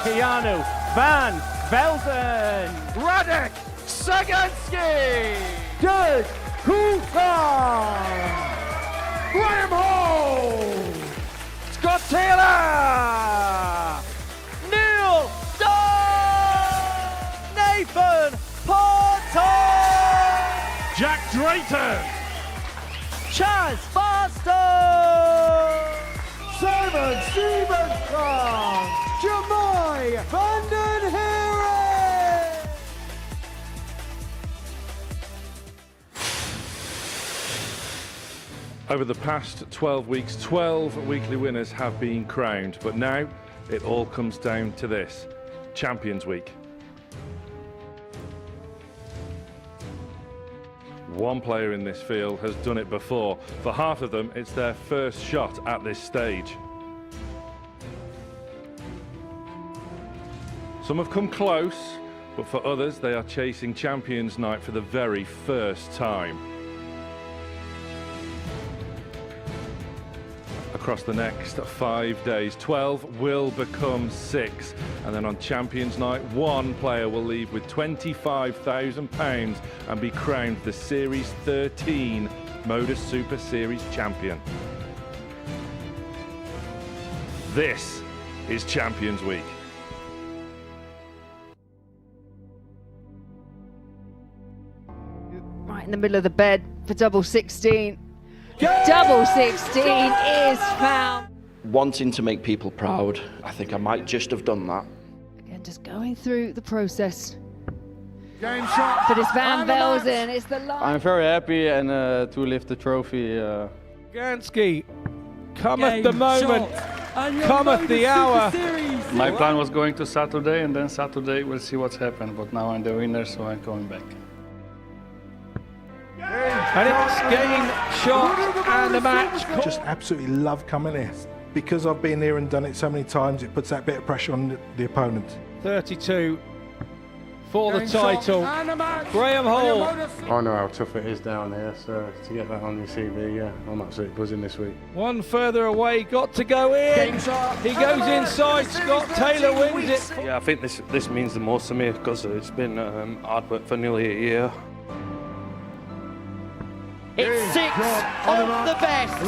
Keanu Van Velden, Radek Saganski, Doug Coulson, Graham Hall, Scott Taylor, Neil Dunn, Nathan Bartow, Jack Drayton, Chaz Barstow, Simon Stevenson, Jamoy Vanden Heren. Over the past 12 weeks, 12 weekly winners have been crowned, but now it all comes down to this: Champions Week. One player in this field has done it before. For half of them, it's their first shot at this stage. Some have come close, but for others, they are chasing Champions Night for the very first time. Across the next 5 days, 12 will become 6, and then on Champions Night, one player will leave with £25,000 and be crowned the Series 13 Modus Super Series champion. This is Champions Week. Right in the middle of the bed for double 16. Double 16 is found. Wanting to make people proud, I think I might just have done that. Again, just going through the process. game shot, But it's Van Velden, it's the line. I'm very happy and to lift the trophy. Gansky, cometh the moment, cometh the hour. My plan was going to Saturday, and then Saturday we'll see what's happened. But now I'm the winner, so I'm going back. And it's game, shot, and the match. Just absolutely love coming here. Because I've been here and done it so many times, it puts that bit of pressure on the opponent. 32 for the title. Graham Hall. I know how tough it is down here, so to get that on your CV, yeah, I'm absolutely buzzing this week. One further away, got to go in. He goes inside, Scott Taylor wins it. Yeah, I think this means the most to me because it's been hard work for nearly a year. It's 6 of the best.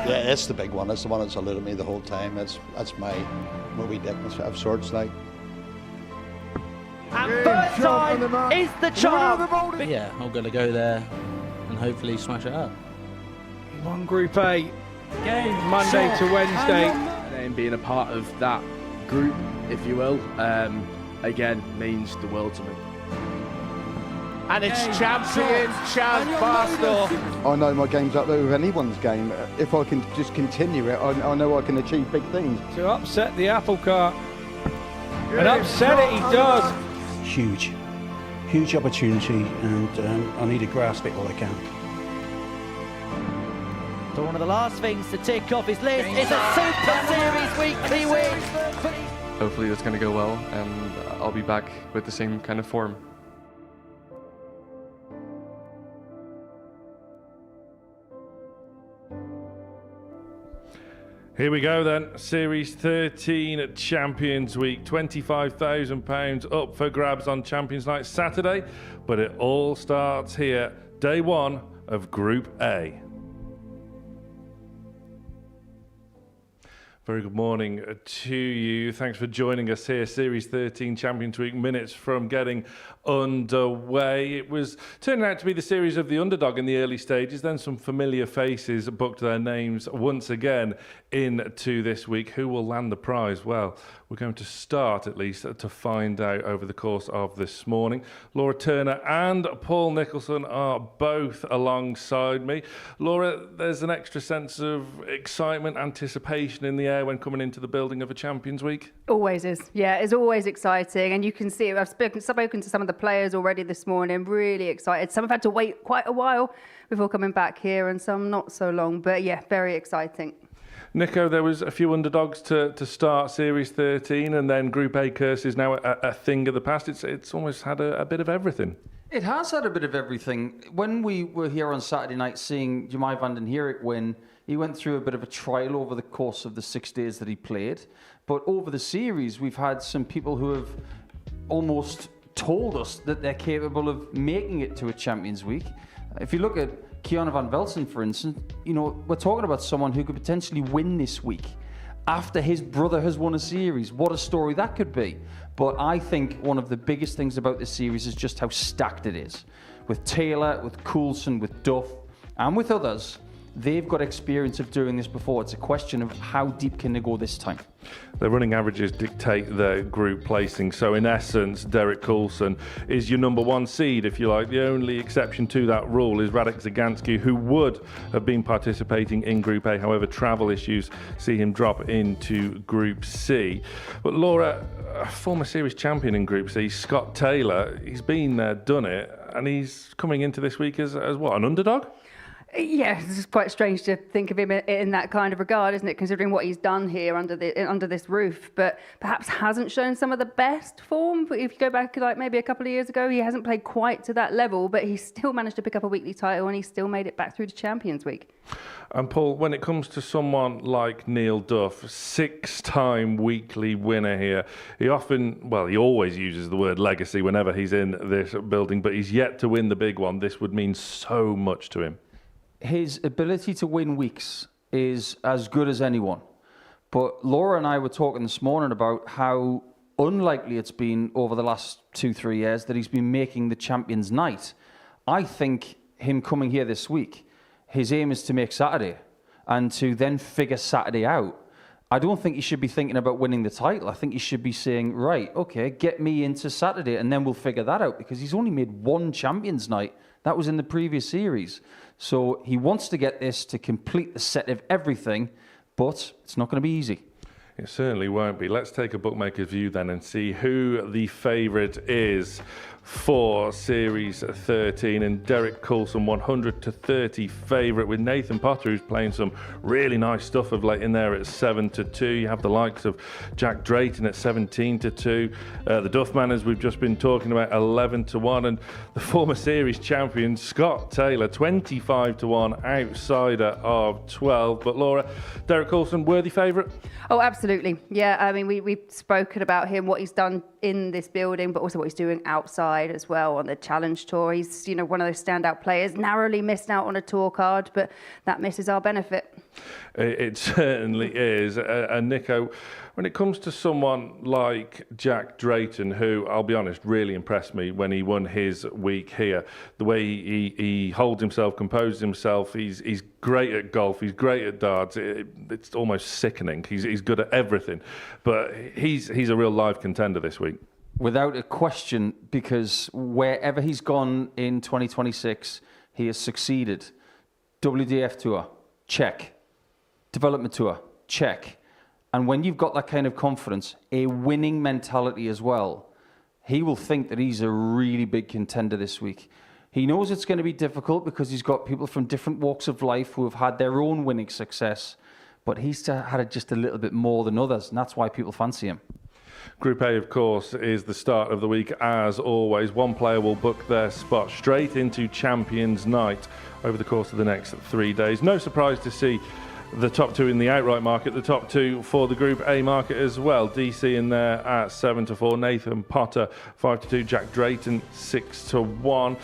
Yeah, it's the big one. It's the one that's eluded me the whole time. That's my Moby Dick of sorts, like. And first time is the charm. Yeah, I'm going to go there and hopefully smash it up. One Group A, Monday to Wednesday. And being a part of that group, if you will, again, means the world to me. And it's champion Chaz Barstow. I know my game's up there with anyone's game. If I can just continue it, I know I can achieve big things. To upset the apple cart. And upset it he does. Huge opportunity, and I need to grasp it while I can. So one of the last things to tick off his list is a Super Series weekly win. Hopefully that's going to go well, and I'll be back with the same kind of form. Here we go then, Series 13 at Champions Week, £25,000 up for grabs on Champions Night Saturday, but it all starts here, day one of Group A. Very good morning to you. Thanks for joining us here. Series 13 Champions Week, minutes from getting underway. It was turning out to be the series of the underdog in the early stages. Then some familiar faces booked their names once again into this week. Who will land the prize? Well, we're going to start at least to find out over the course of this morning. Laura Turner and Paul Nicholson are both alongside me. Laura, there's an extra sense of excitement, anticipation in the air when coming into the building of a Champions Week? Always is. Yeah, it's always exciting. And you can see, I've spoken to some of the players already this morning, really excited. Some have had to wait quite a while before coming back here and some not so long. But yeah, very exciting. Nico, there was a few underdogs to start Series 13, and then Group A curse is now a thing of the past. It's almost had a bit of everything. It has had a bit of everything. When we were here on Saturday night seeing Jamai van den Herik win, he went through a bit of a trial over the course of the 6 days that he played. But over the series, we've had some people who have almost told us that they're capable of making it to a Champions Week. If you look at Kiana van Velsen, for instance, you know, we're talking about someone who could potentially win this week after his brother has won a series. What a story that could be. But I think one of the biggest things about this series is just how stacked it is. With Taylor, with Coulson, with Duff, and with others, they've got experience of doing this before. It's a question of how deep can they go this time. The running averages dictate their group placing. So in essence, Derek Coulson is your number one seed, if you like. The only exception to that rule is Radek Zagansky, who would have been participating in Group A. However, travel issues see him drop into Group C. But Laura, a former series champion in Group C, Scott Taylor, he's been there, done it, and he's coming into this week as what, an underdog? Yeah, it's quite strange to think of him in that kind of regard, isn't it? Considering what he's done here under this roof, but perhaps hasn't shown some of the best form. If you go back like maybe a couple of years ago, he hasn't played quite to that level, but he still managed to pick up a weekly title, and he still made it back through to Champions Week. And Paul, when it comes to someone like Neil Duff, 6-time weekly winner here, he always uses the word legacy whenever he's in this building, but he's yet to win the big one. This would mean so much to him. His ability to win weeks is as good as anyone. But Laura and I were talking this morning about how unlikely it's been over the last 2-3 years that he's been making the Champions Night. I think him coming here this week, his aim is to make Saturday and to then figure Saturday out. I don't think he should be thinking about winning the title. I think he should be saying, right, okay, get me into Saturday and then we'll figure that out, because he's only made one Champions Night. That was in the previous series. So he wants to get this to complete the set of everything, but it's not going to be easy. It certainly won't be. Let's take a bookmaker's view then and see who the favourite is for Series 13. And Derek Coulson, 100-30 favourite, with Nathan Potter, who's playing some really nice stuff of late in there at 7-2. You have the likes of Jack Drayton at 17-2. The Duffman, as we've just been talking about, 11-1. And the former series champion, Scott Taylor, 25-1, outsider of 12. But Laura, Derek Coulson, worthy favourite? Oh, absolutely. Yeah, I mean, we've spoken about him, what he's done in this building, but also what he's doing outside as well on the Challenge Tour. He's, one of those standout players, narrowly missed out on a tour card, but that misses our benefit. It certainly is. And Nico, when it comes to someone like Jack Drayton, who, I'll be honest, really impressed me when he won his week here, the way he holds himself, composes himself, he's great at golf, he's great at darts, it's almost sickening. He's good at everything, but he's a real live contender this week. Without a question, because wherever he's gone in 2026, he has succeeded. WDF Tour, check. Development Tour, check. And when you've got that kind of confidence, a winning mentality as well, he will think that he's a really big contender this week. He knows it's going to be difficult because he's got people from different walks of life who have had their own winning success, but he's had it just a little bit more than others, and that's why people fancy him. Group A, of course, is the start of the week. As always, one player will book their spot straight into Champions Night over the course of the next 3 days. No surprise to see the top two in the outright market, the top two for the Group A market as well. DC in there at 7-4, Nathan Potter 5-2, Jack Drayton 6-1.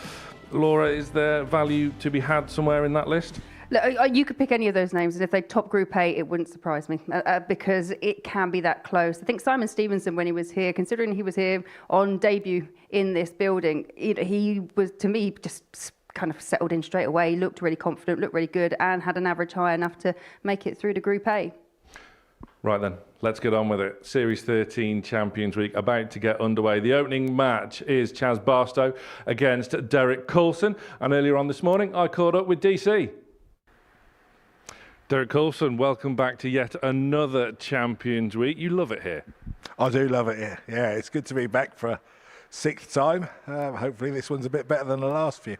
Laura, is there value to be had somewhere in that list? Look, you could pick any of those names, and if they top Group A, it wouldn't surprise me, because it can be that close. I think Simon Stevenson, when he was here, considering he was here on debut in this building, he was, to me, just kind of settled in straight away. He looked really confident, looked really good, and had an average high enough to make it through to Group A. Right then, let's get on with it. Series 13 Champions Week about to get underway. The opening match is Chaz Bartow against Derek Coulson, and earlier on this morning I caught up with DC. Derek Coulson, welcome back to yet another Champions Week. You love it here. I do love it here. Yeah, it's good to be back for a 6th time. Hopefully this one's a bit better than the last few.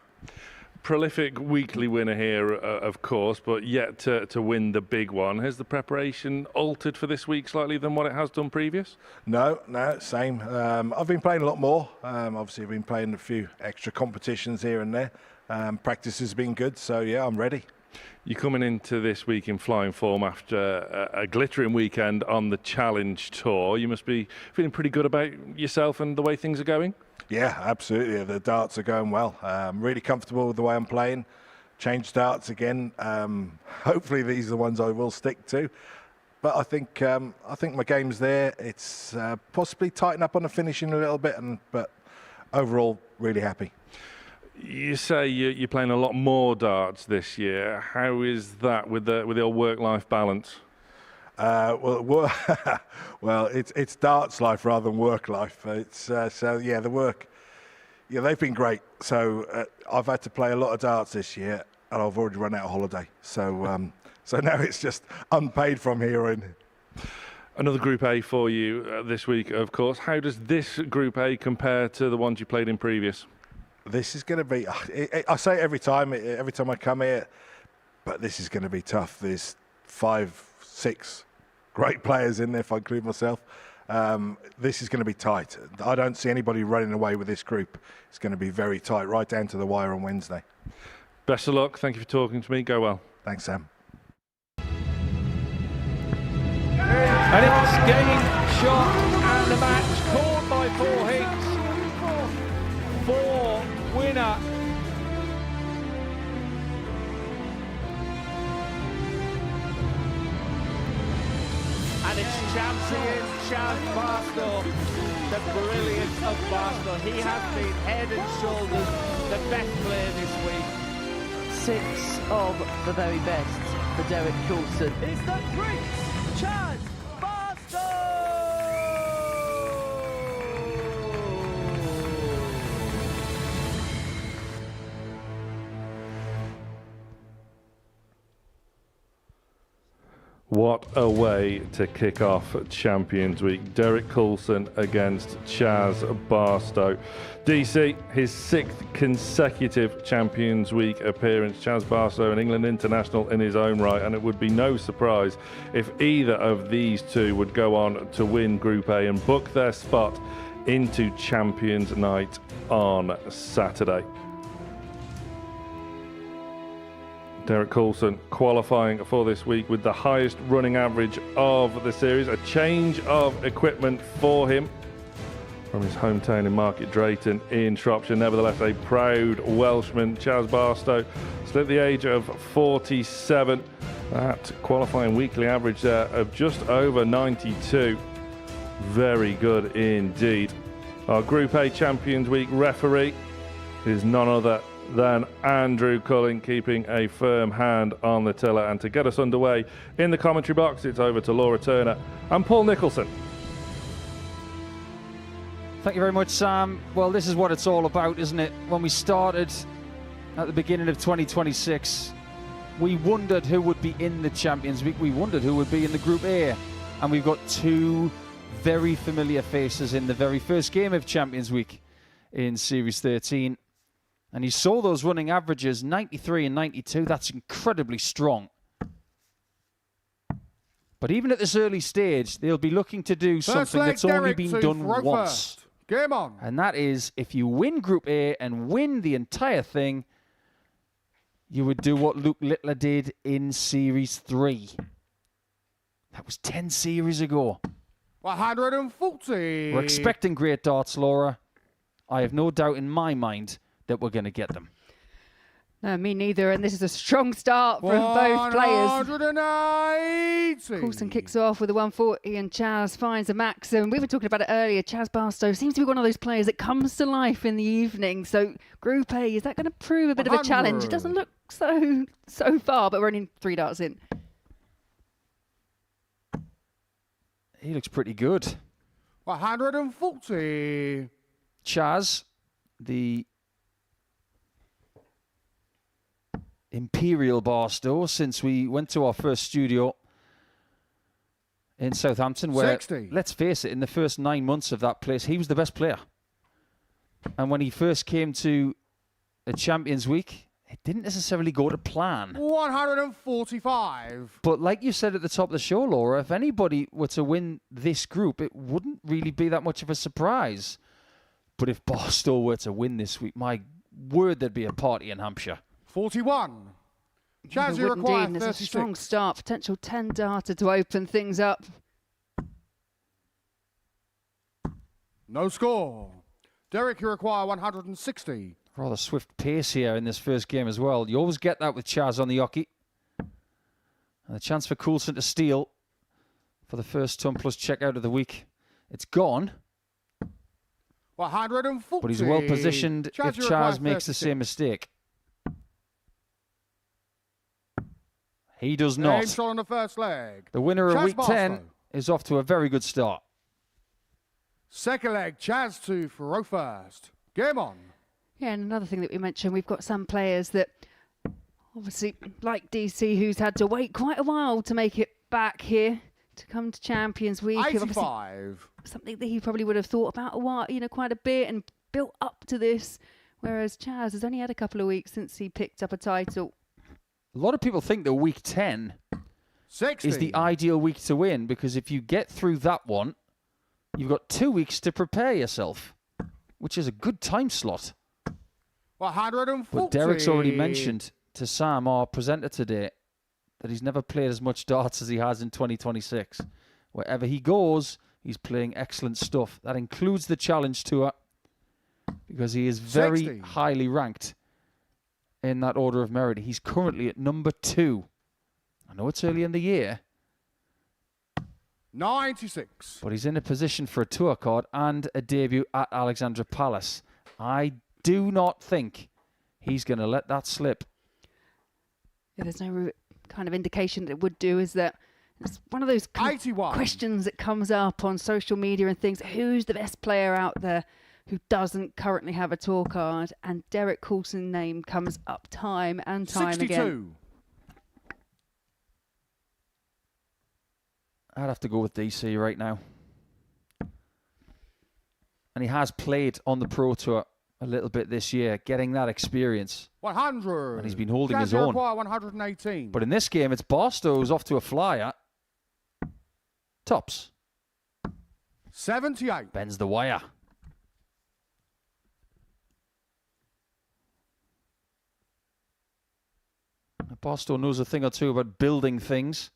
prolific weekly winner here, of course, but yet to win the big one. Has the preparation altered for this week slightly than what it has done previous? No, same. I've been playing a lot more. Obviously, I've been playing a few extra competitions here and there. Practice has been good, so yeah, I'm ready. You're coming into this week in flying form after a glittering weekend on the Challenge Tour. You must be feeling pretty good about yourself and the way things are going? Yeah, absolutely. The darts are going well. Really comfortable with the way I'm playing. Changed darts again. Hopefully these are the ones I will stick to. But I think my game's there. It's possibly tighten up on the finishing a little bit, but overall, really happy. You say you're playing a lot more darts this year. How is that with your work-life balance? Well, it's darts life rather than work life. It's the work. Yeah, they've been great. So I've had to play a lot of darts this year, and I've already run out of holiday. So now it's just unpaid from here in. Another Group A for you this week, of course. How does this Group A compare to the ones you played in previous? This is going to be, I say it every time I come here, but this is going to be tough. There's 5, 6 great players in there, if I include myself. This is going to be tight. I don't see anybody running away with this group. It's going to be very tight, right down to the wire on Wednesday. Best of luck. Thank you for talking to me. Go well. Thanks, Sam. And it's game, shot, and the match called by Paul Higgs for winner. And it's champion Chaz Bartow, the brilliance of Bartow. He has been head and shoulders the best player this week. 6 of the very best for Derek Coulson. It's the Prince, Chaz Bartow! What a way to kick off Champions Week. Derek Coulson against Chaz Bartow. DC, his 6th consecutive Champions Week appearance. Chaz Bartow, an England international in his own right, and it would be no surprise if either of these two would go on to win Group A and book their spot into Champions Night on Saturday. Derek Coulson qualifying for this week with the highest running average of the series. A change of equipment for him from his hometown in Market Drayton in Shropshire. Nevertheless, a proud Welshman. Chaz Bartow, still at the age of 47. That qualifying weekly average there of just over 92. Very good indeed. Our Group A Champions Week referee is none other than Andrew Cullen, keeping a firm hand on the tiller. And to get us underway in the commentary box, it's over to Laura Turner and Paul Nicholson. Thank you very much, Sam. Well, this is what it's all about, isn't it? When we started at the beginning of 2026, we wondered who would be in the Champions Week. We wondered who would be in the Group A. And we've got 2 very familiar faces in the very first game of Champions Week in Series 13. And you saw those running averages, 93 and 92. That's incredibly strong. But even at this early stage, they'll be looking to do something that's only been done once. Game on. And that is, if you win Group A and win the entire thing, you would do what Luke Littler did in Series 3. That was 10 series ago. 140. We're expecting great darts, Laura. I have no doubt in my mind that we're going to get them. No, me neither. And this is a strong start from both players. 180. Coulson kicks off with a 140 and Chaz finds a max. And we were talking about it earlier. Chaz Bartow seems to be one of those players that comes to life in the evening. So Group A, is that going to prove a bit of a challenge? It doesn't look so far, but we're only 3 darts in. He looks pretty good. 140. Chaz, the Imperial Barstow, since we went to our first studio in Southampton, where, 60. Let's face it, in the first 9 months of that place, he was the best player. And when he first came to a Champions Week, it didn't necessarily go to plan. 145. But like you said at the top of the show, Laura, if anybody were to win this group, it wouldn't really be that much of a surprise. But if Barstow were to win this week, my word, there'd be a party in Hampshire. 41. Chaz, you Would require indeed, and there's a 36. strong start. Potential 10 data to open things up. No score. Derek, you require 160. Rather swift pace here in this first game as well. You always get that with Chaz on the hockey. And a chance for Coulson to steal for the first ton plus checkout of the week. It's gone. 140. But he's well positioned if Chaz, you require Chaz makes the 36. same mistake. He does Game not. shot on the first leg. The winner of Chaz week 10 is off to a very good start. Second leg, Chaz to throw first. Game on. Yeah, and another thing that we mentioned, we've got some players that obviously, like DC, who's had to wait quite a while to make it back here to come to Champions Week. 85. Something that he probably would have thought about a while, quite a bit and built up to this. Whereas Chaz has only had a couple of weeks since he picked up a title. A lot of people think that week 10 60. is the ideal week to win because if you get through that one, you've got 2 weeks to prepare yourself, which is a good time slot. 140. But Derek's already mentioned to Sam, our presenter today, that he's never played as much darts as he has in 2026. Wherever he goes, he's playing excellent stuff. That includes the Challenge Tour because he is very 60. highly ranked in that order of merit. He's currently at number 2. I know it's early in the year, 96. but he's in a position for a tour card and a debut at Alexandra Palace. I do not think he's going to let that slip. Yeah, there's no kind of indication that it would do. Is that it's one of those 81. questions that comes up on social media and things. Who's the best player out there who doesn't currently have a tour card? And Derek Coulson's name comes up time and time 62. again. I'd have to go with DC right now. And he has played on the Pro Tour a little bit this year, getting that experience. 100. And he's been holding Chaz, his you own. require 118. But in this game, it's Barstow who's off to a flyer. Tops. 78. Bends the wire. Barstow knows a thing or two about building things.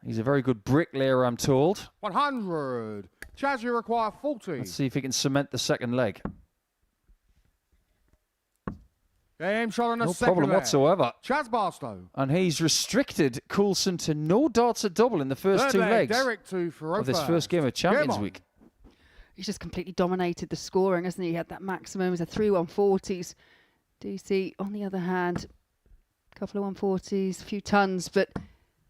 He's a very good bricklayer, I'm told. 100. Chaz, you require 40. Let's see if he can cement the second leg. Game shot on the No second problem leg. whatsoever. Chaz Barstow. And he's restricted Coulson to no darts at double in the first Third 2 leg, legs Derek to throw of this first. first game of Champions on. Week. He's just completely dominated the scoring, hasn't he? He had that maximum. It was a 3 140s. DC, on the other hand, a couple of 140s, a few tons, but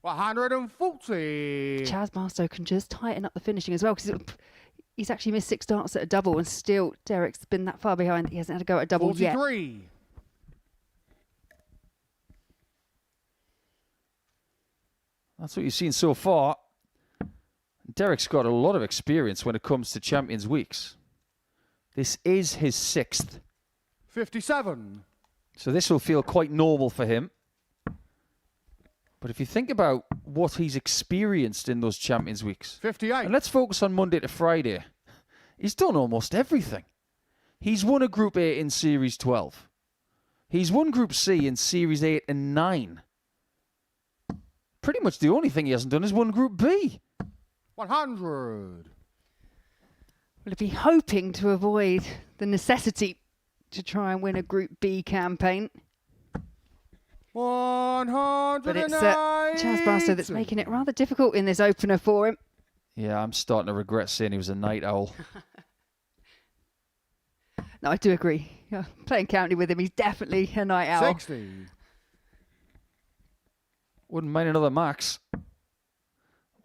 140. Chaz Barstow can just tighten up the finishing as well because he's actually missed 6 darts at a double and still Derek's been that far behind. He hasn't had a go at a double 43. yet. That's what you've seen so far. Derek's got a lot of experience when it comes to Champions Weeks. This is his 6th. 57. So this will feel quite normal for him. But if you think about what he's experienced in those Champions Weeks. 58. And let's focus on Monday to Friday. He's done almost everything. He's won a Group A in Series 12. He's won Group C in Series 8 and 9. Pretty much the only thing he hasn't done is won Group B. 100. Will be hoping to avoid the necessity to try and win a Group B campaign. 100. But it's Chaz Barstow that's making it rather difficult in this opener for him. Yeah, I'm starting to regret saying he was a night owl. No, I do agree. Yeah, playing county with him, he's definitely a night owl. 60. Wouldn't mind another max.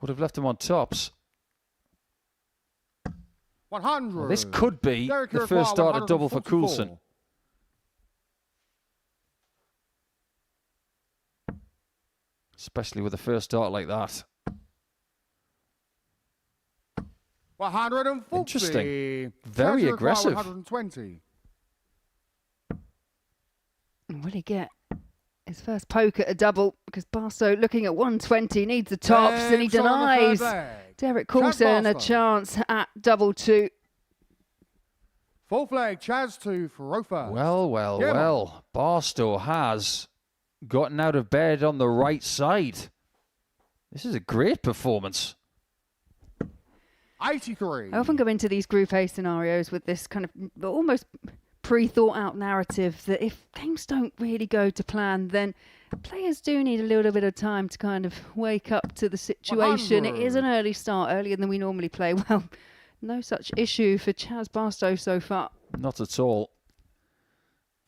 Would have left him on tops. 100. Well, this could be Derek, the you first require start at double for 144. Coulson. Especially with the first start like that. 140. Interesting. Very Chaz, you require aggressive. 120. Will he get his first poke at a double? Because Barstow looking at 120, needs the tops, and he denies Derek Coulson a chance at double 2. Full flag, Chaz 2 for row first. Well. Barstow has gotten out of bed on the right side. This is a great performance. 83. I often go into these Group A scenarios with this kind of almost pre-thought out narrative that if games don't really go to plan, then players do need a little bit of time to kind of wake up to the situation. 100. It is an early start, earlier than we normally play. Well, no such issue for Chaz Barstow so far. Not at all.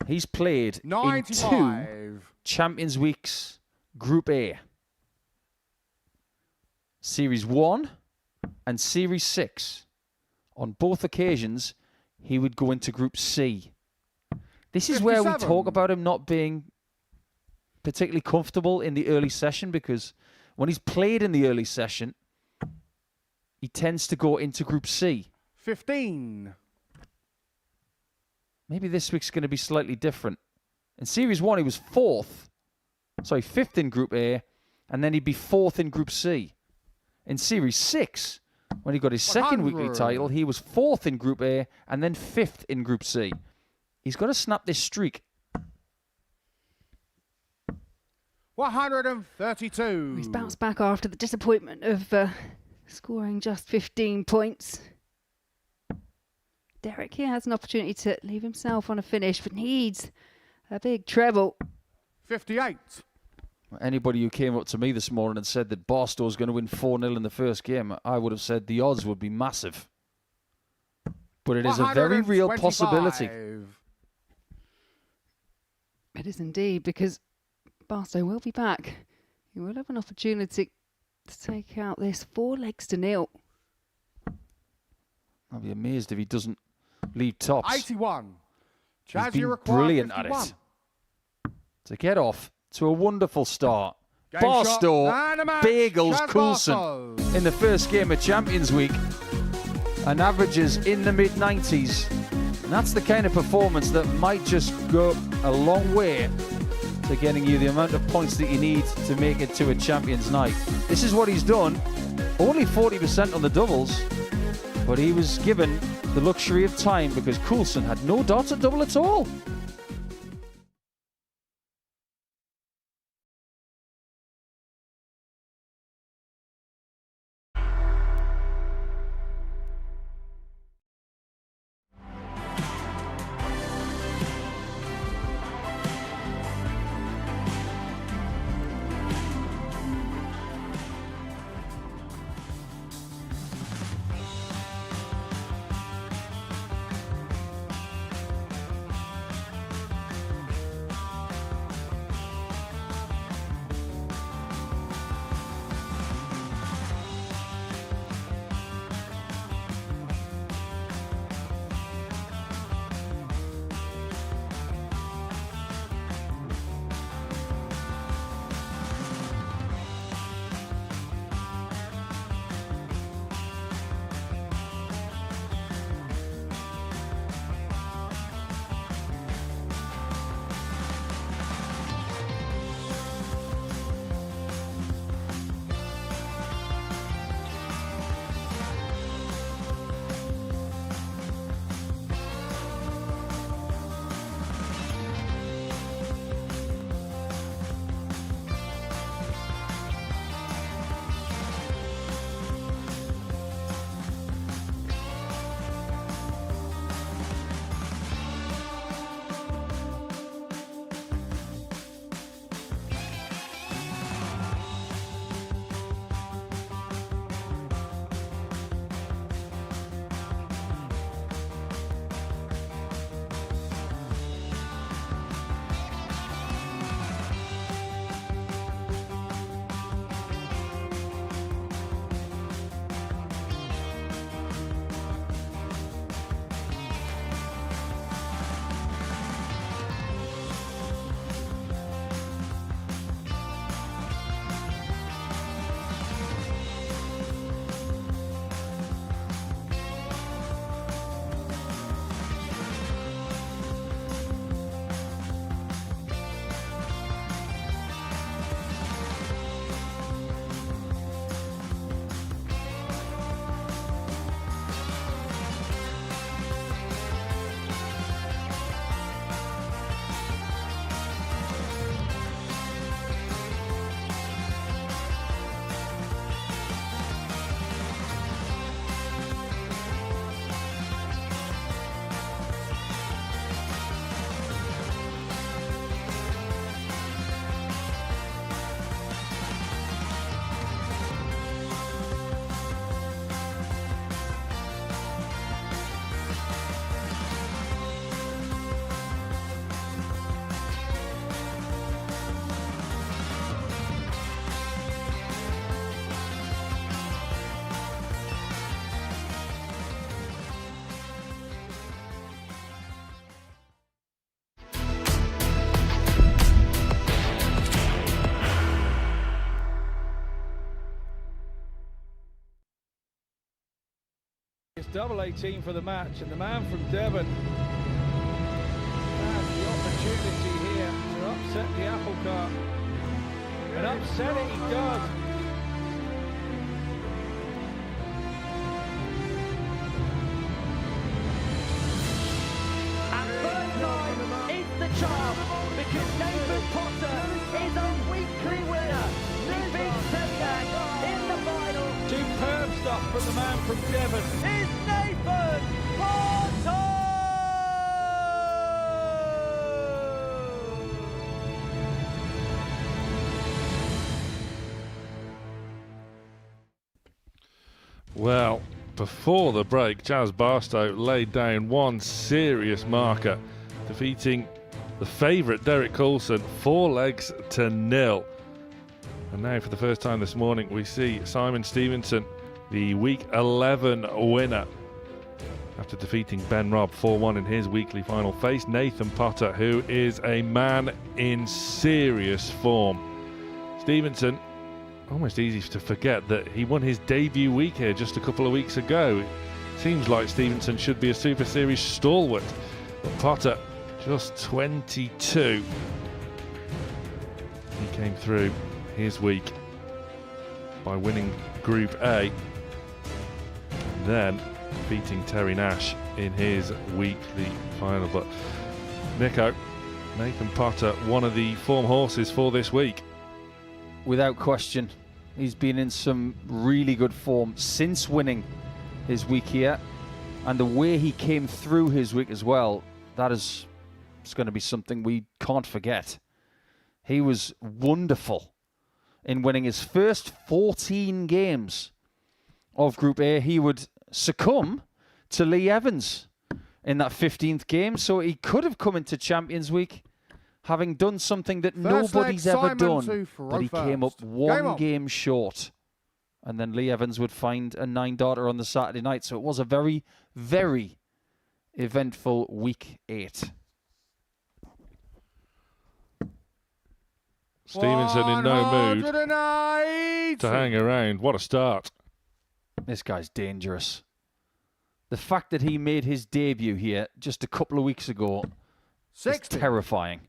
He's played 95. in 2 Champions Weeks Group A. Series 1 and Series 6. On both occasions, he would go into Group C. This is where we talk about him not being particularly comfortable in the early session, because when he's played in the early session, he tends to go into Group C. 15. Maybe this week's going to be slightly different. In Series 1, he was 5th in Group A, and then he'd be 4th in Group C. In Series 6, when he got his second weekly title, he was 4th in Group A and then 5th in Group C. He's got to snap this streak. 132. He's bounced back after the disappointment of scoring just 15 points. Derek here has an opportunity to leave himself on a finish, but needs a big treble. 58. Anybody who came up to me this morning and said that Barstow's going to win 4-0 in the first game, I would have said the odds would be massive. But it is a very real possibility. It is indeed, because Barstow will be back. He will have an opportunity to take out this 4-0. I'll be amazed if he doesn't leave tops. 81. He's been brilliant 51. At it. To get off to a wonderful start. Game Barstow bagels Chaz Coulson Barstow. in the first game of Champions Week and averages in the mid-90s. And that's the kind of performance that might just go a long way to getting you the amount of points that you need to make it to a Champions Night. This is what he's done. Only 40% on the doubles, but he was given the luxury of time because Coulson had no dots at double at all. double 18 for the match, and the man from Devon has the opportunity here to upset the apple cart. And upset it he does. And third time is the charm, because Nathan Potter is a weekly winner. He beats Tedyak in the final. Superb stuff from the man from Devon. Is Nathan Potter! Well, before the break, Chaz Barstow laid down one serious marker, defeating the favourite Derek Coulson 4-0. And now, for the first time this morning, we see Simon Stevenson, the Week 11 winner, after defeating Ben Robb 4-1 in his weekly final, faced Nathan Potter, who is a man in serious form. Stevenson, almost easy to forget that he won his debut week here just a couple of weeks ago. It seems like Stevenson should be a Super Series stalwart, but Potter, just 22. He came through his week by winning Group A, then beating Terry Nash in his weekly final. But Nico, Nathan Potter, one of the form horses for this week. Without question, he's been in some really good form since winning his week here, and the way he came through his week as well, that is going to be something we can't forget. He was wonderful in winning his first 14 games of Group A. He would succumb to Lee Evans in that 15th game, so he could have come into Champions Week having done something that nobody's ever done, but he came up one game short. And then Lee Evans would find a 9-darter on the Saturday night. So it was a very, very eventful week 8. Stevenson in no mood to hang around. What a start. This guy's dangerous. The fact that he made his debut here just a couple of weeks ago is terrifying.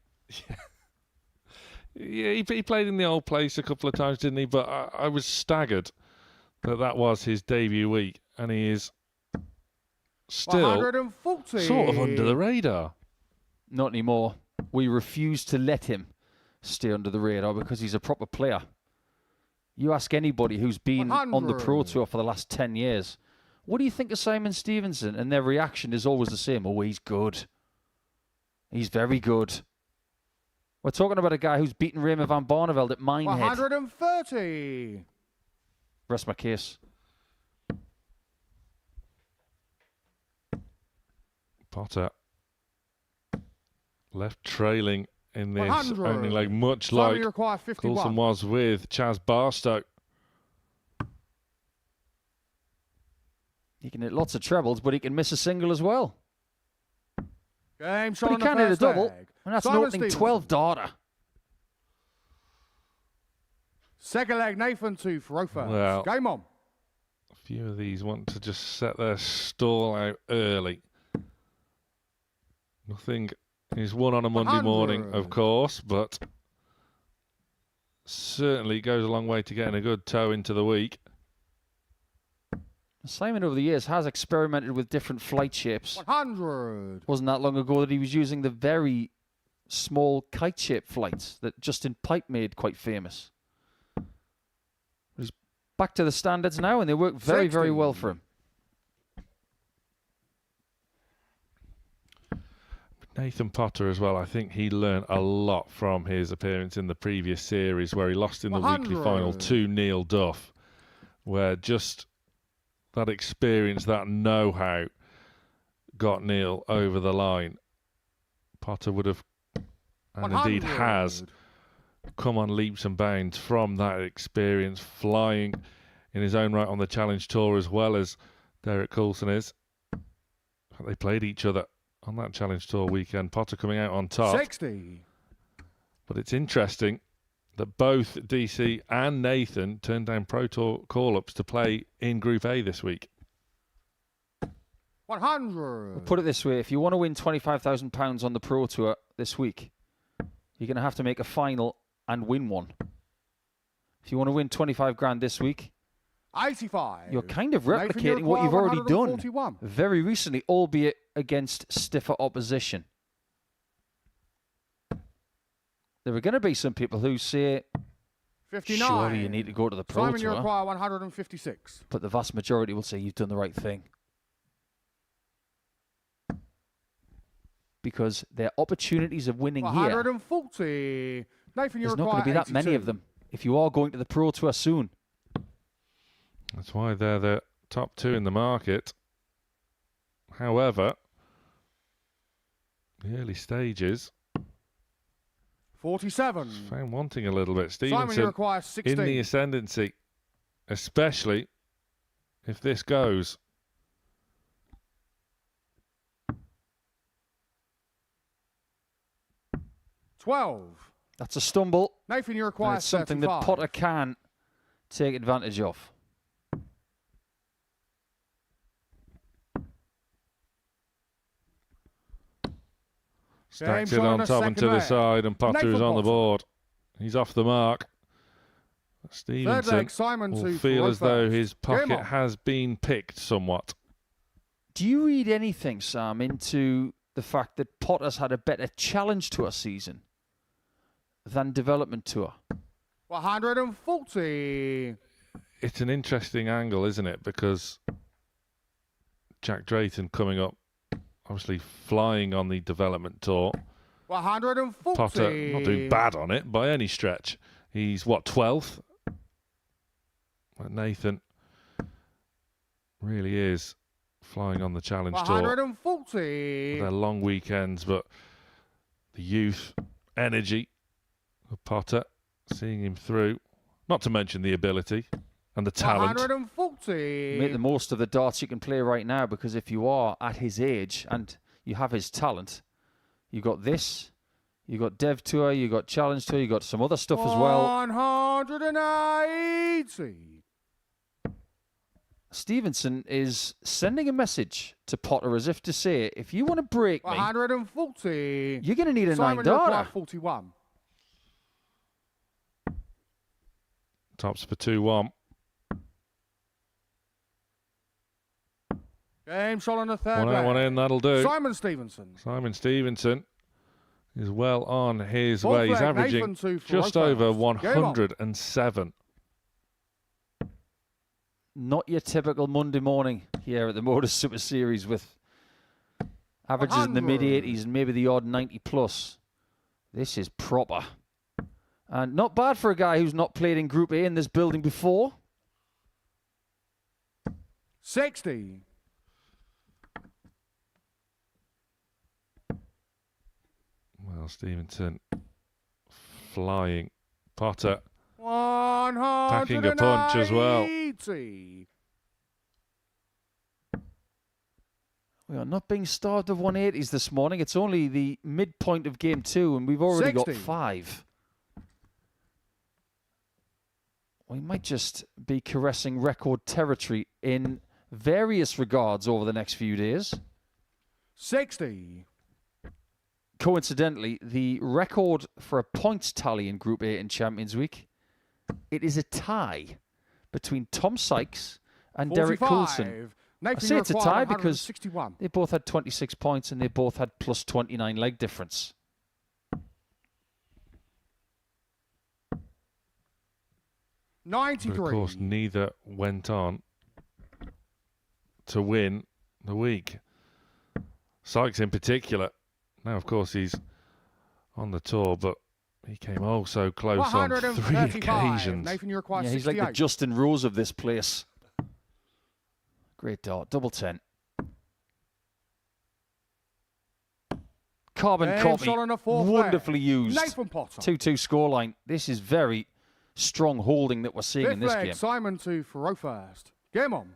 Yeah, he played in the old place a couple of times, didn't he? But I was staggered that that was his debut week, and he is still sort of under the radar. Not anymore. We refuse to let him stay under the radar because he's a proper player. You ask anybody who's been 100. On the Pro Tour for the last 10 years, what do you think of Simon Stevenson? And their reaction is always the same. Oh, he's good. He's very good. We're talking about a guy who's beaten Raymer van Barneveld at Minehead. 130. Rest my case. Potter left trailing in this opening leg, much like Coulson was with Chaz Barstow. He can hit lots of trebles, but he can miss a single as well. Game but he can hit a double, and that's an opening 12-darter. Second leg, Nathan to Rofa. Well, game on. A few of these want to just set their stall out early. Nothing is won on a Monday morning, of course, but certainly goes a long way to getting a good toe into the week. Simon over the years has experimented with different flight shapes. 100. Wasn't that long ago that he was using the very small kite-shaped flights that Justin Pipe made quite famous. He's back to the standards now, and they work very, very well for him. Nathan Potter as well, I think he learned a lot from his appearance in the previous series where he lost in the weekly final to Neil Duff, where just that experience, that know-how got Neil over the line. Potter would have, and indeed has, come on leaps and bounds from that experience, flying in his own right on the Challenge Tour as well as Derek Coulson is. They played each other on that Challenge Tour weekend. Potter coming out on top. 60. But it's interesting that both DC and Nathan turned down Pro Tour call-ups to play in Group A this week. 100. We'll put it this way. If you want to win £25,000 on the Pro Tour this week, you're going to have to make a final and win one. If you want to win 25 grand this week, 85. you're kind of replicating what you've already done very recently, albeit against stiffer opposition. There are going to be some people who say, 59. surely you need to go to the Pro Simon, you Tour. require 156. But the vast majority will say you've done the right thing. Because their opportunities of winning 140. here, Nathan, you there's not require going to be that 82. many of them if you are going to the Pro Tour soon. That's why they're the top 2 in the market. However, the early stages 47. found wanting a little bit. Simon, you Stevenson require 16. in the ascendancy, especially if this goes. $12. That's a stumble. Nathan, you And require it's something 35. that Potter can take advantage of. Stacks it on top and to the side, and Potter is on the board. He's off the mark. Stevenson Simon will feel as though his pocket has been picked somewhat. Do you read anything, Sam, into the fact that Potter's had a better Challenge Tour season than Development Tour? 140. It's an interesting angle, isn't it? Because Jack Drayton coming up, obviously flying on the Development Tour. 140. Potter not doing bad on it by any stretch. He's, what, 12th? But Nathan really is flying on the Challenge Tour. 140. They're long weekends, but the youth, energy of Potter, seeing him through. Not to mention the ability and the talent. 140. Make the most of the darts you can play right now, because if you are at his age and you have his talent, you got this, you got Dev Tour, you got Challenge Tour, you got some other stuff as well. 180. Stevenson is sending a message to Potter as if to say, if you want to break me, 140. you're going to need a Simon, 9 you require darter. 41. Tops for 2-1. Game shot on the third One out, leg. one in, that'll do. Simon Stevenson. Simon Stevenson is well on his Fourth way. He's leg, averaging Nathan, 2 for just Roper. over Game on. 107. Not your typical Monday morning here at the Modus Super Series with averages in the 100. mid-80s and maybe the odd 90 plus. This is proper. And not bad for a guy who's not played in Group A in this building before. 60. Well, Stevenson flying. Potter 180. packing a punch as well. We are not being starved of 180s this morning. It's only the midpoint of game 2 and we've already 60. got 5. We might just be caressing record territory in various regards over the next few days. 60. Coincidentally, the record for a points tally in Group A in Champions Week, it is a tie between Tom Sykes and Derek 45. Coulson. Nathan, I say you it's a require tie because 161. they both had 26 points and they both had plus 29 leg difference. But of course, neither went on to win the week. Sykes in particular. Now, of course, he's on the tour, but he came oh so close on 3 occasions. Nathan, you require Yeah, he's 68. like the Justin Rose of this place. Great dart, double 10. Carbon Game copy, shot on the fourth wonderfully leg. used. Nathan Potter. 2-2 scoreline. This is very strong holding that we're seeing Fifth in this leg, game. Simon to Faro first. Game on.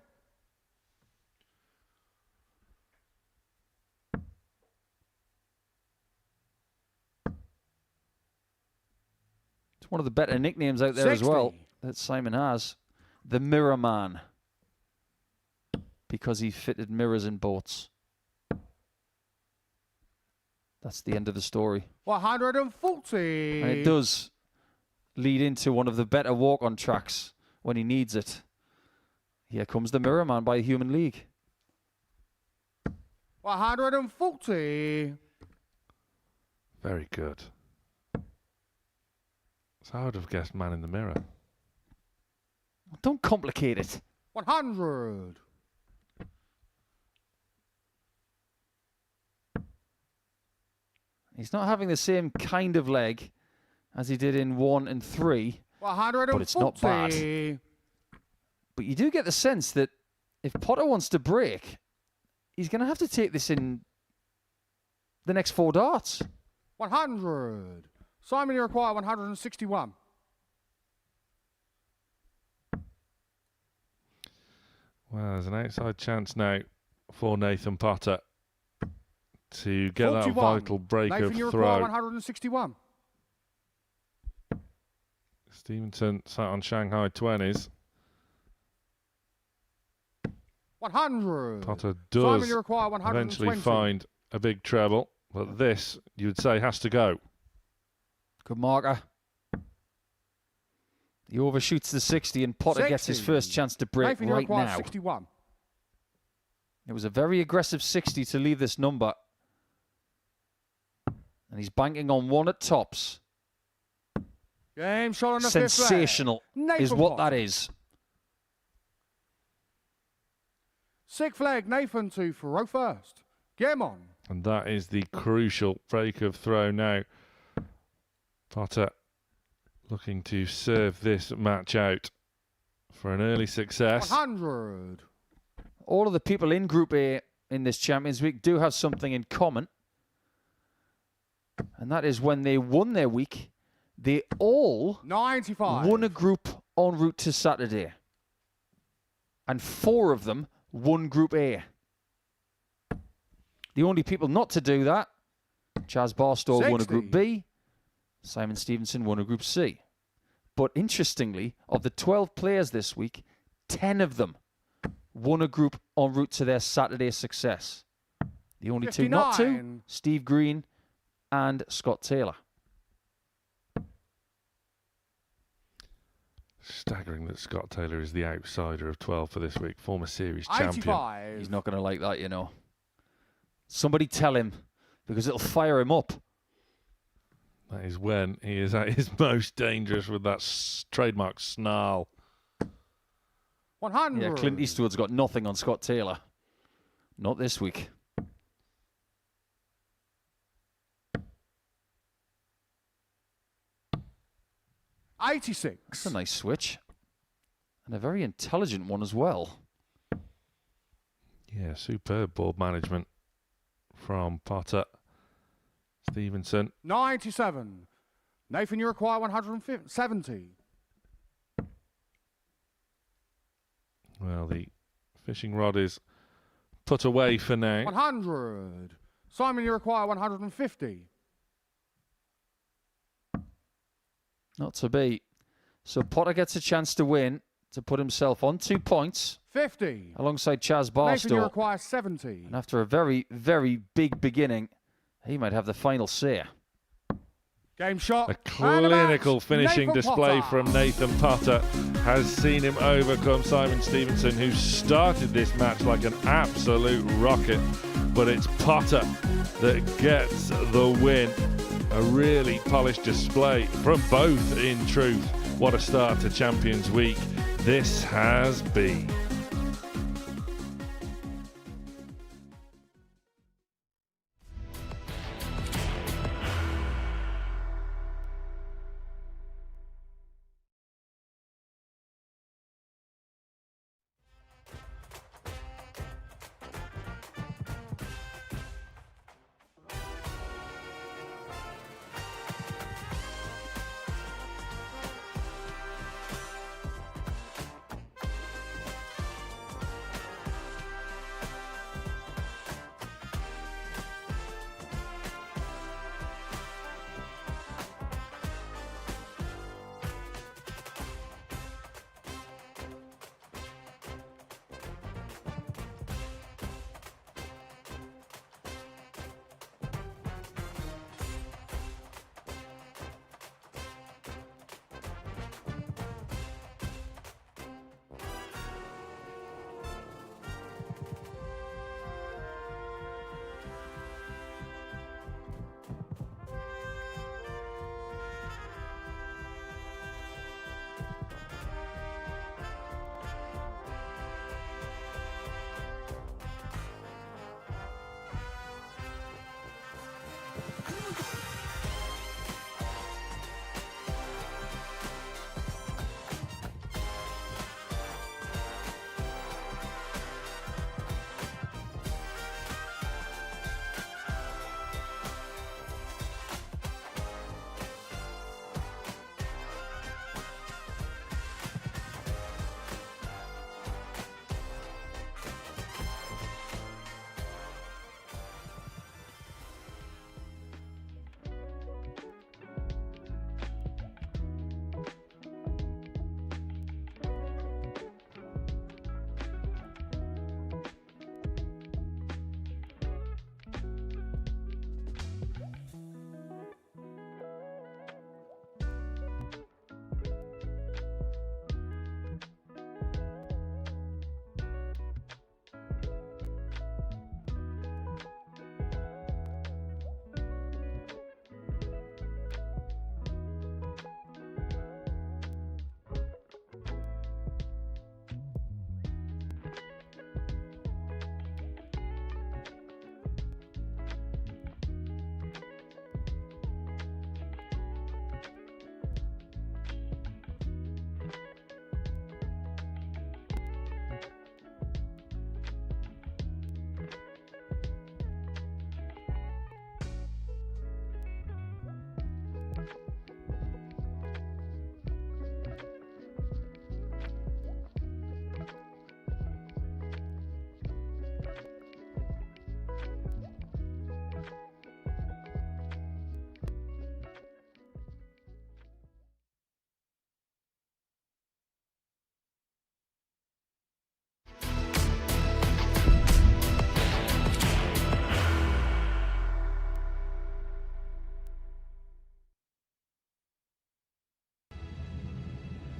It's one of the better nicknames out there 60. as well that Simon has. The Mirror Man. because he fitted mirrors in boats. That's the end of the story. 140. And it does lead into one of the better walk-on tracks when he needs it. Here comes the Mirror Man by Human League. 140. Very good. So I would have guessed Man in the Mirror. Don't complicate it. 100. He's not having the same kind of leg as he did in 1 and 3, 140. but it's not bad. But you do get the sense that if Potter wants to break, he's going to have to take this in the next 4 darts. 100. Simon, you require 161. Well, there's an outside chance now for Nathan Potter to get 41. That vital break Nathan, of you throw. require 161. Stevenson sat on Shanghai 20s. 100. Potter does Simon, you require 120. eventually find a big treble, but this, you would say, has to go. Good marker. He overshoots the 60 and Potter 60. gets his first chance to break Nathan, right now. 61. It was a very aggressive 60 to leave this number. And he's banking on 1 at tops. Game shot on the Sensational is what that is. 6th leg, Nathan to throw first. Game on. And that is the crucial break of throw now. Potter looking to serve this match out for an early success. 100. All of the people in Group A in this Champions Week do have something in common. And that is when they won their week, they all 95. won a group en route to Saturday. And 4 of them won Group A. The only people not to do that, Chaz Barstow 60. won a Group B, Simon Stevenson won a Group C. But interestingly, of the 12 players this week, 10 of them won a group en route to their Saturday success. The only 2 not to, Steve Green and Scott Taylor. Staggering that Scott Taylor is the outsider of 12 for this week. Former series 85. champion. He's not going to like that, you know. Somebody tell him, because it'll fire him up. That is when he is at his most dangerous with that trademark snarl. 100. Yeah, Clint Eastwood's got nothing on Scott Taylor. Not this week. $86. That's a nice switch. And a very intelligent one as well. Yeah, superb board management from Potter. Stevenson. 97. Nathan, you require 170. Well, the fishing rod is put away for now. 100. Simon, you require 150. Not to be. So Potter gets a chance to win, to put himself on 2 points. 50. Alongside Chaz Nathan, you Barstow. require 70. And after a very, very big beginning, he might have the final say. Game shot. A clinical finishing Nathan display Potter. from Nathan Potter has seen him overcome Simon Stevenson, who started this match like an absolute rocket. But it's Potter that gets the win. A really polished display from both, in truth. What a start to Champions Week this has been.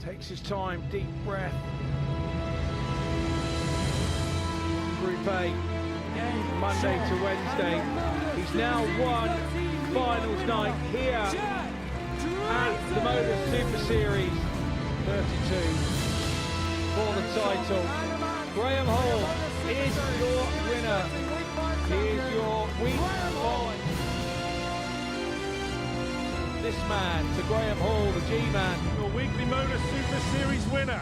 Takes his time, deep breath. Group A, Monday to Wednesday. He's now won finals night here at the Modus Super Series 32 for the title. Graham Hall is your winner. He is your week 5. This man to Graham Hall, the G-man. Your weekly Modus Super Series winner,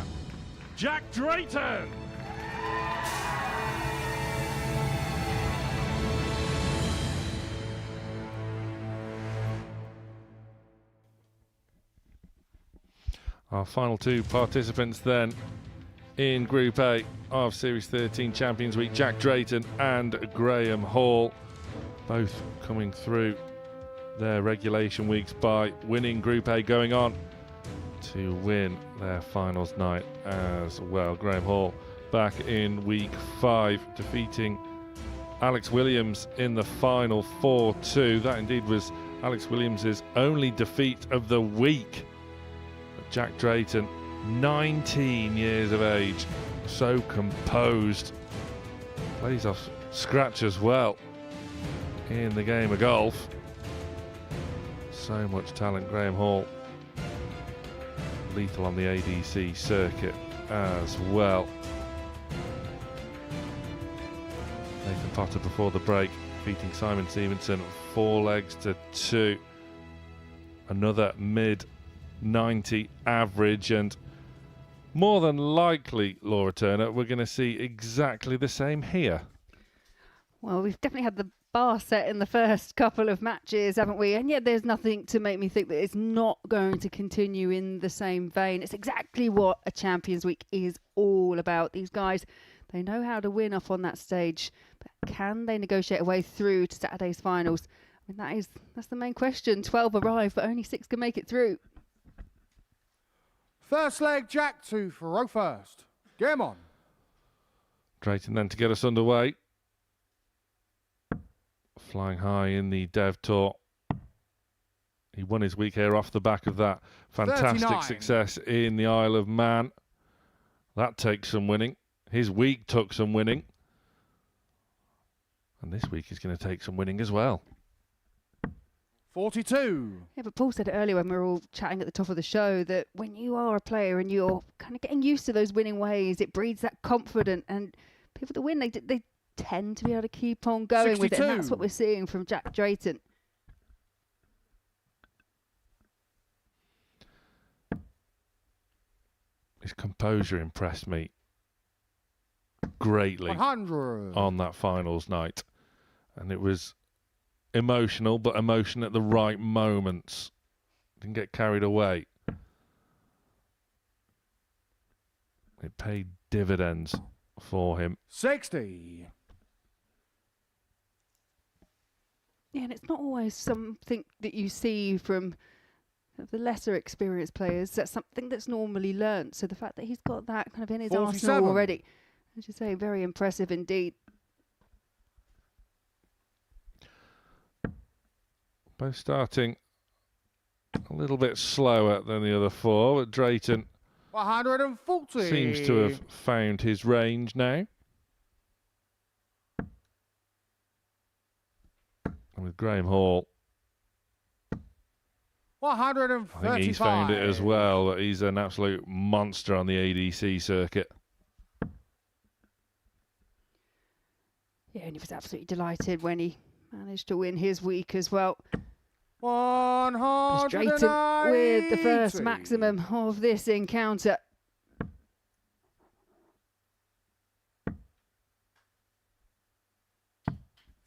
Jack Drayton. Our final two participants then in Group A of Series 13 Champions Week, Jack Drayton and Graham Hall, both coming through their regulation weeks by winning Group A, going on to win their finals night as well. Graham Hall back in week 5, defeating Alex Williams in the final 4-2. That indeed was Alex Williams' only defeat of the week. Jack Drayton, 19 years of age, so composed, plays off scratch as well in the game of golf. So much talent. Graham Hall, lethal on the ADC circuit as well. Nathan Potter before the break, beating Simon Stevenson 4 legs to 2. Another mid-90 average, and more than likely, Laura Turner, we're going to see exactly the same here. Well, we've definitely had the bar set in the first couple of matches, haven't we? And yet there's nothing to make me think that it's not going to continue in the same vein. It's exactly what a Champions Week is all about. These guys, they know how to win up on that stage, but can they negotiate a way through to Saturday's finals? I mean, that's the main question. 12 arrive, but only 6 can make it through. First leg, Jack 2 for row first. Game on. Drayton then to get us underway. Flying high in the Dev Tour. He won his week here off the back of that fantastic 39. success in the Isle of Man. That takes some winning. His week took some winning. And this week is going to take some winning as well. 42. Yeah, but Paul said it earlier when we were all chatting at the top of the show that when you are a player and you're kind of getting used to those winning ways, it breeds that confidence, and people that win, they tend to be able to keep on going 62. with it, and that's what we're seeing from Jack Drayton. His composure impressed me greatly 100. on that finals night, and it was emotional, but emotion at the right moments. Didn't get carried away. It paid dividends for him. 60. Yeah, and it's not always something that you see from the lesser experienced players. That's something that's normally learnt. So the fact that he's got that kind of in his 47. arsenal already, as you say, very impressive indeed. Both starting a little bit slower than the other 4, but Drayton 140. seems to have found his range now. And with Graham Hall, 135. I think he's found it as well, that he's an absolute monster on the ADC circuit. Yeah, and he was absolutely delighted when he managed to win his week as well. 180. Drayton with the first maximum of this encounter.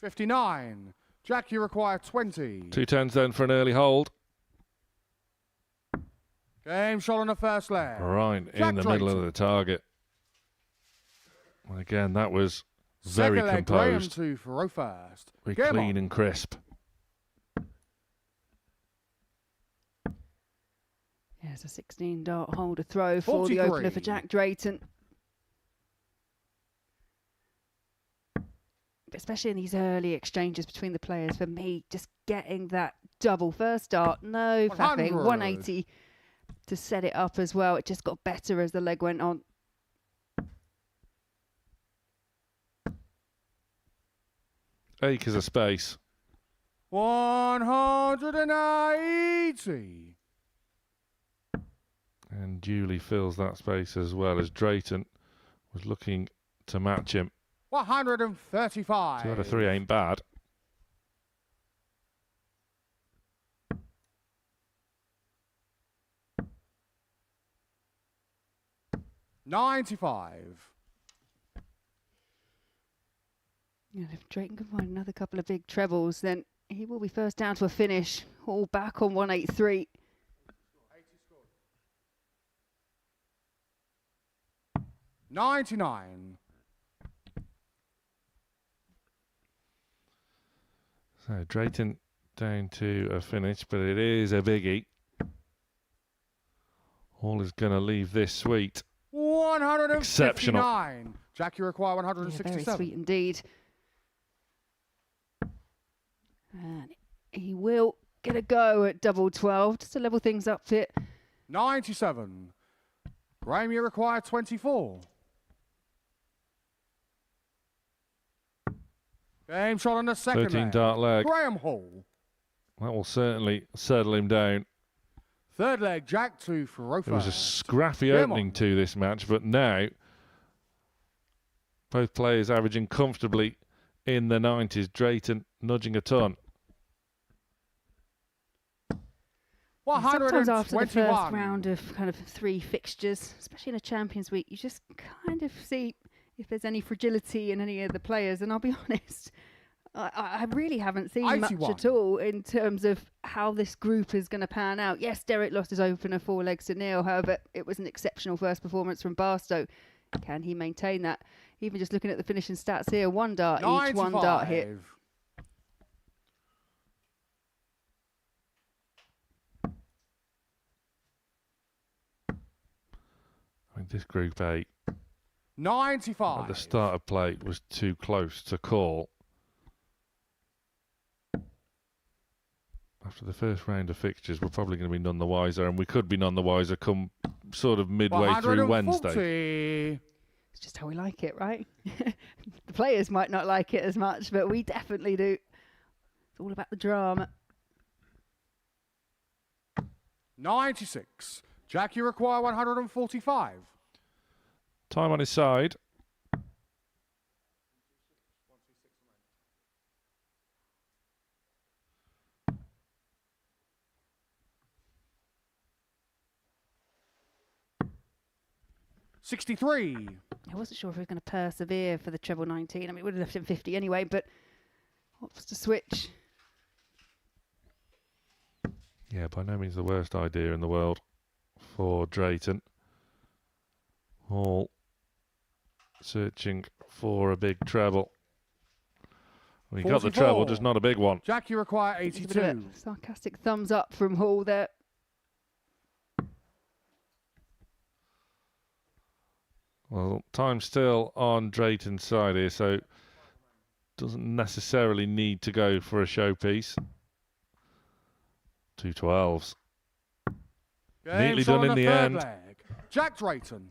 $59. Jack, you require 20. 2 turns then for an early hold. Game shot on the first leg. Right Jack in the middle Drayton. of the target. Again, that was very Second leg, Graham composed. 2 for row first. Very Game clean on. and crisp. Yeah, it's a 16-dart hole to throw for the opener for 43. Jack Drayton. Especially in these early exchanges between the players, for me, just getting that double first dart, no faffing, 100. 180. to set it up as well. It just got better as the leg went on. Acres of space. 180. And Julie fills that space as well as Drayton was looking to match him. 135. 2 out of 3 ain't bad. $95. And if Drayton can find another couple of big trebles, then he will be first down to a finish. All back on 183. $99. So Drayton down to a finish, but it is a biggie. Hall is going to leave this sweet. 159. Exceptional. Jack, you require 167. Yeah, very sweet indeed. And he will get a go at double 12 just to level things up a bit. 97. Graham, you require 24. Game shot on the second 13 leg. dart leg. Graham Hall. That will certainly settle him down. Third leg, Jack 2 for Rofa. It was a scrappy Game opening on. to this match, but now both players averaging comfortably in the 90s. Drayton nudging a ton. Sometimes after the 121. first round of kind of 3 fixtures, especially in a Champions Week, you just kind of see if there's any fragility in any of the players. And I'll be honest, I really haven't seen 81. much at all in terms of how this group is going to pan out. Yes, Derek lost his opener 4 legs to nil. However, it was an exceptional first performance from Bartow. Can he maintain that? Even just looking at the finishing stats here, 1 dart each, 1 dart hit. I mean, this Group 8 95. at the start of play was too close to call. After the first round of fixtures, we're probably going to be none the wiser, and we could be none the wiser come sort of midway through Wednesday. It's just how we like it, right? The players might not like it as much, but we definitely do. It's all about the drama. 96. Jack, you require 145. Time on his side. $63. I wasn't sure if he was going to persevere for the treble 19. I mean, it would have left him 50 anyway, but what's to switch? Yeah, by no means the worst idea in the world for Drayton. Hall searching for a big treble. Well, he got the treble, just not a big one. Jack, you require It's a bit of 82. a sarcastic thumbs up from Hall there. Well, time still on Drayton's side here, so doesn't necessarily need to go for a showpiece. 2 12s. Neatly done in the end. Leg. Jack Drayton.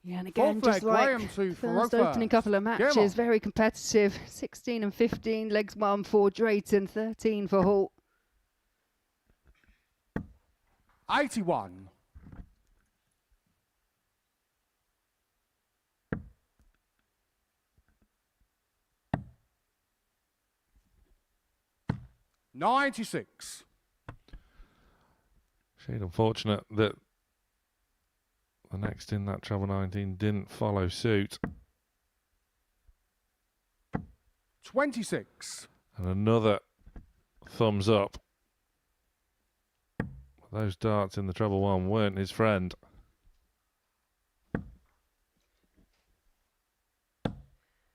Yeah, and again, Fourth just leg, like Graham 2 for first Rofa. opening couple of Game on. matches, very competitive. 16 and 15, legs 1 for Drayton, 13 for Hall. 81. $96. Shade unfortunate that the next in that treble 19 didn't follow suit. 26. And another thumbs up. Those darts in the treble 1 weren't his friend.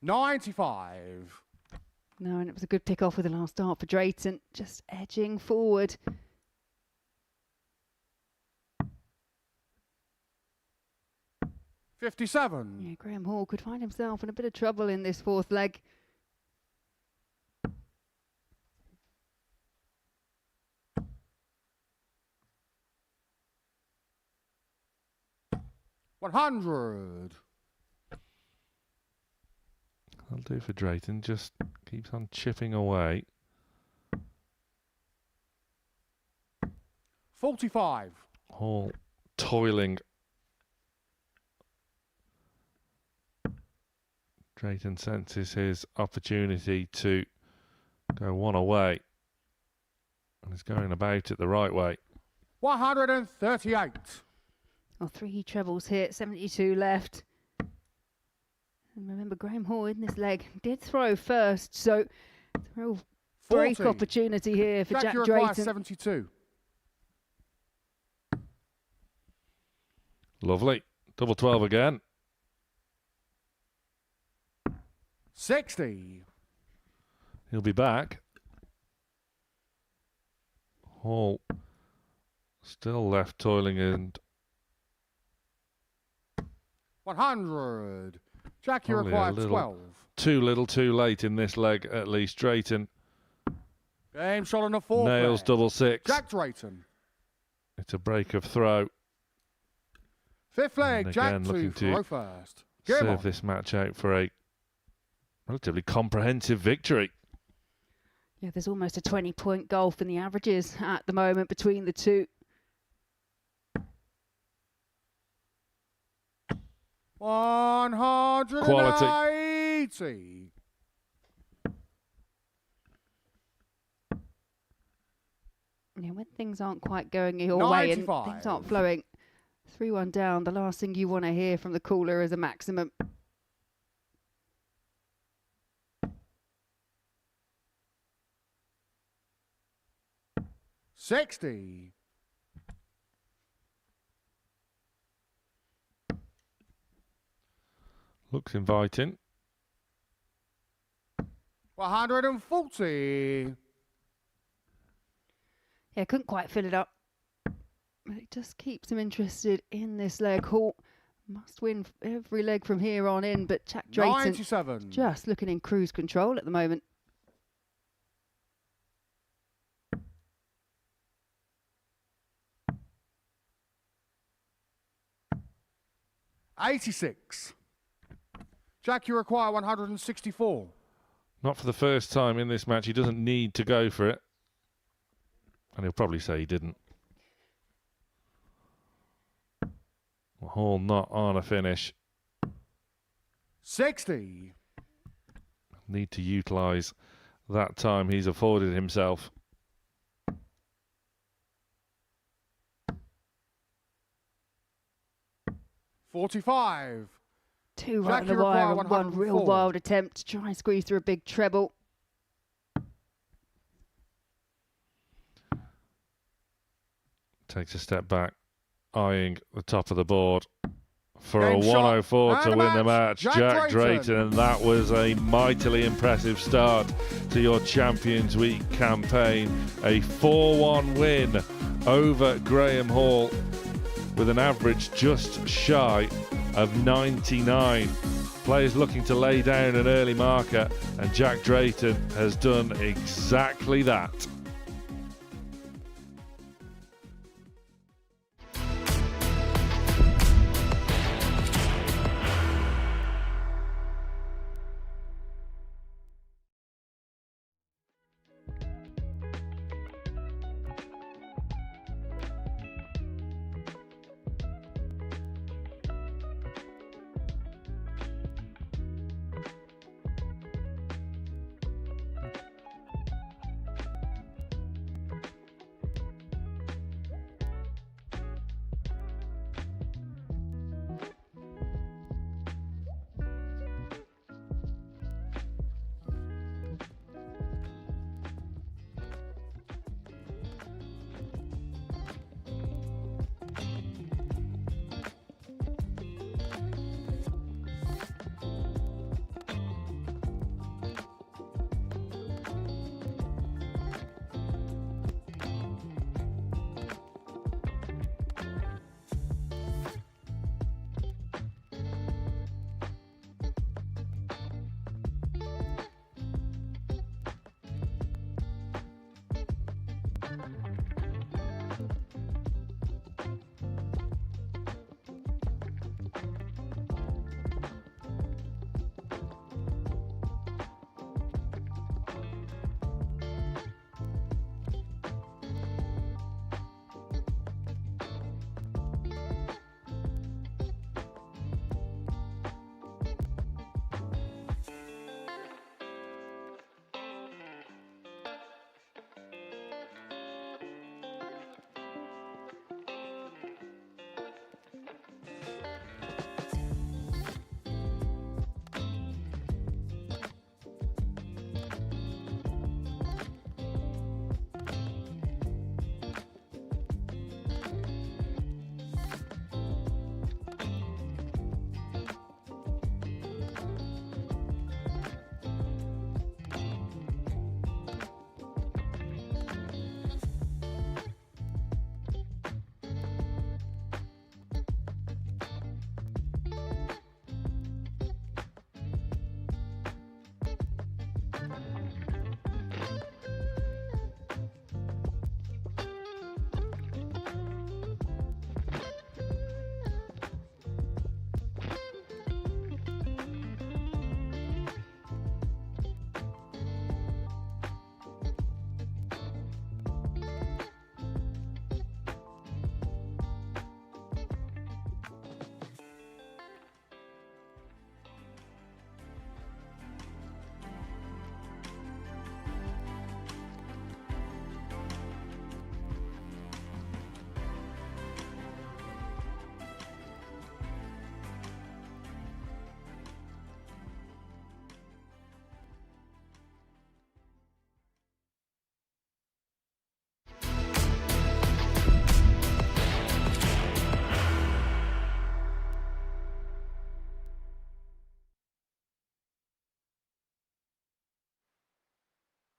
$95. No, and it was a good pick off with the last dart for Drayton, just edging forward. $57. Yeah, Graham Hall could find himself in a bit of trouble in this fourth leg. 100. That'll do for Drayton. Just keeps on chipping away. 45. Hall toiling. Drayton senses his opportunity to go one away. And he's going about it the right way. 138. Oh, 3 trebles here, 72 left. And remember, Graham Hall in this leg did throw first, so real break opportunity here for Jack Drayton. 72. Lovely. Double 12 again. 60. He'll be back. Hall still left toiling and 100. Jack, you require 12. Too little, too late in this leg, at least. Drayton. Game shot on the 4th. Nails double 6. Jack Drayton. It's a break of throw. 5th leg, Jack looking to throw first. Serve this match out for a relatively comprehensive victory. Yeah, there's almost a 20-point gulf in the averages at the moment between the two. 180. Quality. Yeah, when things aren't quite going your way and things aren't flowing, 3-1 down, the last thing you want to hear from the caller is a maximum. $60. Looks inviting. 140. Yeah, couldn't quite fill it up. But it just keeps him interested in this leg. Hall must win every leg from here on in, but Jack Drayton 97. Just looking in cruise control at the moment. $86. Jack, you require 164. Not for the first time in this match. He doesn't need to go for it. And he'll probably say he didn't. Hall not on a finish. 60. Need to utilise that time he's afforded himself. $45. 2 right on the wire and 1 real wild attempt to try and squeeze through a big treble. Takes a step back, eyeing the top of the board for a 104 to win the match. Jack Drayton, and that was a mightily impressive start to your Champions Week campaign. A 4-1 win over Graham Hall with an average just shy of 99. Players looking to lay down an early marker, and Jack Drayton has done exactly that.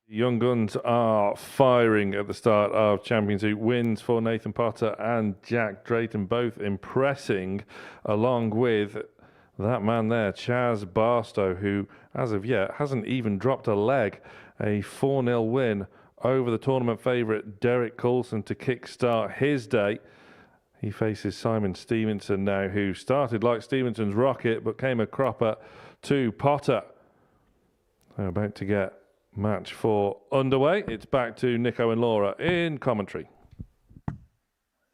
Young Guns are firing at the start of Champions League. Wins for Nathan Potter and Jack Drayton, both impressing, along with that man there, Chaz Barstow, who as of yet hasn't even dropped a leg. A 4-0 win over the tournament favourite Derek Coulson to kickstart his day. He faces Simon Stevenson now, who started like Stevenson's rocket but came a cropper to Potter. They're about to get match 4 underway. It's back to Nico and Laura in commentary.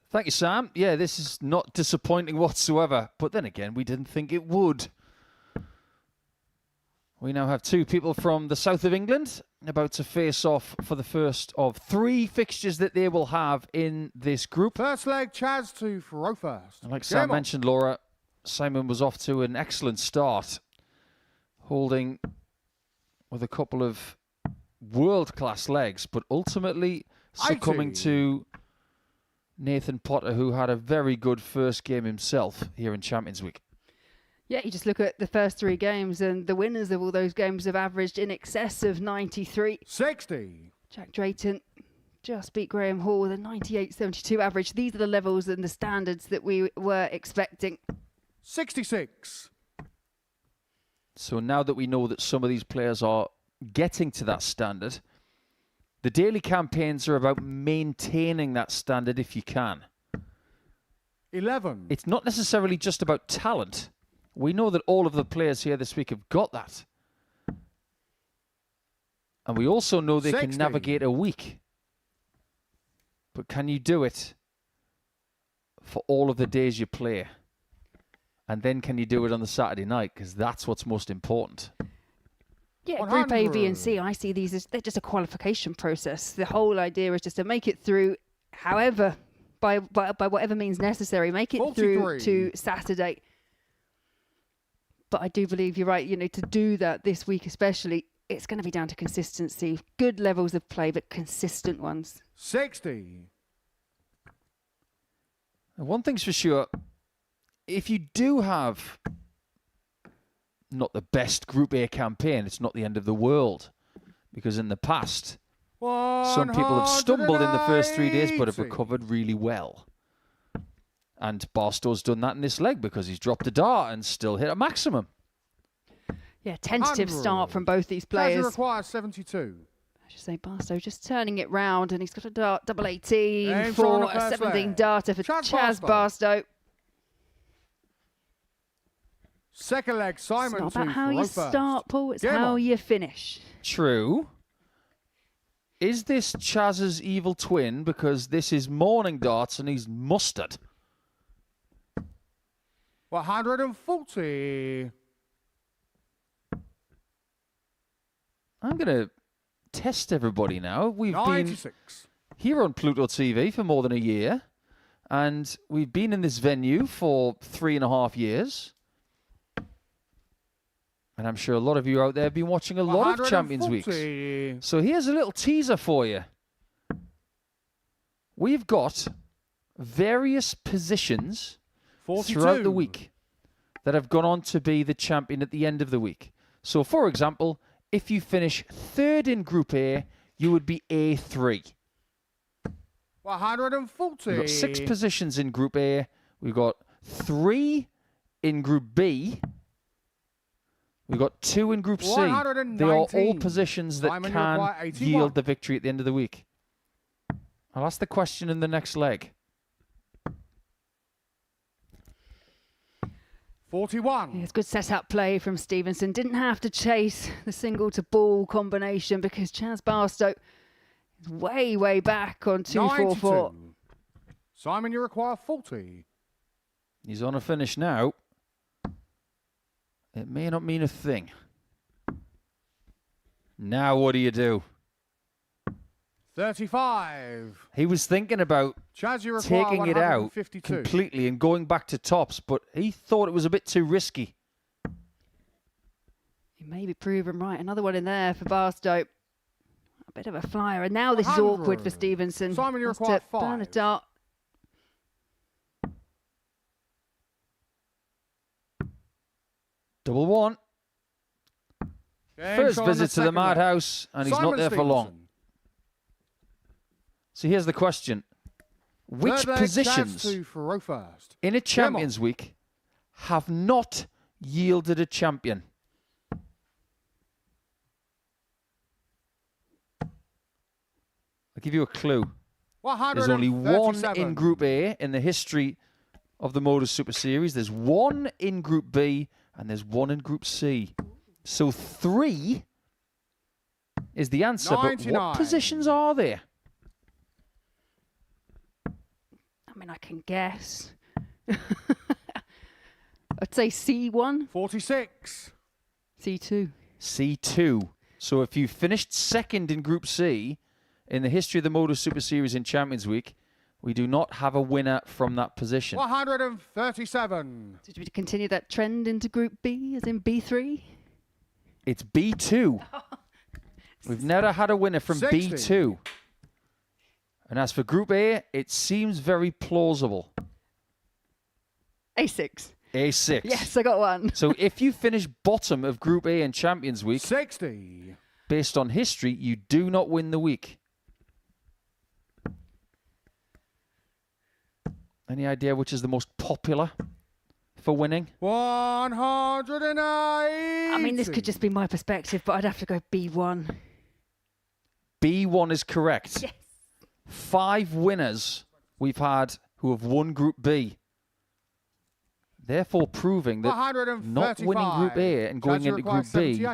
Thank you, Sam. Yeah, this is not disappointing whatsoever. But then again, we didn't think it would. We now have 2 people from the south of England about to face off for the first of 3 fixtures that they will have in this group. First leg, Chaz to throw first. And like Sam mentioned, Laura, Simon was off to an excellent start, holding with a couple of world-class legs, but ultimately succumbing to Nathan Potter, who had a very good first game himself here in Champions Week. Yeah, you just look at the first 3 games, and the winners of all those games have averaged in excess of 93. 60. Jack Drayton just beat Graham Hall with a 98.72 average. These are the levels and the standards that we were expecting. 66. So now that we know that some of these players are getting to that standard, the daily campaigns are about maintaining that standard if you can. 11. It's not necessarily just about talent. We know that all of the players here this week have got that. And we also know they 60. can navigate a week. But can you do it for all of the days you play? And then can you do it on the Saturday night? Because that's what's most important. Yeah, 100. Group A, B and C, I see these as they're just a qualification process. The whole idea is just to make it through, however, by whatever means necessary, make it 43. through to Saturday. But I do believe you're right, to do that this week especially, it's going to be down to consistency. Good levels of play, but consistent ones. 60. And one thing's for sure, if you do have not the best Group A campaign, it's not the end of the world. Because in the past, some people have stumbled in the first 3 days but have recovered really well. And Barstow's done that in this leg because he's dropped a dart and still hit a maximum. Yeah, tentative 100. start from both these Chaz players. requires 72. I should say Barstow just turning it round, and he's got a dart, double 18 Aim for on the a first 17 leg. darter for Chaz Barstow. Second leg, Simon It's not to about how you throw first. start, Paul, it's Game how on. you finish. True. Is this Chaz's evil twin because this is morning darts and he's mustard? 140. I'm going to test everybody now. We've 96. been here on Pluto TV for more than a year, and we've been in this venue for 3.5 years. And I'm sure a lot of you out there have been watching a lot of Champions Weeks. So here's a little teaser for you. We've got various positions 42. throughout the week that have gone on to be the champion at the end of the week. So, for example, if you finish 3rd in Group A, you would be A3. 140. We've got 6 positions in Group A. We've got 3 in Group B. We've got 2 in Group C. They are all positions that Simon, can you're quite 81. yield the victory at the end of the week. I'll ask the question in the next leg. 41. Yeah, it's good set-up play from Stevenson. Didn't have to chase the single-to-ball combination because Chaz Barstow is way, way back on 244. 92. Simon, you require 40. He's on a finish now. It may not mean a thing. Now what do you do? 35. He was thinking about Chaz, you require taking it out 152. completely and going back to tops, but he thought it was a bit too risky. He may be proven right. Another one in there for Barstow. A bit of a flyer. And now this is awkward for Stevenson. Simon, you Has require to burn 5. a dart. Double one. First on visit to the second leg. madhouse, and he's Simon not there for long. Stevenson. So here's the question. Which Third leg, positions Chaz 2 for row first. in a Champions Week have not yielded a champion? I'll give you a clue. There's only one in Group A in the history of the Modus Super Series. There's one in Group B, and there's one in Group C. So 3 is the answer, but 99. what positions are there? I mean, I can guess. I'd say C1. 46. C2. C2. So if you finished second in Group C in the history of the Modus Super Series in Champions Week, we do not have a winner from that position. 137. Did we continue that trend into Group B, as in B3? It's B2. We've never had a winner from 60. B2. And as for Group A, it seems very plausible. A6. A6. Yes, I got one. So if you finish bottom of Group A in Champions Week, 60. based on history, you do not win the week. Any idea which is the most popular for winning? 180. I mean, this could just be my perspective, but I'd have to go B1. B1 is correct. Yes. 5 winners we've had who have won Group B. Therefore proving that not winning Group A and going into Group B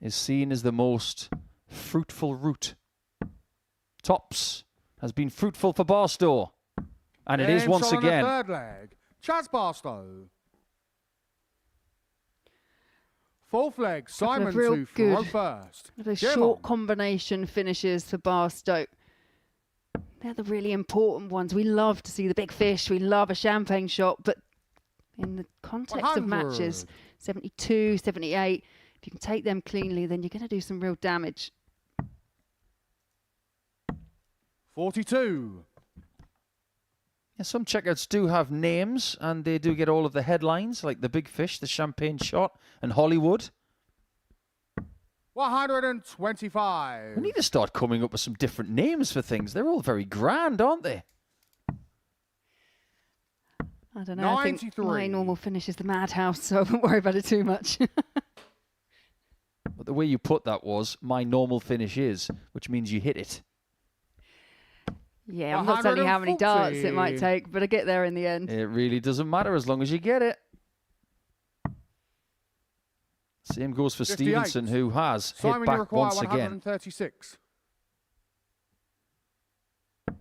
is seen as the most fruitful route. Tops has been fruitful for Barstow. And it is once again. Third leg, Chaz Barstow. Fourth leg, Simon 2 for row first. Those short combination finishes for Barstow. They're the really important ones. We love to see the big fish. We love a champagne shot. But in the context of matches, 72, 78, if you can take them cleanly, then you're going to do some real damage. 42. Yeah, some checkouts do have names, and they do get all of the headlines, like the big fish, the champagne shot, and Hollywood. 125. We need to start coming up with some different names for things. They're all very grand, aren't they? I don't know. 93. I think my normal finish is the madhouse, so I won't worry about it too much. But the way you put that was, my normal finish is, which means you hit it. Yeah, I'm not telling you how many darts it might take, but I get there in the end. It really doesn't matter as long as you get it. Same goes for 58. Stevenson, who has Simon, hit back once 136. Again.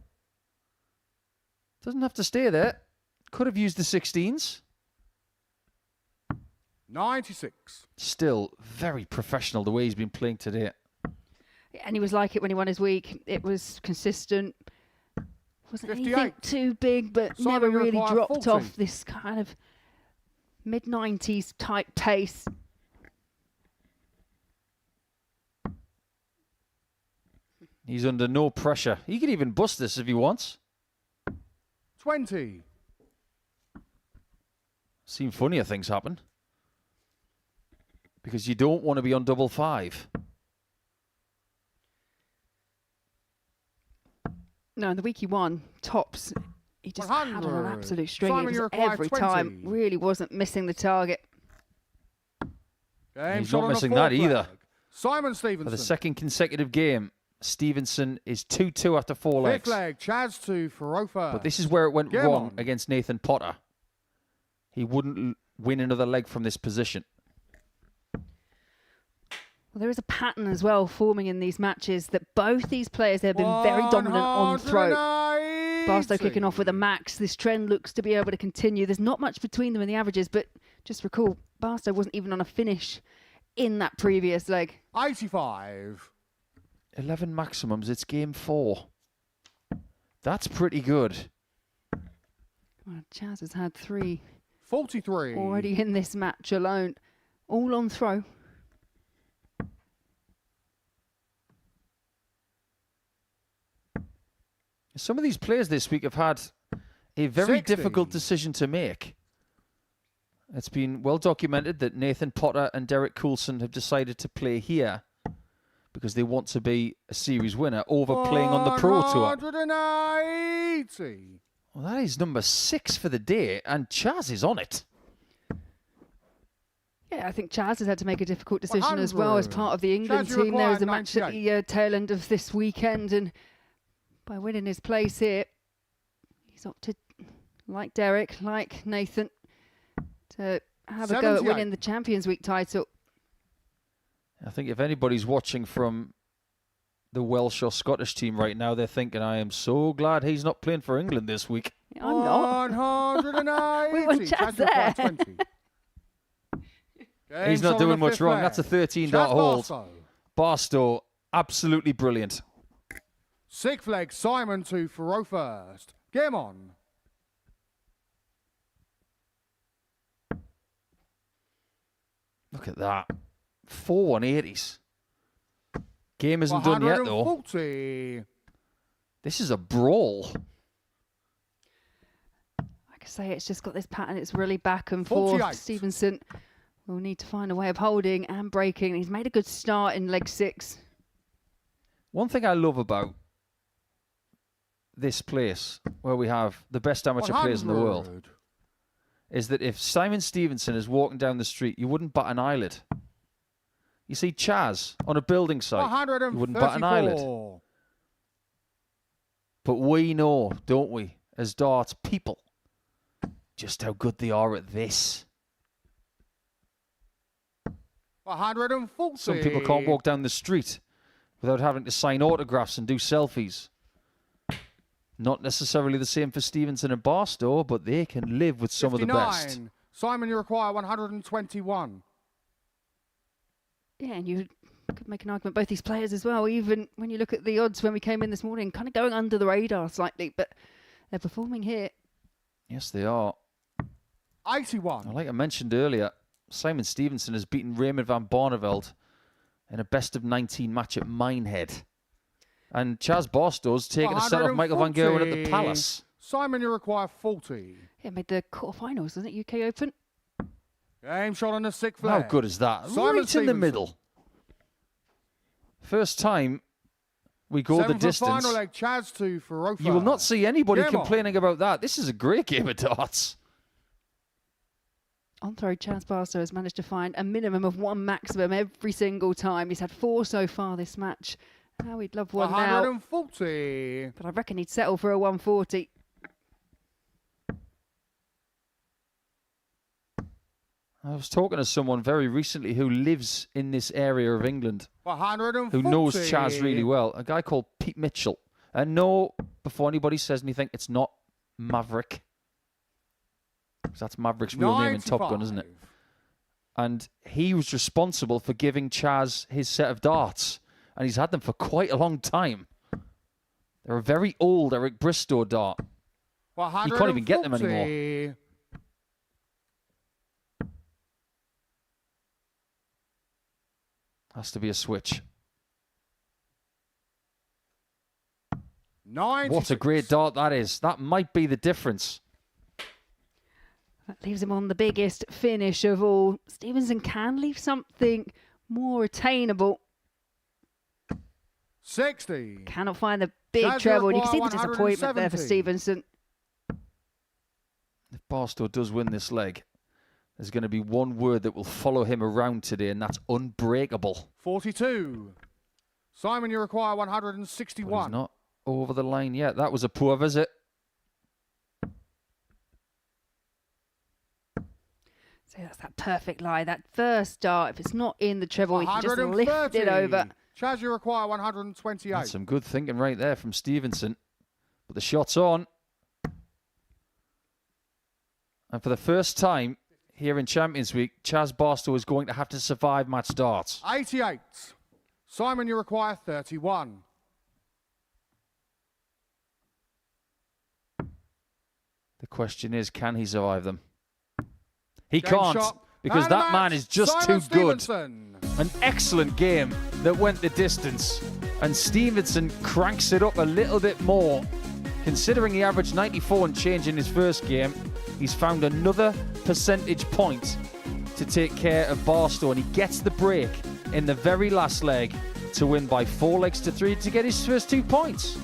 Doesn't have to stay there. Could have used the 16s. 96. Still very professional the way he's been playing today. And he was like it when he won his week. It was consistent. Wasn't 58. anything too big, but Simon, never really dropped 40. off this kind of mid-90s type pace. He's under no pressure. He could even bust this if he wants. 20. Seen funnier things happen. Because you don't want to be on 555. No, in the week he won, tops, he just 100. had on an absolute string. Simon, it was every 20. time. Really wasn't missing the target. He's not missing that either. Simon Stevenson. For the second consecutive game, Stevenson is 2-2 after 4 legs. Fifth leg, Chaz 2 for row first. But this is where it went wrong against Nathan Potter. He wouldn't win another leg from this position. Well, there is a pattern as well forming in these matches that both these players have been very dominant on throw. Barstow kicking off with a max. This trend looks to be able to continue. There's not much between them in the averages, but just recall, Barstow wasn't even on a finish in that previous leg. 85. 11 maximums. It's game 4. That's pretty good. Well, Chaz has had 3. 43. Already in this match alone. All on throw. Some of these players this week have had a very 60. difficult decision to make. It's been well documented that Nathan Potter and Derek Coulson have decided to play here because they want to be a series winner over playing on the Pro Tour. 180. Well, that is number 6 for the day, and Chaz is on it. Yeah, I think Chaz has had to make a difficult decision as well as part of the England team. There is a match at the tail end of this weekend, and by winning his place here, he's opted, like Derek, like Nathan, to have a go at winning the Champions Week title. I think if anybody's watching from the Welsh or Scottish team right now, they're thinking, I am so glad he's not playing for England this week. Yeah, I'm not. 180. We want Chaz there. He's not doing much wrong. That's a 13-dart hold. Barstow, absolutely brilliant. Sixth leg, Simon to throw first. Game on. Look at that. 4 180s. Game isn't done yet, though. This is a brawl. Like I say, it's just got this pattern. It's really back and forth. Stevenson will need to find a way of holding and breaking. He's made a good start in leg 6. One thing I love about this place, where we have the best amateur players in the world, is that if Simon Stevenson is walking down the street, you wouldn't bat an eyelid. You see Chaz on a building site, you wouldn't bat an eyelid. But we know, don't we, as darts people, just how good they are at this. 140. Some people can't walk down the street without having to sign autographs and do selfies. Not necessarily the same for Stevenson and Barstow, but they can live with some 59. Of the best. Simon, you require 121. Yeah, and you could make an argument both these players as well, even when you look at the odds when we came in this morning, kind of going under the radar slightly, but they're performing here. Yes, they are. 81. Like I mentioned earlier, Simon Stevenson has beaten Raymond van Barneveld in a best of 19 match at Minehead. And Chaz Barstow's taken a set off Michael van Gerwen at the Palace. Simon, you require 40. Yeah, made the quarterfinals, wasn't it? UK Open. Game shot on the 6th leg. How good is that? Simon right Stevenson. In the middle. First time we go the distance. Final leg, Chaz to Farofa. You will not see anybody game complaining about that. This is a great game of darts. On throw, Chaz Barstow has managed to find a minimum of 1 maximum every single time. He's had 4 so far this match. Now he'd love one 140. Now. But I reckon he'd settle for a 140. I was talking to someone very recently who lives in this area of England, 140. who knows Chaz really well, a guy called Pete Mitchell. And no, before anybody says anything, it's not Maverick. Because that's Maverick's real name in Top Gun, isn't it? And he was responsible for giving Chaz his set of darts. And he's had them for quite a long time. They're a very old Eric Bristow dart. You can't even get them anymore. Has to be a switch. 96. What a great dart that is. That might be the difference. That leaves him on the biggest finish of all. Stevenson can leave something more attainable. 60. Cannot find the big treble. And you can see the disappointment there for Stevenson. If Barstow does win this leg, there's going to be one word that will follow him around today, and that's unbreakable. 42. Simon, you require 161. But he's not over the line yet. That was a poor visit. So that's that perfect lie. That first dart, if it's not in the treble, he can just lift it over. Chaz, you require 128. That's some good thinking right there from Stevenson. But the shot's on. And for the first time here in Champions Week, Chaz Barstow is going to have to survive match darts. 88. Simon, you require 31. The question is, can he survive them? He can't, because that man is just too good. An excellent game that went the distance. And Stevenson cranks it up a little bit more. Considering he averaged 94 and change in his first game, He's found another percentage point to take care of Barstow, and he gets the break in the very last leg to win by 4 legs to 3 to get his first 2 points.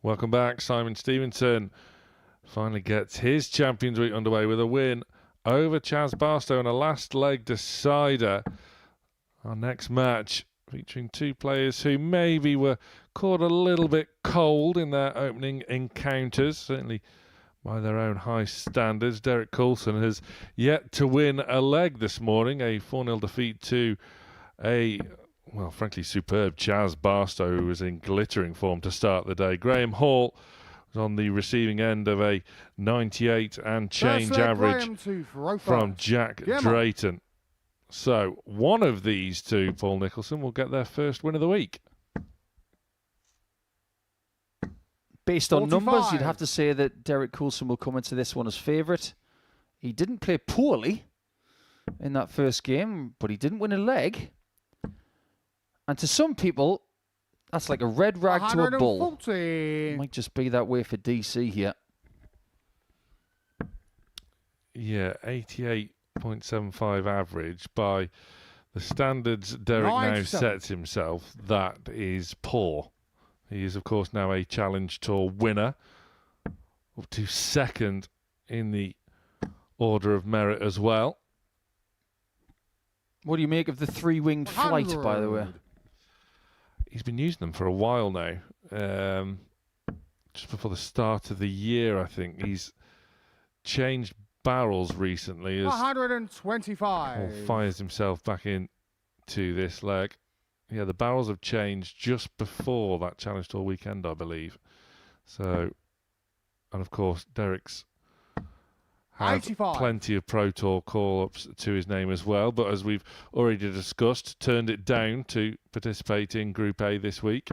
Welcome back. Simon Stevenson finally gets his Champions Week underway with a win over Chaz Barstow in a last leg decider. Our next match featuring 2 players who maybe were caught a little bit cold in their opening encounters, certainly by their own high standards. Derek Coulson has yet to win a leg this morning, a 4-0 defeat to a, well, frankly, superb Chaz Barstow, who was in glittering form to start the day. Graham Hall was on the receiving end of a 98 and change average from Jack Drayton. So one of these 2, Paul Nicholson, will get their first win of the week. Based on numbers, you'd have to say that Derek Coulson will come into this one as favourite. He didn't play poorly in that first game, but he didn't win a leg. And to some people, that's like a red rag to a bull. It might just be that way for DC here. Yeah, 88.75 average by the standards Derek now sets himself. That is poor. He is, of course, now a Challenge Tour winner, up to 2nd in the Order of Merit as well. What do you make of the three-winged flight, by the way? He's been using them for a while now. Just before the start of the year, I think. He's changed barrels recently. As 125. Fires himself back into this leg. Yeah, the barrels have changed just before that Challenge Tour weekend, I believe. So, and of course, Derek's had 85. plenty of Pro Tour call-ups to his name as well, but as we've already discussed, turned it down to participate in Group A this week.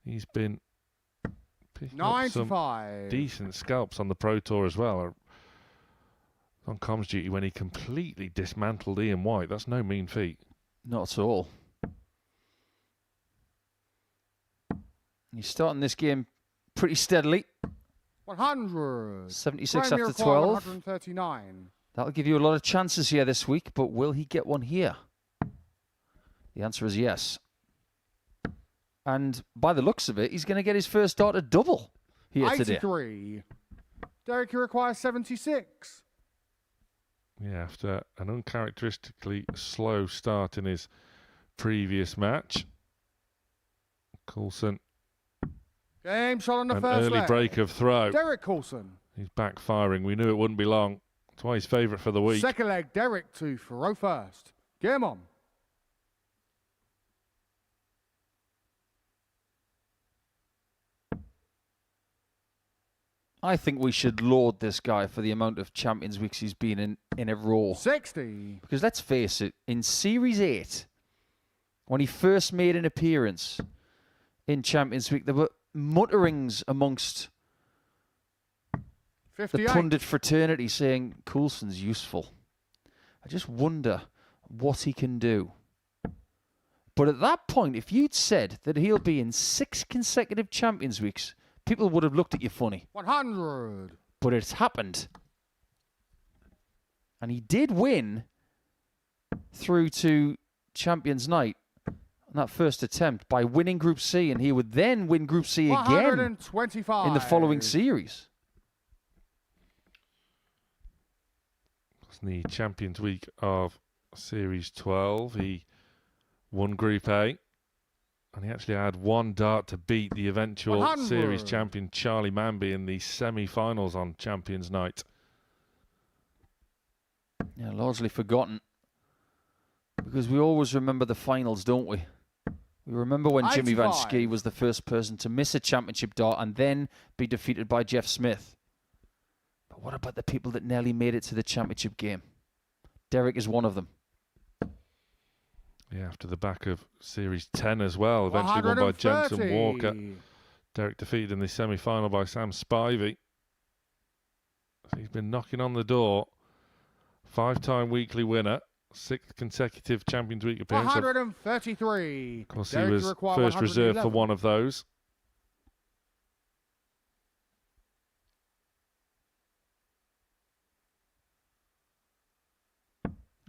He's been picking up some 95. decent scalps on the Pro Tour as well. On comms duty when he completely dismantled Ian White. That's no mean feat. Not at all. He's starting this game pretty steadily. 100. 76 Premier after Choir, 12. 139. That'll give you a lot of chances here this week, but will he get one here? The answer is yes. And by the looks of it, he's going to get his first dart at double here 83. today. Derek, you require 76. Yeah, after an uncharacteristically slow start in his previous match, Coulson. Game shot on the An first early leg. break of throw. Derek Coulson. He's backfiring. We knew it wouldn't be long. That's why he's favourite for the week. Second leg, Derek to throw first. Game on. I think we should laud this guy for the amount of Champions Weeks he's been in a row. 60. Because let's face it, in Series 8, when he first made an appearance in Champions Week, there were mutterings amongst 58. the pundit fraternity saying Coulson's useful. I just wonder what he can do. But at that point, if you'd said that he'll be in 6 consecutive Champions Weeks, people would have looked at you funny. 100. But it's happened. And he did win through to Champions Night on that first attempt by winning Group C, and he would then win Group C again 125. in the following series. It's the Champions Week of Series 12. He won Group A. And he actually had one dart to beat the eventual 100. series champion Charlie Manby in the semi-finals on Champions Night. Yeah, largely forgotten. Because we always remember the finals, don't we? We remember when Jimmy Van 85. Schie was the first person to miss a championship dart and then be defeated by Jeff Smith. But what about the people that nearly made it to the championship game? Derek is one of them. Yeah, after the back of Series 10 as well, eventually won by Jensen Walker. Derek defeated in the semi-final by Sam Spivey. So he's been knocking on the door. 5-time weekly winner, 6th consecutive Champions Week appearance. 133. Of course, Derek, he you was require first reserve for 111. one of those.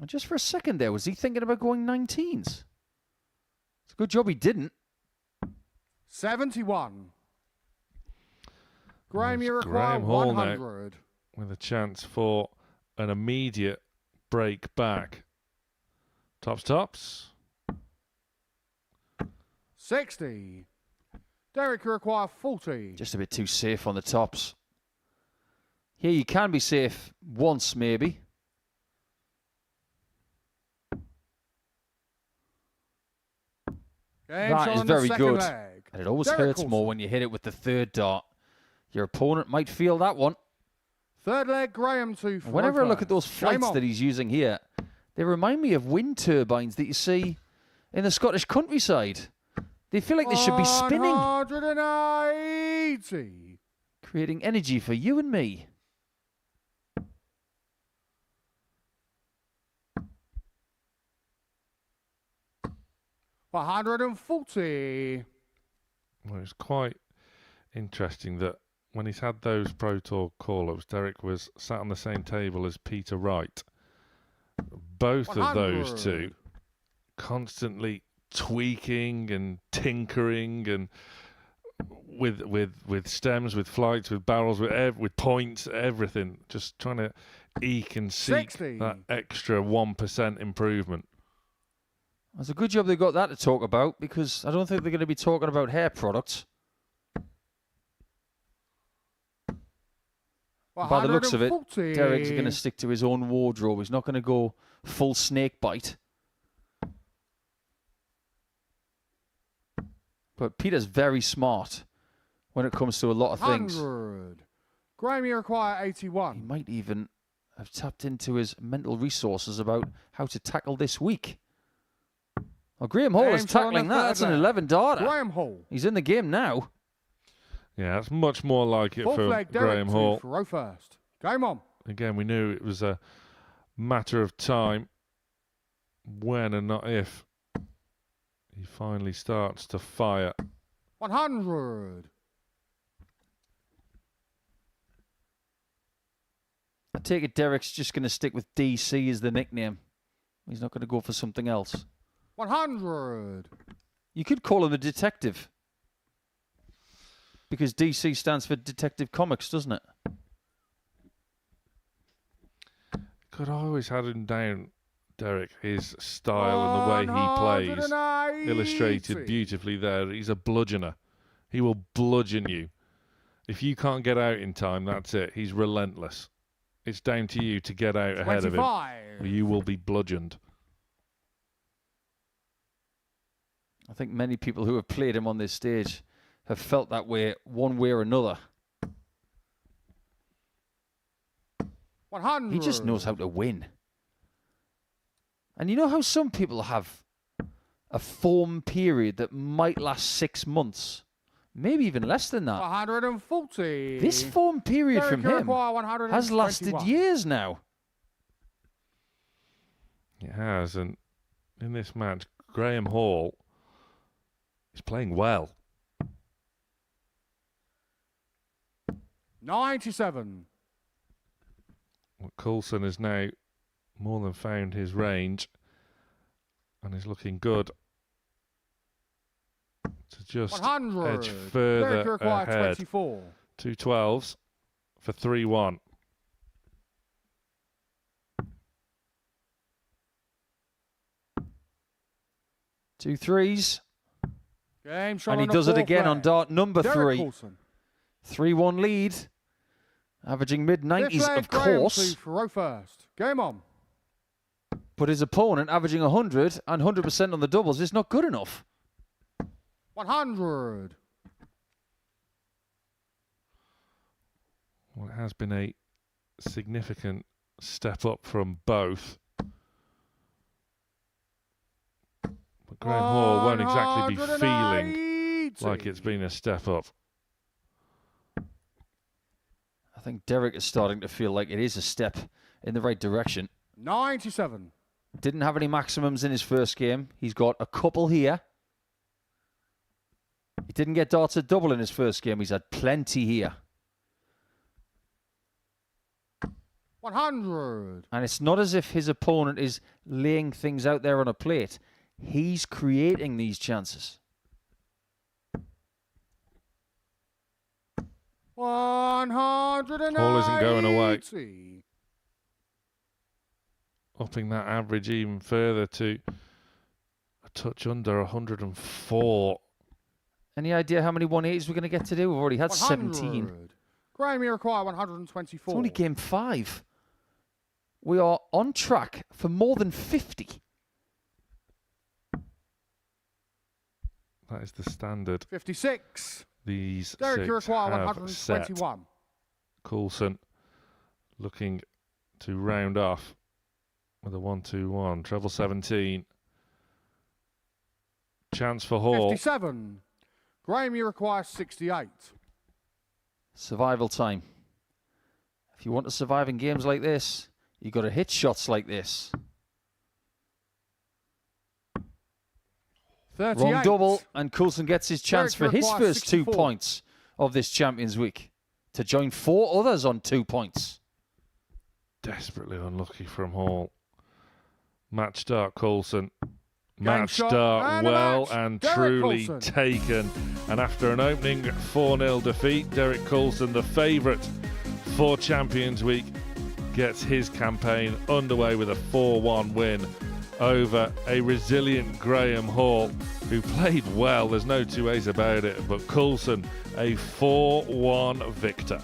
And just for a second there, was he thinking about going 19s? It's a good job he didn't. 71. Graham, you require Graham Hall now 100. with a chance for an immediate break back. Tops. 60. Derek, you require 40. Just a bit too safe on the tops. Here you can be safe once, maybe. That is very good. And it always hurts Coulson. more when you hit it with the third dart. Your opponent might feel that one. Third leg, Graham to throw Whenever I look first. at those Game flights on. that he's using here, they remind me of wind turbines that you see in the Scottish countryside. They feel like they should be spinning, 180. creating energy for you and me. $140. Well, it's quite interesting that when he's had those Pro Tour call-ups, Derek was sat on the same table as Peter Wright. Both of those 100. two constantly tweaking and tinkering and with stems, with flights, with barrels, with points, everything, just trying to eke and seek 60. that extra 1% improvement. It's a good job they got that to talk about, because I don't think they're going to be talking about hair products. By the looks of it, Derek's going to stick to his own wardrobe. He's not going to go full snake bite. But Peter's very smart when it comes to a lot of things. 100. Graham, you require 81. He might even have tapped into his mental resources about how to tackle this week. Well, Graham Hall is tackling that. That's an 11 darter. Graham Hall. He's in the game now. Yeah, that's much more like it for Graham Hall. Row first. Game on. Again, we knew it was a matter of time when and not if he finally starts to fire. 100. I take it Derek's just going to stick with DC as the nickname. He's not going to go for something else. 100. You could call him a detective, because DC stands for Detective Comics, doesn't it? God, I always had him down, Derek, his style and the way he plays, illustrated beautifully there. He's a bludgeoner. He will bludgeon you. If you can't get out in time, that's it. He's relentless. It's down to you to get out ahead of him, or you will be bludgeoned. I think many people who have played him on this stage have felt that way one way or another. 100. He just knows how to win. And you know how some people have a form period that might last 6 months? Maybe even less than that. 140. This form period from him has lasted years now. It has, and in this match, Graham Hall is playing well. 97. Well, Coulson has now more than found his range and is looking good to just 100. edge further ahead. 24. 2 12s for 3-1. Two threes. Game and he does it again on dart number 3. Coulson. 3-1 lead. Averaging mid-90s, of course. Row first. Game on. But his opponent averaging 100 and 100% on the doubles is not good enough. 100. Well, it has been a significant step up from both. But Graham Hall won't exactly be feeling like it's been a step up. I think Derek is starting to feel like it is a step in the right direction. 97. Didn't have any maximums in his first game. He's got a couple here. He didn't get darts at double in his first game. He's had plenty here. 100. And it's not as if his opponent is laying things out there on a plate. He's creating these chances. 180. Hall isn't going away. Upping that average even further to a touch under 104. Any idea how many 180s we're going to get to do? We've already had 17. Graham, you require 124. It's only game 5. We are on track for more than 50. That is the standard. 56. These Derek, six you require have 121. Set. Coulson looking to round off with a 1-2-1. Treble 17. Chance for Hall. 57. Graham, you require 68. Survival time. If you want to survive in games like this, you've got to hit shots like this. 38. Wrong double, and Coulson gets his chance for his first 64. 2 points of this Champions Week to join 4 others on 2 points. Desperately unlucky from Hall. Match start, Coulson. Match start well and truly taken. And after an opening 4-0 defeat, Derek Coulson, the favourite for Champions Week, gets his campaign underway with a 4-1 win over a resilient Graham Hall, who played well, there's no two ways about it, but Coulson, a 4-1 victor.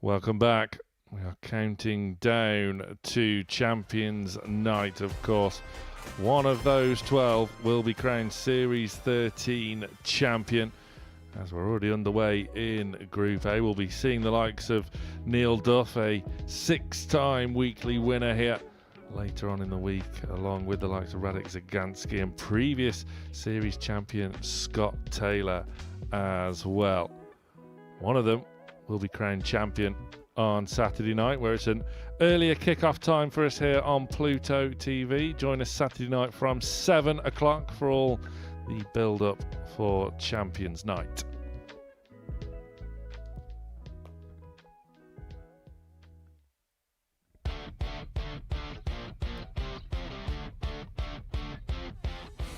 Welcome back. We are counting down to Champions Night, of course. One of those 12 will be crowned Series 13 champion. As we're already underway in Group A, we'll be seeing the likes of Neil Duff, a 6-time weekly winner here, later on in the week, along with the likes of Radek Zagansky and previous series champion Scott Taylor as well. One of them will be crowned champion on Saturday night, where it's an earlier kick-off time for us here on Pluto TV. Join us Saturday night from 7 o'clock for all the build-up for Champions Night.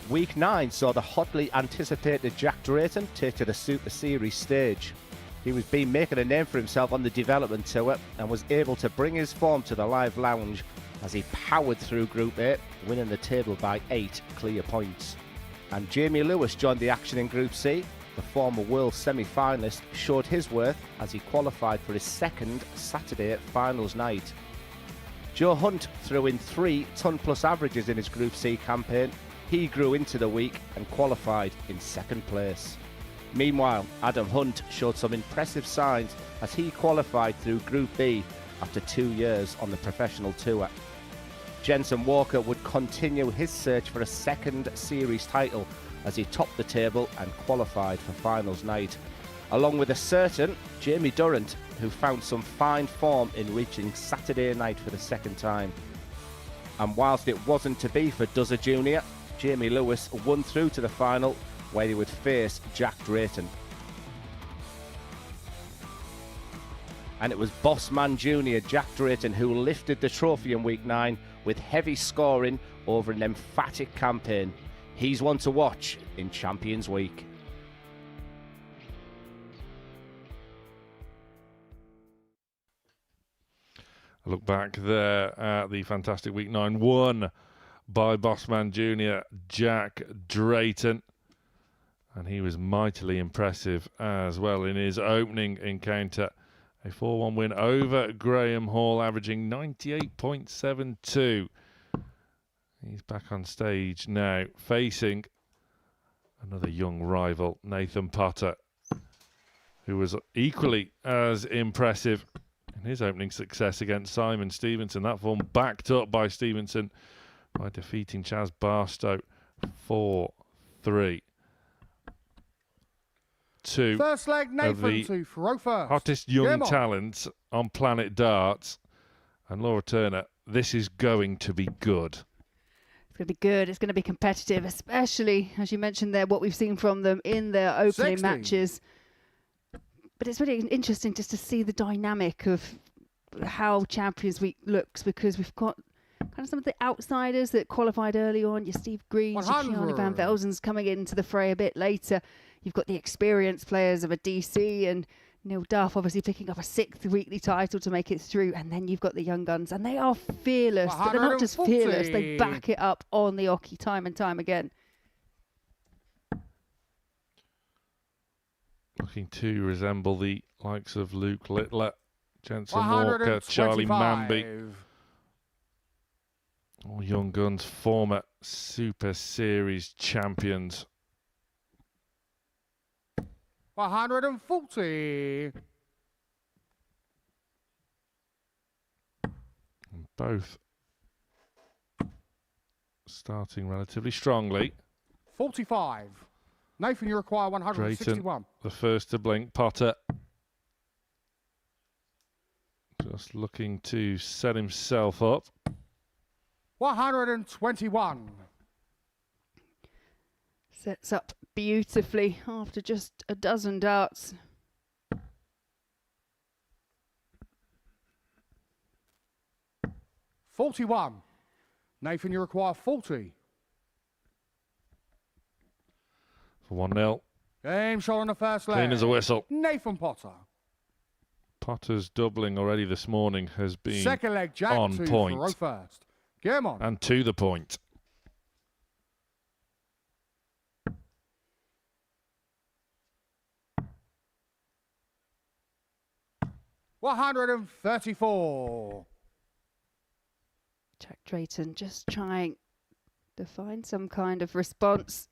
Week 9 saw the hotly anticipated Jack Drayton take to the Super Series stage. He was making a name for himself on the development tour and was able to bring his form to the live lounge as he powered through Group A, winning the table by 8 clear points. And Jamie Lewis joined the action in Group C. The former world semi-finalist showed his worth as he qualified for his second Saturday finals night. Joe Hunt threw in 3 ton-plus averages in his Group C campaign. He grew into the week and qualified in 2nd place. Meanwhile, Adam Hunt showed some impressive signs as he qualified through Group B after 2 years on the professional tour. Jensen Walker would continue his search for a 2nd series title as he topped the table and qualified for finals night, along with a certain Jamie Durrant, who found some fine form in reaching Saturday night for the 2nd time. And whilst it wasn't to be for Duzzer Jr., Jamie Lewis won through to the final, where he would face Jack Drayton. And it was Bossman Jr. Jack Drayton who lifted the trophy in week 9 with heavy scoring over an emphatic campaign. He's one to watch in Champions Week. I look back there at the fantastic week 9 won by Bossman Jr. Jack Drayton. And he was mightily impressive as well in his opening encounter. A 4-1 win over Graham Hall, averaging 98.72. He's back on stage now, facing another young rival, Nathan Potter, who was equally as impressive in his opening success against Simon Stevenson. That form backed up by Stevenson by defeating Chaz Barstow 4-3. Two First leg, of Nathan the to throw first. hottest young talents on Planet Darts. And Laura Turner, this is going to be good. It's going to be good. It's going to be competitive, especially, as you mentioned there, what we've seen from them in their opening 60. matches. But it's really interesting just to see the dynamic of how Champions Week looks, because we've got kind of some of the outsiders that qualified early on. Your Steve Greens, your Kiani Van Velzen's coming into the fray a bit later. You've got the experienced players of a DC and Neil Duff obviously picking up a 6th weekly title to make it through. And then you've got the young guns, and they are fearless. But they're not just fearless, they back it up on the oche time and time again. Looking to resemble the likes of Luke Littler, Jensen Walker, Charlie Manby. All young guns, former Super Series champions. 140. And both starting relatively strongly. 45. Nathan, you require 161. Drayton, the first to blink. Potter just looking to set himself up. 121. Sets up beautifully after just a dozen darts. $41. Nathan, you require 40. For 1-0. Game shot on the first leg. Clean as a whistle. Nathan Potter. Potter's doubling already this morning has been Second leg, Jack on to point. throw first. Game on. And to the point. $134. Jack Drayton just trying to find some kind of response.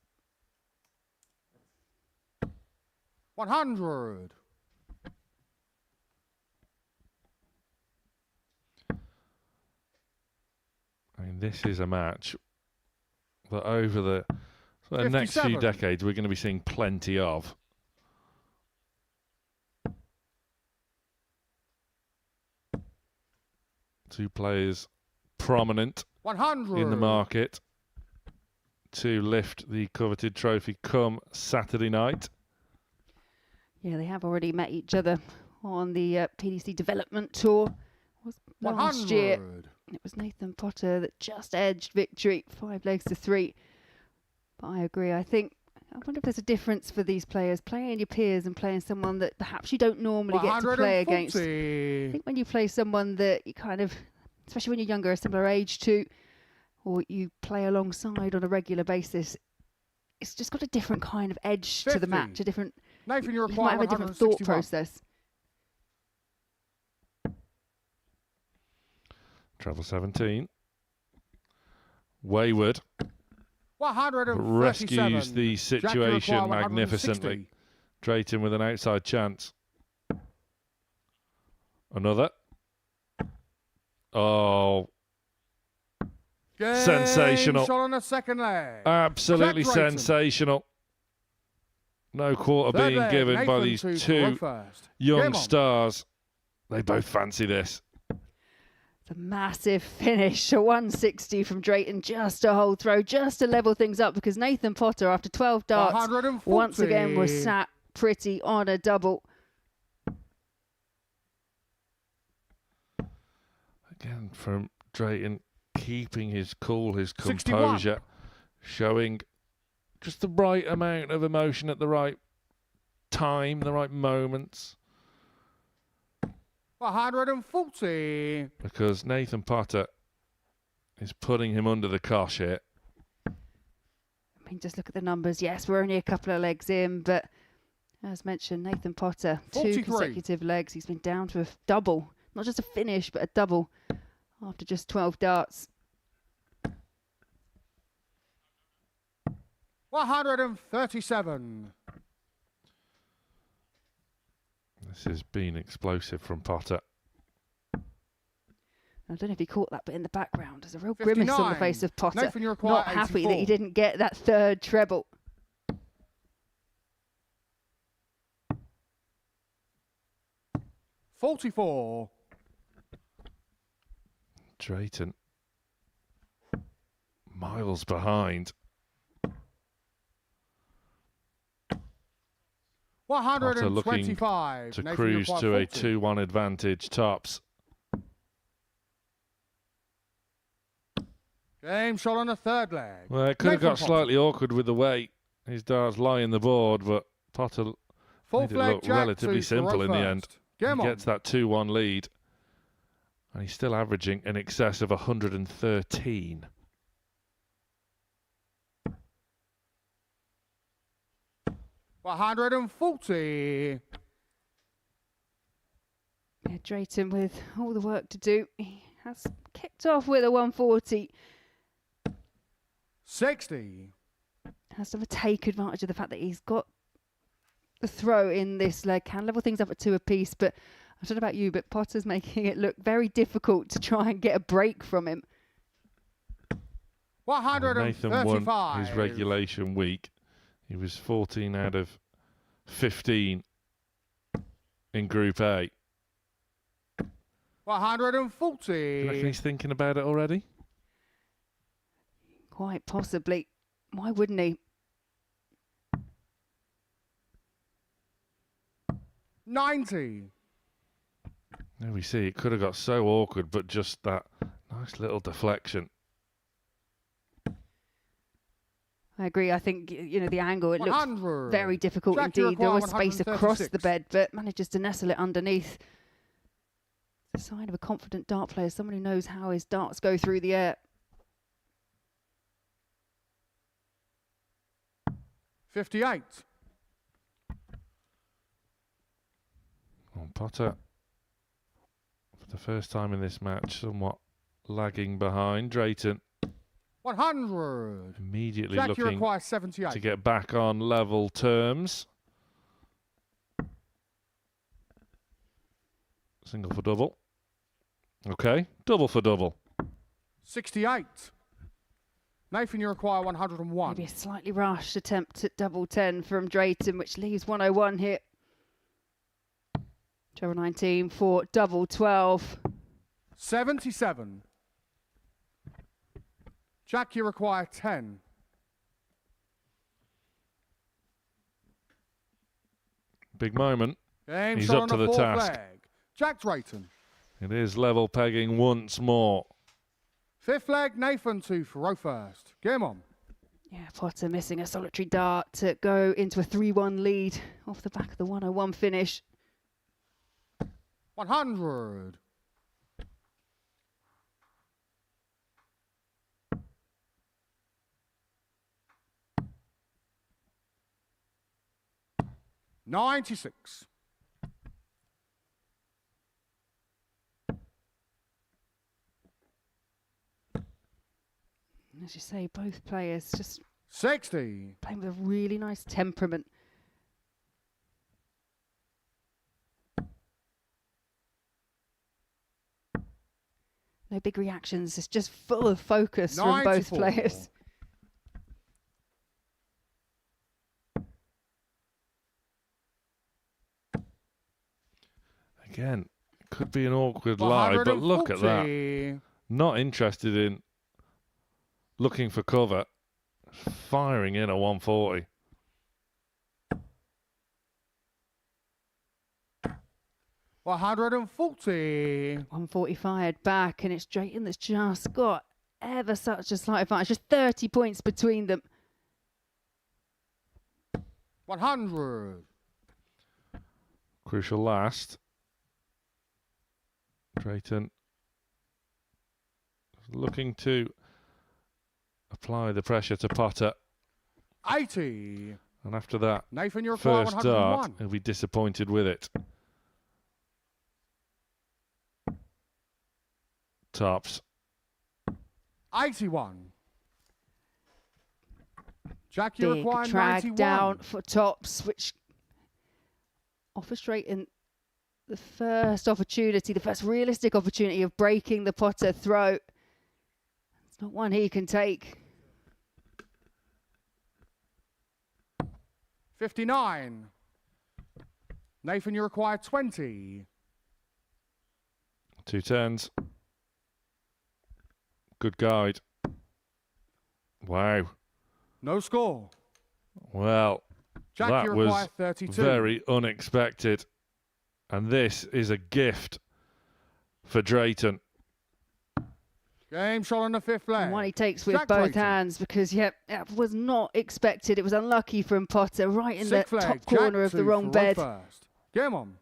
100. I mean, this is a match that over the next few decades we're going to be seeing plenty of. Two players prominent 100. in the market to lift the coveted trophy come Saturday night. Yeah, they have already met each other on the PDC development tour. Last year, it was Nathan Potter that just edged victory, 5 legs to 3. But I agree. I wonder if there's a difference for these players, playing your peers and playing someone that perhaps you don't normally get to play against. I think when you play someone that you kind of, especially when you're younger, a similar age to, or you play alongside on a regular basis, it's just got a different kind of edge to the match, a different, Nathan, you might have a different thought process. Treble 17. Wayward 137. rescues the Jack, you situation require magnificently. 160. Drayton with an outside chance. Another. Oh. Game Sensational. shot on the second leg. Absolutely Jack Drayton. sensational. No quarter Third being leg, given by Nathan these to two go first. young Game on. stars. They both fancy this. It's a massive finish, a 160 from Drayton, just a hold throw, just to level things up, because Nathan Potter, after 12 darts, 140. once again was sat pretty on a double. Again from Drayton, keeping his cool, his 61. composure, showing just the right amount of emotion at the right time, the right moments. 140. Because Nathan Potter is putting him under the cosh here. I mean, just look at the numbers. Yes, we're only a couple of legs in, but as mentioned, Nathan Potter, 43. 2 consecutive legs. He's been down to a double, not just a finish, but a double after just 12 darts. 137. This has been explosive from Potter. I don't know if he caught that, but in the background, there's a real grimace on the face of Potter. Nathan, you require Not happy 84. that he didn't get that third treble. $44. Drayton miles behind. Potter looking 125. to Nathan, cruise you to a require 40. 2-1 advantage tops. Game shot on the third leg. Well, it could have Nathan got Potter. slightly awkward with the way his darts lie in the board, but Potter Fourth made it leg, look Jack, relatively 2 for simple in the first. end. Game He on. gets that 2-1 lead, and he's still averaging in excess of 113. $140. Yeah, Drayton with all the work to do. He has kicked off with a 140. 60. Has to take advantage of the fact that he's got the throw in this leg. Can level things up at 2 apiece, but I don't know about you, but Potter's making it look very difficult to try and get a break from him. Nathan 135. won his regulation week. He was 14 out of 15 in Group A. 140. You reckon he's thinking about it already? Quite possibly. Why wouldn't he? 90. There we see, it could have got so awkward, but just that nice little deflection. I agree. I think, you know, the angle, it looks 100. very difficult Jack, you indeed. There require was space across the 136. bed, but manages to nestle it underneath. It's a sign of a confident dart player, someone who knows how his darts go through the air. 58. Well, Potter, for the first time in this match, somewhat lagging behind. Drayton 100. immediately Jack, you looking require 78. to get back on level terms. Single for double. Okay, double for double. 68. Nathan, you require 101. Maybe a slightly rushed attempt at double 10 from Drayton, which leaves 101 here. Treble 19 for double 12. 77. Jack, you require 10. Big moment. Game He's shot up on to the fourth task. leg. Jack Drayton. It is level pegging once more. Fifth leg, Nathan to throw first. Game on. Yeah, Potter missing a solitary dart to go into a 3-1 lead off the back of the 101 finish. 100. $96. As you say, both players just 60. playing with a really nice temperament. No big reactions. It's just full of focus from both 94. players. Again, could be an awkward lie, but look at that. 140. Not interested in looking for cover. Firing in a 140. $140. 140 fired back, and it's Drayton that's just got ever such a slight advantage. Just 30 points between them. 100. Crucial last. Drayton looking to apply the pressure to Potter. 80. And after that Nathan, you require first 101. dart, he'll be disappointed with it. Tops. 81. Jack, you Big require drag 91. down for tops, which offers Drayton the first opportunity, the first realistic opportunity of breaking the Potter throat. It's not one he can take. 59. Nathan, you require 20. 2 10s. Good guide. Wow. No score. Well, Jack, that you was require 32. very unexpected. And this is a gift for Drayton. Game shot on the 5th leg. And one he takes with Jack both Drayton. hands because, yep, that was not expected. It was unlucky from Potter, right in the 6th leg. top Jack corner of the 2 wrong for bed. first. Game on.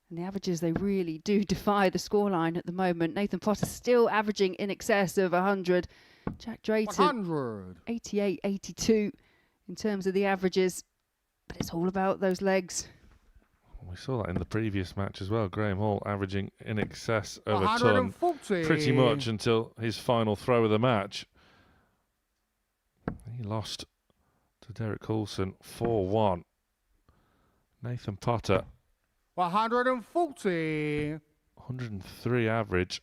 And the averages, they really do defy the scoreline at the moment. Nathan Potter still averaging in excess of 100. Jack Drayton, 100. 88, 82 in terms of the averages. But it's all about those legs. We saw that in the previous match as well. Graham Hall averaging in excess of a ton 140. pretty much until his final throw of the match. He lost to Derek Coulson 4-1. Nathan Potter, 140. 103 average,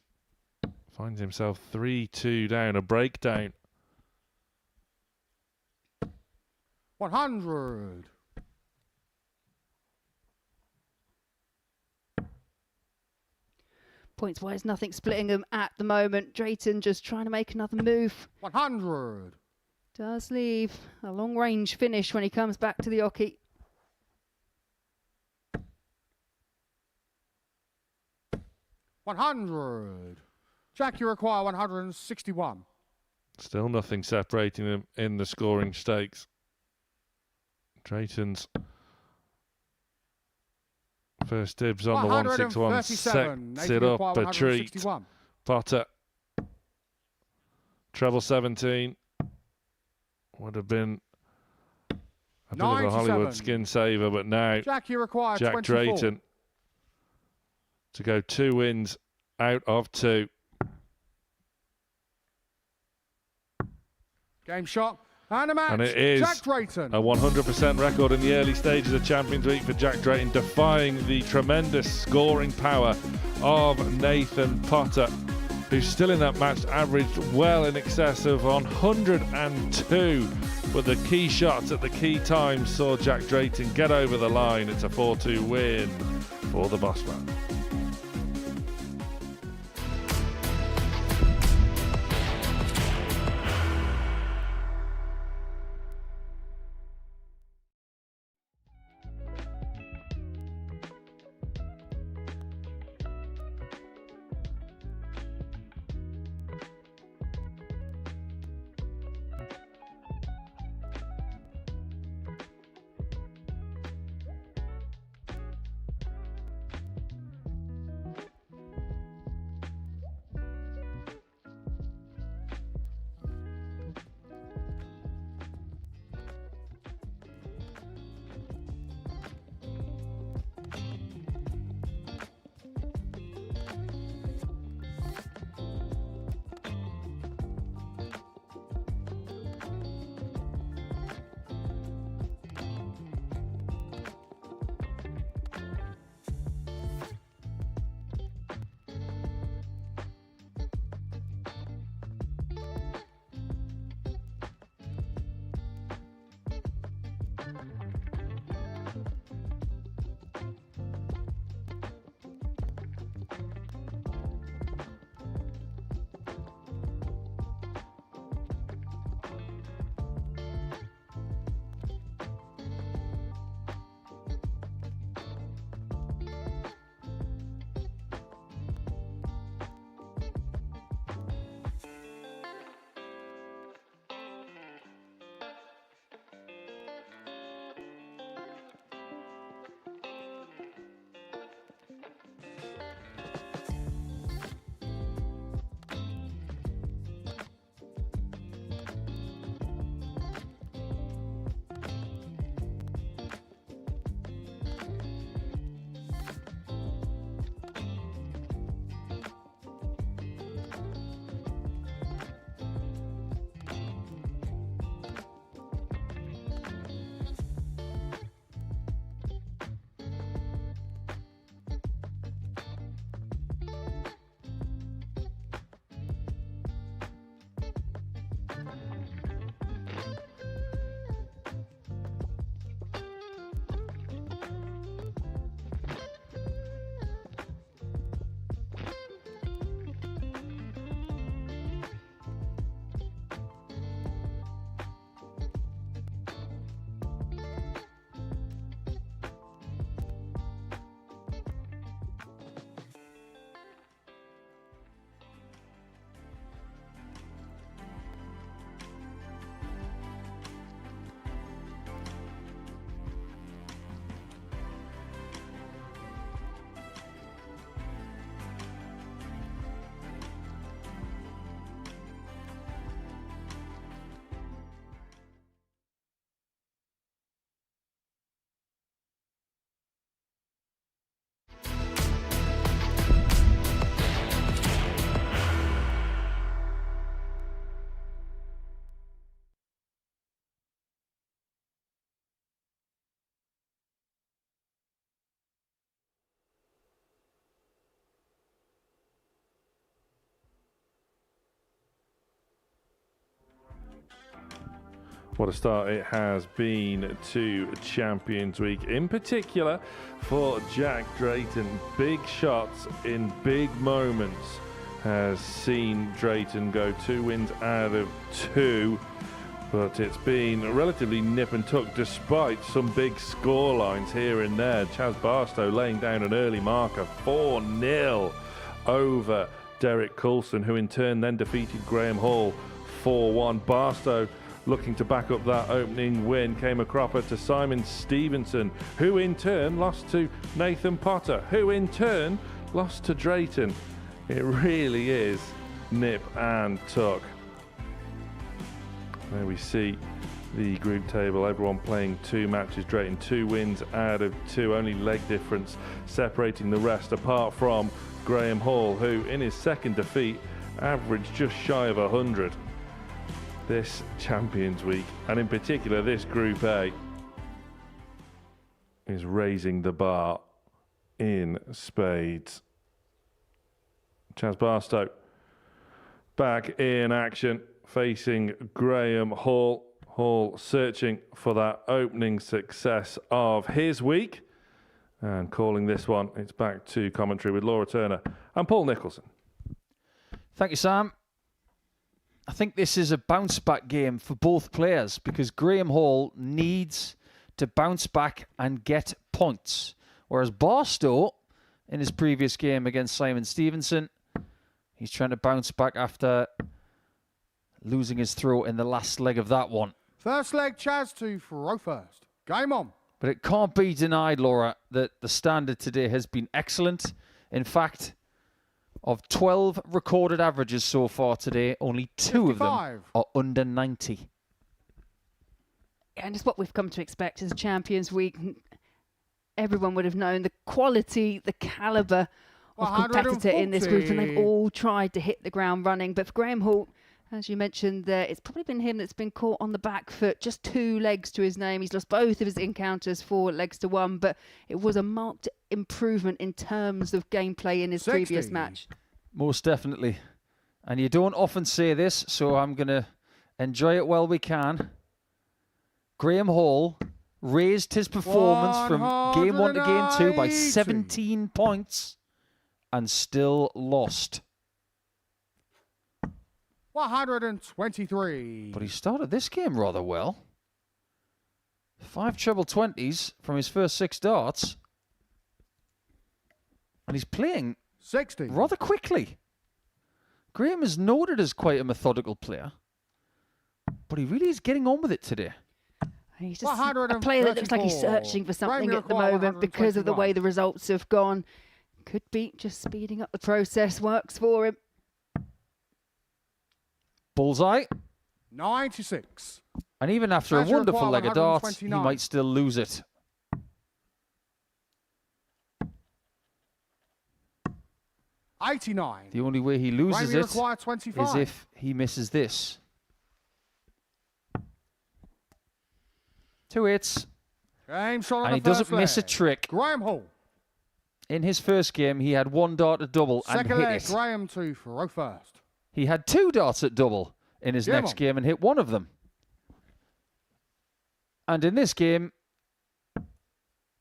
finds himself 3-2 down, a breakdown. 100. Points-wise, nothing splitting them at the moment. Drayton just trying to make another move. 100. Does leave a long-range finish when he comes back to the hockey. 100. Jack, you require 161. Still nothing separating them in the scoring stakes. Drayton's first dibs on the 161 sets it up a treat. Potter, treble 17 would have been a bit of a Hollywood skin saver, but now Jack, you require Jack 24. Drayton to go 2 wins out of 2. Game shot and a match. And it is Jack Drayton. a 100% record in the early stages of Champions Week for Jack Drayton, defying the tremendous scoring power of Nathan Potter, who's still in that match, averaged well in excess of 102. But the key shots at the key times saw Jack Drayton get over the line. It's a 4-2 win for the Bossman. What a start it has been to Champions Week. In particular for Jack Drayton, big shots in big moments has seen Drayton go 2 wins out of 2. But it's been relatively nip and tuck despite some big score lines here and there. Chaz Barstow laying down an early marker, 4-0 over Derek Coulson, who in turn then defeated Graham Hall 4-1. Barstow looking to back up that opening win came a cropper to Simon Stevenson, who in turn lost to Nathan Potter, who in turn lost to Drayton. It really is nip and tuck. There we see the group table, everyone playing 2 matches. Drayton 2 wins out of 2, only leg difference separating the rest, apart from Graham Hall, who in his second defeat averaged just shy of 100. This Champions Week, and in particular this Group A, is raising the bar in spades. Chaz Barstow back in action, facing Graham Hall. Hall searching for that opening success of his week. And calling this one, it's back to commentary with Laura Turner and Paul Nicholson. Thank you, Sam. I think this is a bounce-back game for both players because Graham Hall needs to bounce back and get points. Whereas Barstow, in his previous game against Simon Stevenson, he's trying to bounce back after losing his throw in the last leg of that one. First leg, Chaz to throw first. Game on. But it can't be denied, Laura, that the standard today has been excellent. In fact, of 12 recorded averages so far today, only 2 of them are under 90. And it's what we've come to expect as a Champions Week. Everyone would have known the quality, the calibre of competitor in this group, and they've all tried to hit the ground running. But for Graham Hall, as you mentioned there, it's probably been him that's been caught on the back foot. Just 2 legs to his name. He's lost both of his encounters, 4 legs to 1, but it was a marked improvement in terms of gameplay in his previous match. Most definitely. And you don't often say this, so I'm going to enjoy it while we can. Graham Hall raised his performance from game 1 to game 2 by 17 points and still lost. 123. But he started this game rather well. 5 treble 20s from his first 6 darts. And he's playing 60 rather quickly. Graham is noted as quite a methodical player, but he really is getting on with it today. He's just a player that looks like he's searching for something at the moment because of the way the results have gone. Could be just speeding up the process works for him. Bullseye. 96. And even after a wonderful leg of darts, he might still lose it. $89. The only way he loses it require 25. is if he misses this. 2 hits. Game shot on and he the first doesn't miss a leg. trick. Graham Hall. In his first game, he had 1 dart at double and Second hit leg, it. Graham to throw first. He had 2 darts at double in his next game and hit 1 of them. And in this game,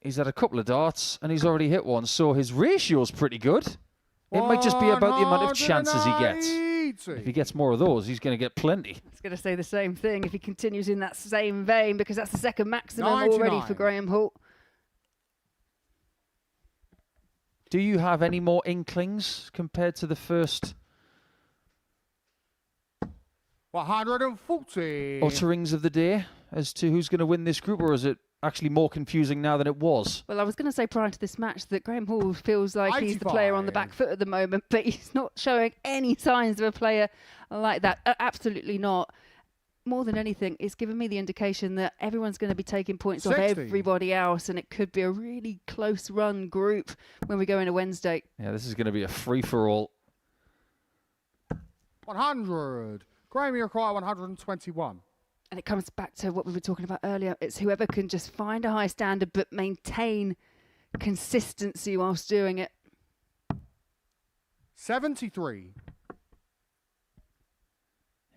he's had a couple of darts and he's already hit 1, so his ratio's pretty good. It might just be about the amount of chances he gets. If he gets more of those, he's going to get plenty. I was going to say the same thing if he continues in that same vein, because that's the second maximum already for Graham Hall. Do you have any more inklings compared to the first 140. utterings of the day as to who's going to win this group, or is it actually more confusing now than it was? Well, I was going to say prior to this match that Graham Hall feels like he's the player on the back foot at the moment, but he's not showing any signs of a player like that. Absolutely not. More than anything, it's given me the indication that everyone's going to be taking points off everybody else, and it could be a really close run group when we go into Wednesday. Yeah, this is going to be a free-for-all. 100. Graham, you require 121. And it comes back to what we were talking about earlier. It's whoever can just find a high standard but maintain consistency whilst doing it. 73.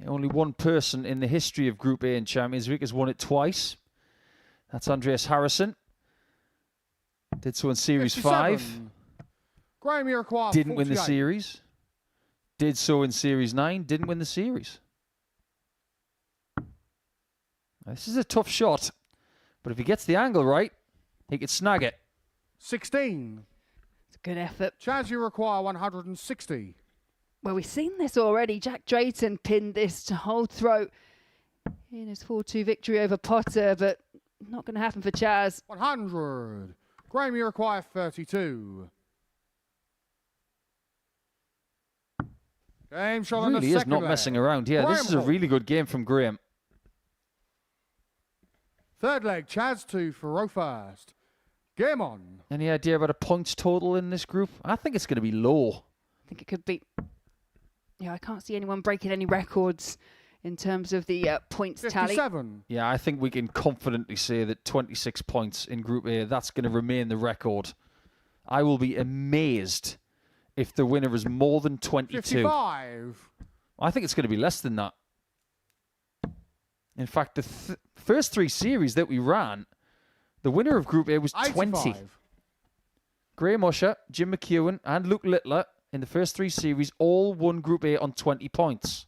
Only one person in the history of Group A in Champions League has won it twice. That's Andreas Harrison. Did so in Series 5. Graham Iroquois, Didn't win the 48. series. Did so in Series 9. Didn't win the series. Now, this is a tough shot. But if he gets the angle right, he could snag it. 16. It's a good effort. Chaz Iroquois, 160. Well, we've seen this already. Jack Drayton pinned this to hold throat in his 4-2 victory over Potter, but not going to happen for Chaz. 100. Graham Iroquois, 32. Game shot on the Really is second not leg. messing around here. This is a really good game from Graham. Third leg, Chaz 2 for row first. Game on. Any idea about a points total in this group? I think it's going to be low. I think it could be... Yeah, I can't see anyone breaking any records in terms of the points 57. tally. Yeah, I think we can confidently say that 26 points in Group A, that's going to remain the record. I will be amazed if the winner is more than 22. 55. I think it's going to be less than that. In fact, the first 3 series that we ran, the winner of Group A was 20. 85. Graham Usher, Jim McEwen, and Luke Littler in the first 3 series all won Group A on 20 points.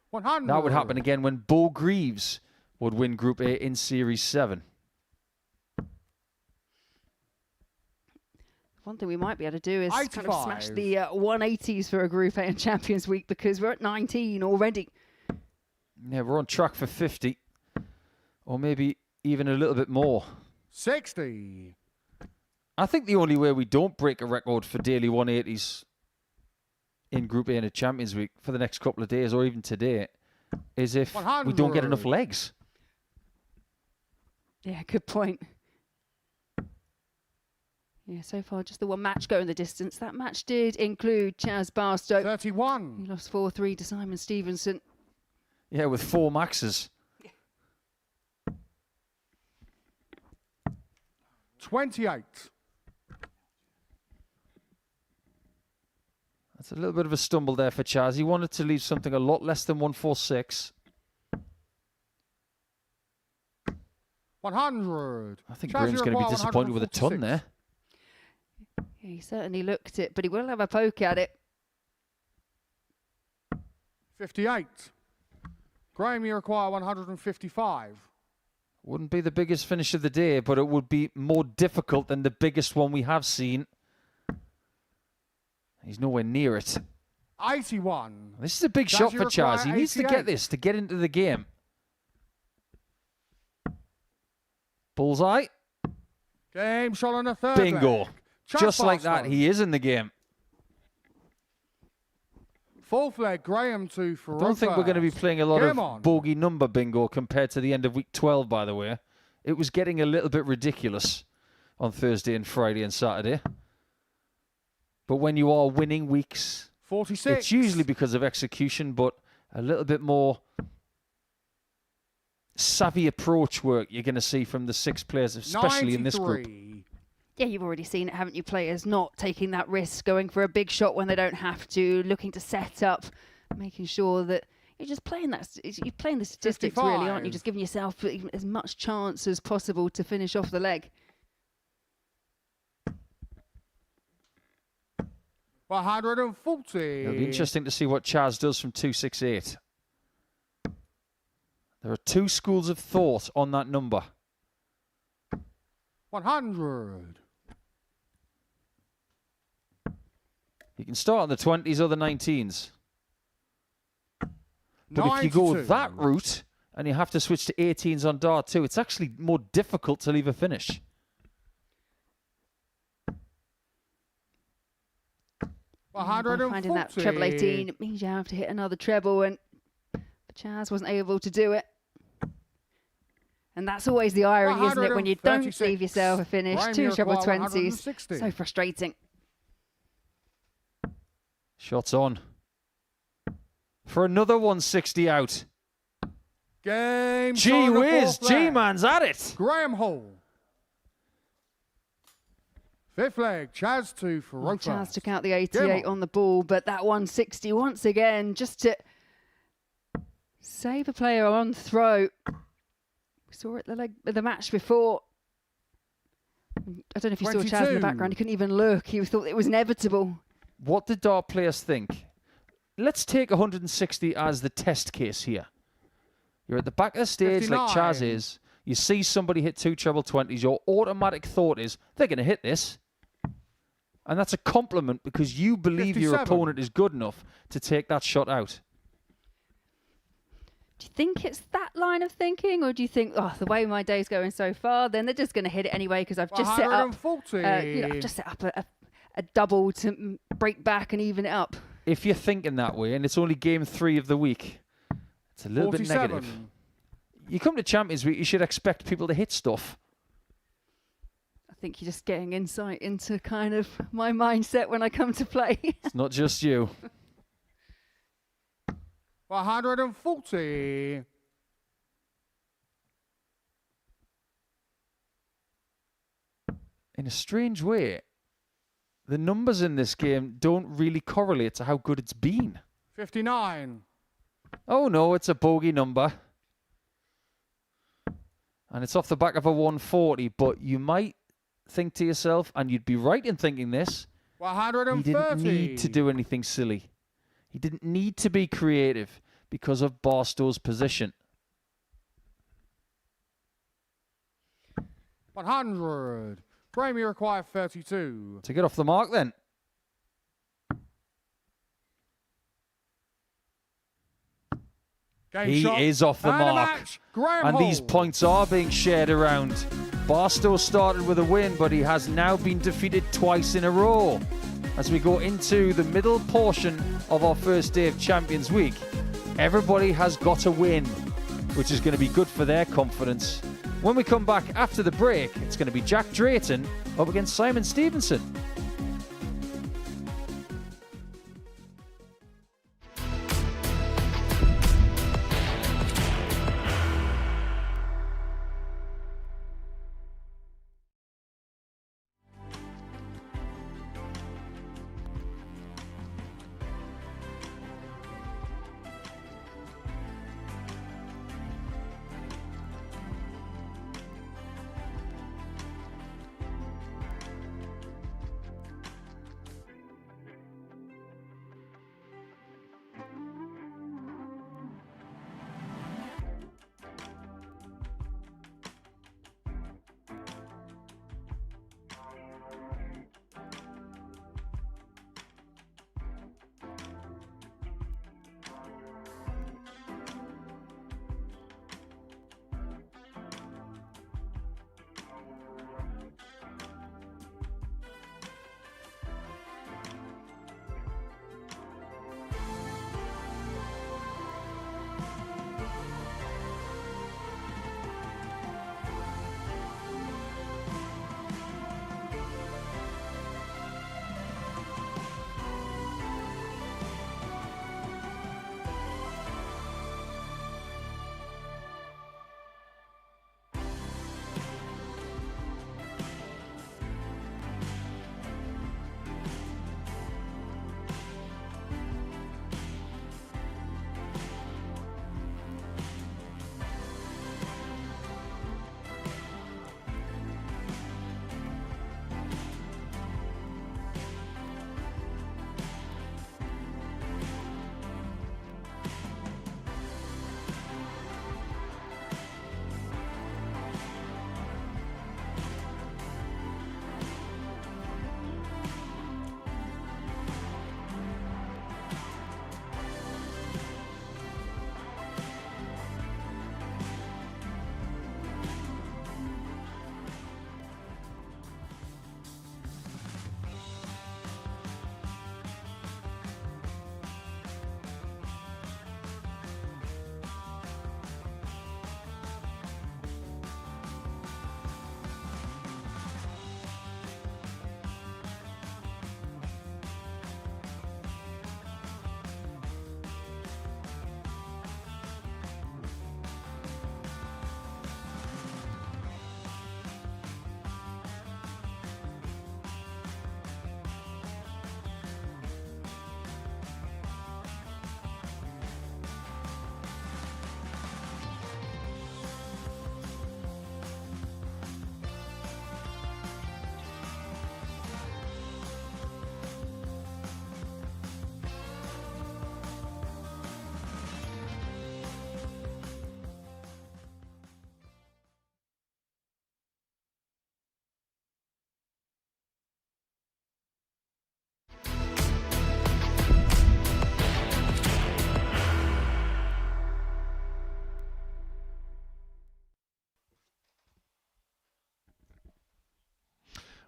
100. That would happen again when Bo Greaves would win Group A in Series 7. One thing we might be able to do is kind of 85. smash the 180s for a Group A in Champions Week because we're at 19 already. Yeah, we're on track for 50. Or maybe even a little bit more. 60. I think the only way we don't break a record for daily 180s in Group A in a Champions Week for the next couple of days or even today is if we don't get enough 100. legs. Yeah, good point. Yeah, so far just the one match going the distance. That match did include Chaz Barstow. 31. He lost 4-3 to Simon Stevenson. Yeah, with 4 maxes. 28. That's a little bit of a stumble there for Chaz. He wanted to leave something a lot less than 146. 100. I think Chaz Graham's going to be Iroquois, disappointed with a ton 146. there. Yeah, he certainly looked it, but he will have a poke at it. 58. Graham Iroquois, 155. Wouldn't be the biggest finish of the day, but it would be more difficult than the biggest one we have seen. He's nowhere near it. 81. This is a big Chaz shot for Iroquois, Chaz. He needs to 88. get this to get into the game. Bullseye. Game shot on the third Bingo. leg. Chaz Just like that, Barstow. he is in the game. Fourth leg, Graham 2 for I don't think we're going to be playing a lot Game of on. bogey number bingo compared to the end of week 12, by the way. It was getting a little bit ridiculous on Thursday and Friday and Saturday. But when you are winning weeks, 46. it's usually because of execution, but a little bit more savvy approach work you're going to see from the 6 players, especially in this group. 93. Yeah, you've already seen it, haven't you? Players not taking that risk, going for a big shot when they don't have to, looking to set up, making sure that you're just playing that. You're playing the statistics, really, aren't you? 55. Just giving yourself as much chance as possible to finish off the leg. 140. It'll be interesting to see what Chaz does from 268. There are 2 schools of thought on that number. 100. You can start on the 20s or the 19s. But if you go 92. that route and you have to switch to 18s on dart 2, it's actually more difficult to leave a finish. Finding that treble 18 it means you have to hit another treble, and Chaz wasn't able to do it. And that's always the irony, isn't it? When you don't 136. leave yourself a finish, Graham 2 treble Iroquois, 20s. 160. So frustrating. Shots on. For another 160 out. Game Gee shot on the whiz, fourth leg. G-Man's at it. Graham Hall. Fifth leg, Chaz 2 for Well, Roper. Chaz took out the 88 on the ball, but that 160 once again, just to save a player on throw. We saw it the match before. I don't know if you 22. saw Chaz in the background. He couldn't even look. He thought it was inevitable. What did dart players think? Let's take 160 as the test case here. You're at the back of the stage 59. like Chaz is. You see somebody hit 2 treble 20s. Your automatic thought is, they're going to hit this. And that's a compliment because you believe 57. your opponent is good enough to take that shot out. Do you think it's that line of thinking, or do you think, oh, the way my day's going so far, then they're just going to hit it anyway because I've just set up, I've just set up a double to break back and even it up. If you're thinking that way, and it's only game 3 of the week, it's a little 47. bit negative. You come to Champions Week, you should expect people to hit stuff. I think you're just getting insight into kind of my mindset when I come to play. It's not just you. 140. In a strange way, the numbers in this game don't really correlate to how good it's been. 59. Oh no, it's a bogey number. And it's off the back of a 140, but you might think to yourself, and you'd be right in thinking this, 130. he didn't need to do anything silly. He didn't need to be creative because of Barstow's position. 100. Graham, you require 32. To get off the mark then. Game He shot. is off the And a mark. match. Graham And these Hall. points are being shared around. Barstow started with a win, but he has now been defeated twice in a row. As we go into the middle portion of our first day of Champions Week, everybody has got a win, which is going to be good for their confidence. When we come back after the break, it's going to be Jack Drayton up against Simon Stevenson.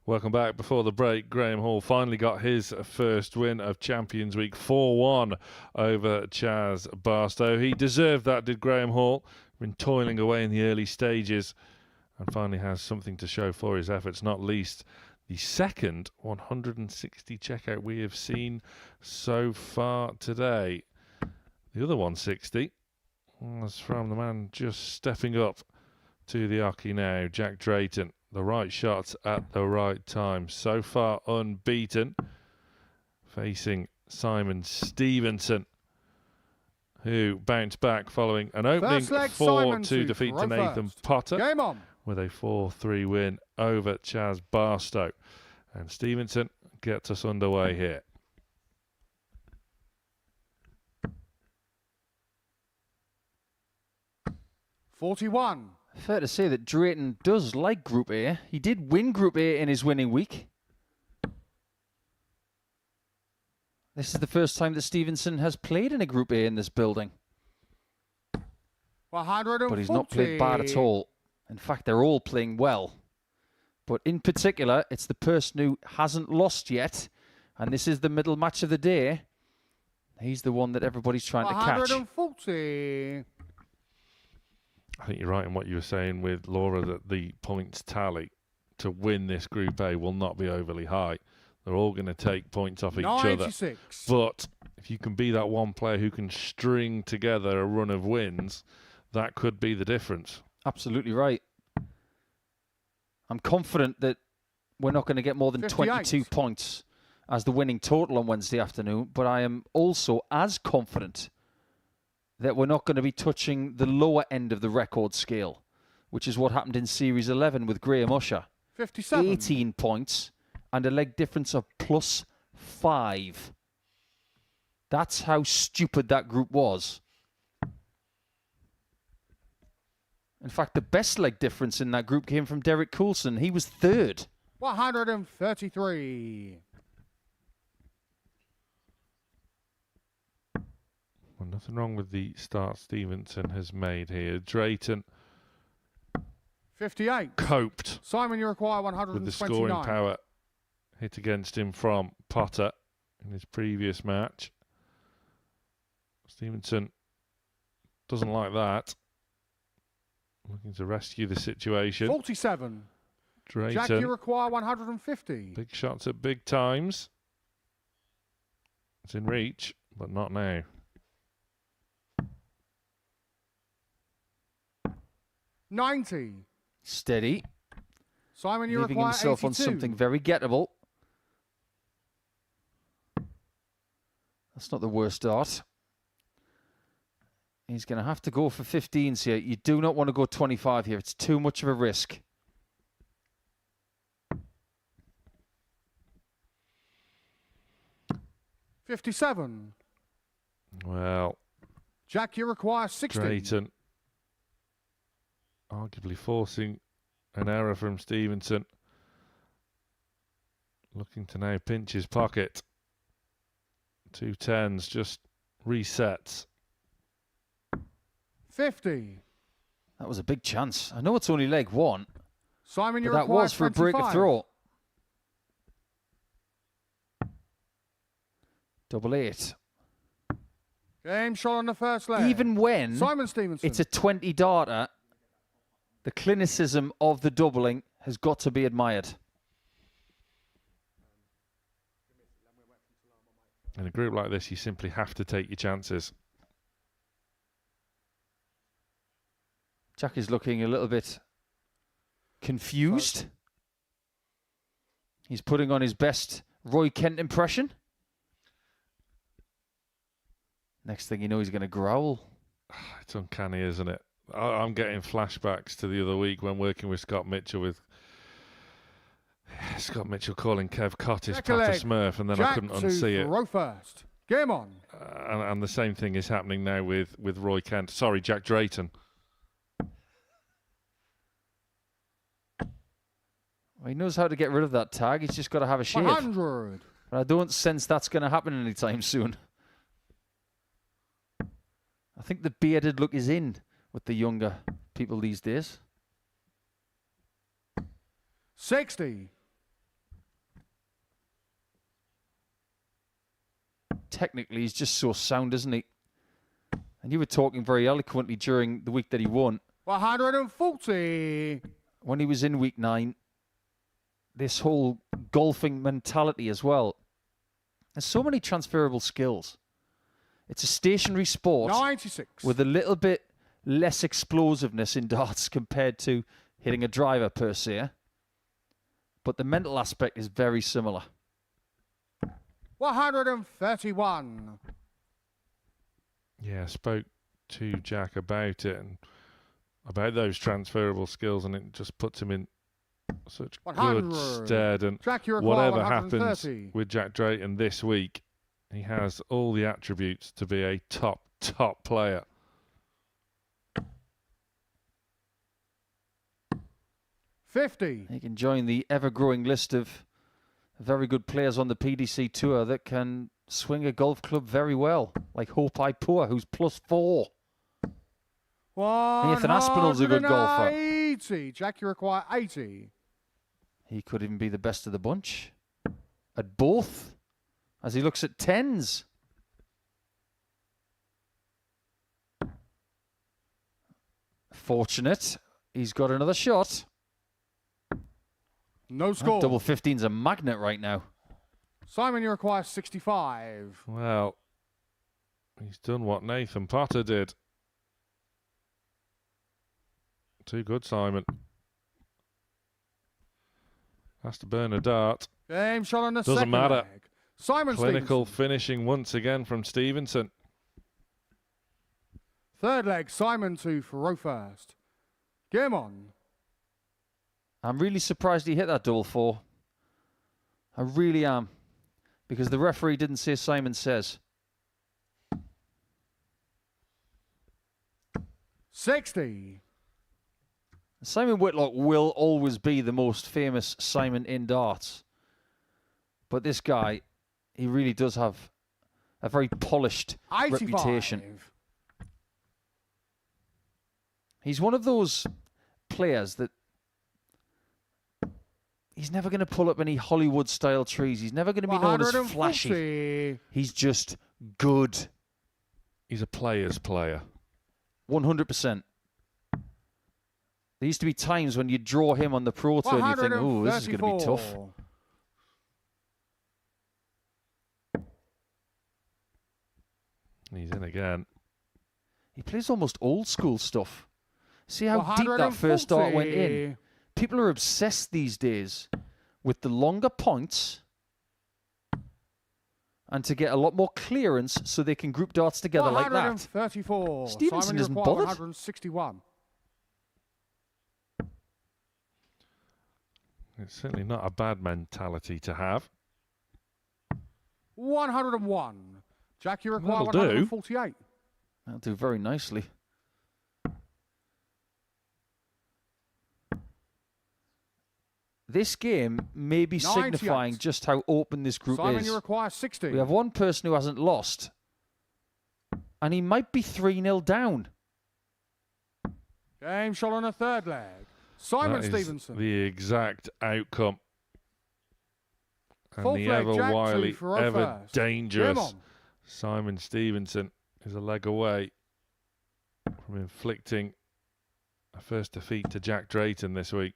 Welcome back. Before the break, Graham Hall finally got his first win of Champions Week, 4-1 over Chaz Barstow. He deserved that, did Graham Hall. Been toiling away in the early stages and finally has something to show for his efforts, not least the second 160 checkout we have seen so far today. The other 160 was from the man just stepping up to the oche now, Jack Drayton. The right shots at the right time. So far unbeaten. Facing Simon Stevenson, who bounced back following an opening 4-2 defeat to Nathan Potter. Game on. With a 4-3 win over Chaz Barstow. And Stevenson gets us underway here. $41. Fair to say that Drayton does like Group A. He did win Group A in his winning week. This is the first time that Stevenson has played in a Group A in this building. 140. But he's not played bad at all. In fact, they're all playing well. But in particular, it's the person who hasn't lost yet, and this is the middle match of the day. He's the one that everybody's trying to catch. 140. I think you're right in what you were saying with Laura, that the points tally to win this Group A will not be overly high. They're all going to take points off each 96. other. But if you can be that one player who can string together a run of wins, that could be the difference. Absolutely right. I'm confident that we're not going to get more than 22 points as the winning total on Wednesday afternoon, but I am also as confident that we're not going to be touching the lower end of the record scale, which is what happened in Series 11 with Graham Usher. 57. 18 points and a leg difference of +5. That's how stupid that group was. In fact, the best leg difference in that group came from Derek Coulson. He was third. 133. Well, nothing wrong with the start Stevenson has made here. Drayton 58. Coped. Simon, you require 129. With the scoring power hit against him from Potter in his previous match. Stevenson doesn't like that. Looking to rescue the situation. 47. Drayton. Jack, you require 150. Big shots at big times. It's in reach, but not now. 90. Steady. Simon, you leaving require himself 82. on something very gettable. That's not the worst start. He's going to have to go for 15s here. You do not want to go 25 here. It's too much of a risk. $57. Well, Jack, you require 60. Drayton arguably forcing an error from Stevenson. Looking to now pinch his pocket. 2 10s, just resets. 50. That was a big chance. I know it's only leg one. Simon, you but that require was for a break of 25. throw. 88. Game shot on the first leg. Even when Simon Stevenson. it's a 20 darter, the clinicism of the doubling has got to be admired. In a group like this, you simply have to take your chances. Jack is looking a little bit confused. He's putting on his best Roy Kent impression. Next thing you know, he's going to growl. It's uncanny, isn't it? I'm getting flashbacks to the other week when working with Scott Mitchell, with Scott Mitchell calling Kev Cottis Patter Smurf, and then Jack I couldn't unsee it. Row first. Game on. And the same thing is happening now with Roy Kent. Sorry, Jack Drayton. Well, he knows how to get rid of that tag. He's just got to have a shave. 100. But I don't sense that's going to happen anytime soon. I think the bearded look is in with the younger people these days. 60. technically, he's just so sound, isn't he? And you were talking very eloquently during the week that he won. 140. When he was in week 9, this whole golfing mentality as well. There's so many transferable skills. It's a stationary sport 96. with a little bit less explosiveness in darts compared to hitting a driver per se. But the mental aspect is very similar. 131. Yeah, I spoke to Jack about it and about those transferable skills, and it just puts him in such 100. good stead. And Jack, you require whatever happens 130. with Jack Drayton this week, he has all the attributes to be a top player. 50. He can join the ever-growing list of very good players on the PDC Tour that can swing a golf club very well, like Hope Ipua, who's +4. Nathan Aspinall's a good golfer. 80. Jack, you require 80. He could even be the best of the bunch at both, as he looks at 10s. Fortunate, he's got another shot. No score. Double 15's a magnet right now. Simon, you require 65. Well, he's done what Nathan Potter did. Too good, Simon. Has to burn a dart. Game shot on the Doesn't second matter. leg. Simon Clinical Stevenson. finishing once again from Stevenson. Third leg, Simon to throw first. Game on. I'm really surprised he hit that double 4. I really am. Because the referee didn't say Simon says. 60. Simon Whitlock will always be the most famous Simon in darts. But this guy, he really does have a very polished 85. reputation. He's one of those players that he's never going to pull up any Hollywood-style trees. He's never going to be known as flashy. He's just good. He's a player's player. 100%. There used to be times when you draw him on the Pro Tour and you think, oh, this is going to be tough. He's in again. He plays almost old school stuff. See how deep that first dart went in? People are obsessed these days with the longer points and to get a lot more clearance so they can group darts together like that. 134. Stevenson Simon, isn't you require bothered. 161. It's certainly not a bad mentality to have. 101. Jack, you require That'll do. 148. That'll do very nicely. This game may be 98. signifying just how open this group Simon, is. you require 60. We have one person who hasn't lost, and he might be 3-0 down. Game shot on the third leg. Simon That is Stevenson. the exact outcome. And Fourth the leg, ever Jack, wily, two for ever first. dangerous Game on. Simon Stevenson is a leg away from inflicting a first defeat to Jack Drayton this week.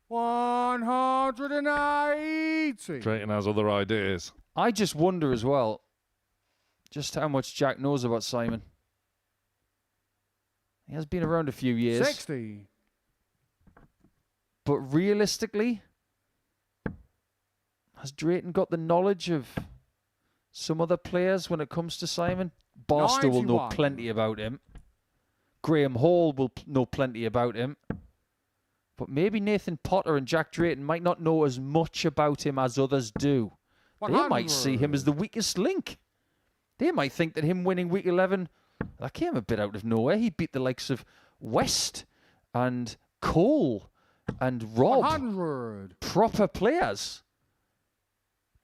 180. Drayton has other ideas. I just wonder as well just how much Jack knows about Simon. He has been around a few years. 60. But realistically, has Drayton got the knowledge of some other players when it comes to Simon? Barstow will know 91. plenty about him. Graham Hall will know plenty about him. But maybe Nathan Potter and Jack Drayton might not know as much about him as others do. 100. They might see him as the weakest link. They might think that him winning week 11, that came a bit out of nowhere. He beat the likes of West and Cole and Rob. 100. Proper players.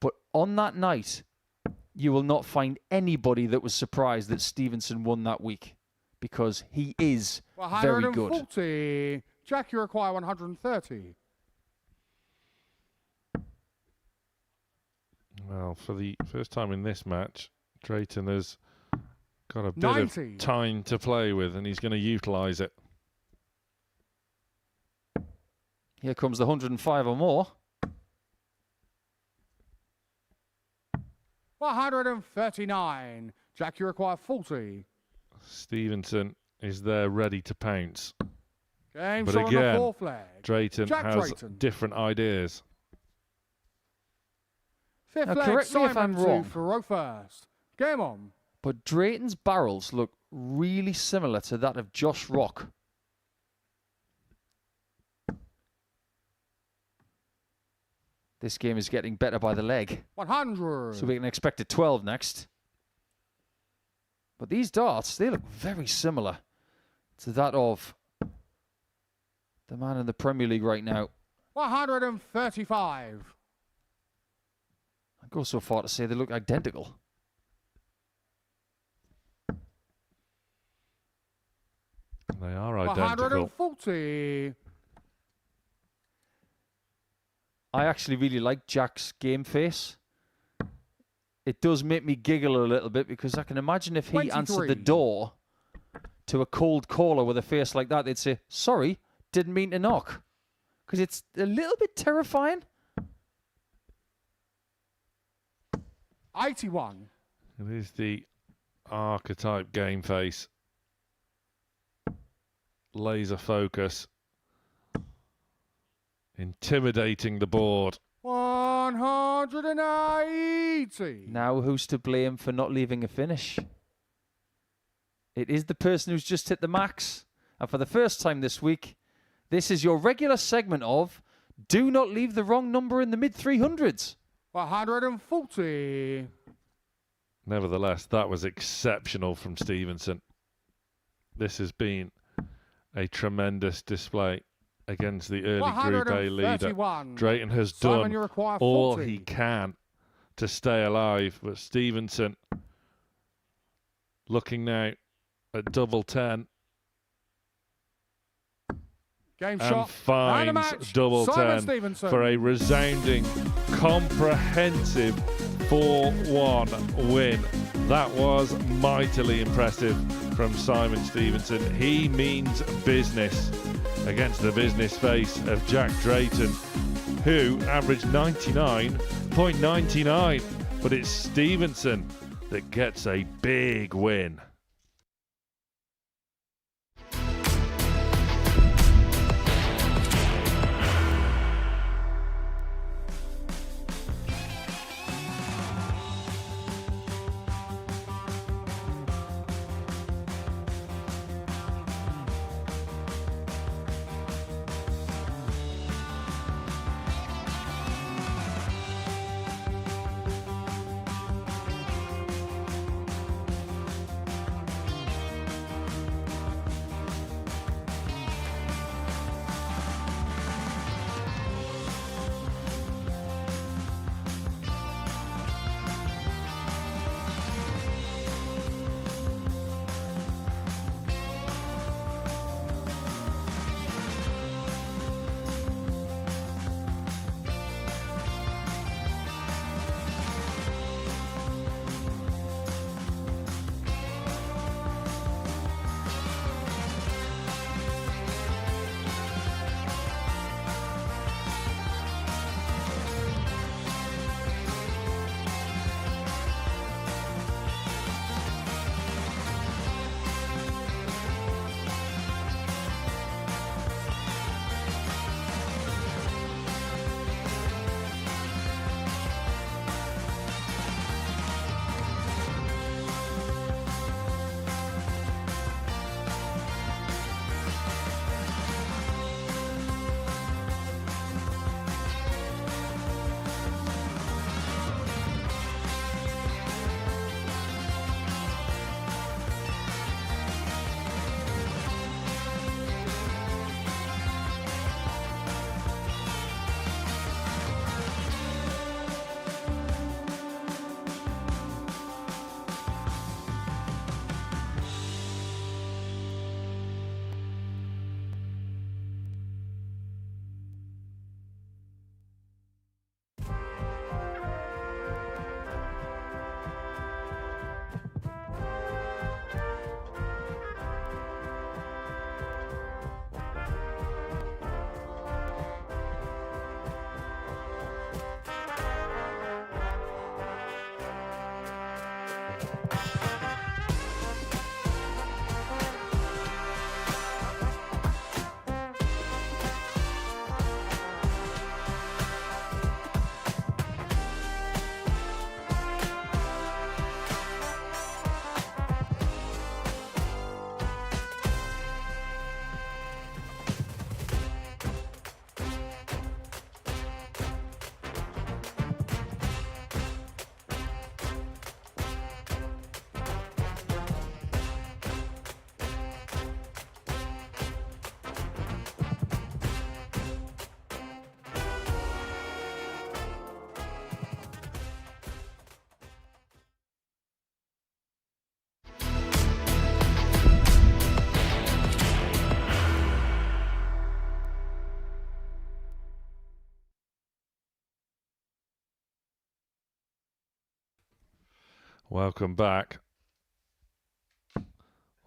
But on that night, you will not find anybody that was surprised that Stevenson won that week, because he is very good. 140. Jack, you require 130. Well, for the first time in this match, Drayton has got a bit 90. of time to play with, and he's going to utilise it. Here comes the 105 or more. 139. Jack, you require 40. Stevenson is there ready to pounce. Game But shot on the again, 4th leg. Drayton Jack has Drayton. different ideas. 5th Now, leg, correct me if Simon I'm wrong. to Thoreau first. Game on. But Drayton's barrels look really similar to that of Josh Rock. This game is getting better by the leg. 100. So we can expect a 12 next. But these darts, they look very similar to that of the man in the Premier League right now. 135. I'd go so far to say they look identical. They are identical. 140. I actually really like Jack's game face. It does make me giggle a little bit because I can imagine if he answered the 23. door to a cold caller with a face like that, they'd say, sorry, didn't mean to knock. Because it's a little bit terrifying. 81. It is the archetype game face. Laser focus. Intimidating the board. 180. Now who's to blame for not leaving a finish? It is the person who's just hit the max. And for the first time this week, this is your regular segment of Do Not Leave the Wrong Number in the Mid-300s. 140. Nevertheless, that was exceptional from Stevenson. This has been a tremendous display against the early Group A leader. 131. Drayton has Simon, done you require all 40. he can to stay alive, but Stevenson looking now at double 10 Game and shot. finds match. double Simon 10 Stevenson. for a resounding, comprehensive 4-1 win. That was mightily impressive from Simon Stevenson. He means business against the business face of Jack Drayton, who averaged 99.99. But it's Stevenson that gets a big win. Welcome back.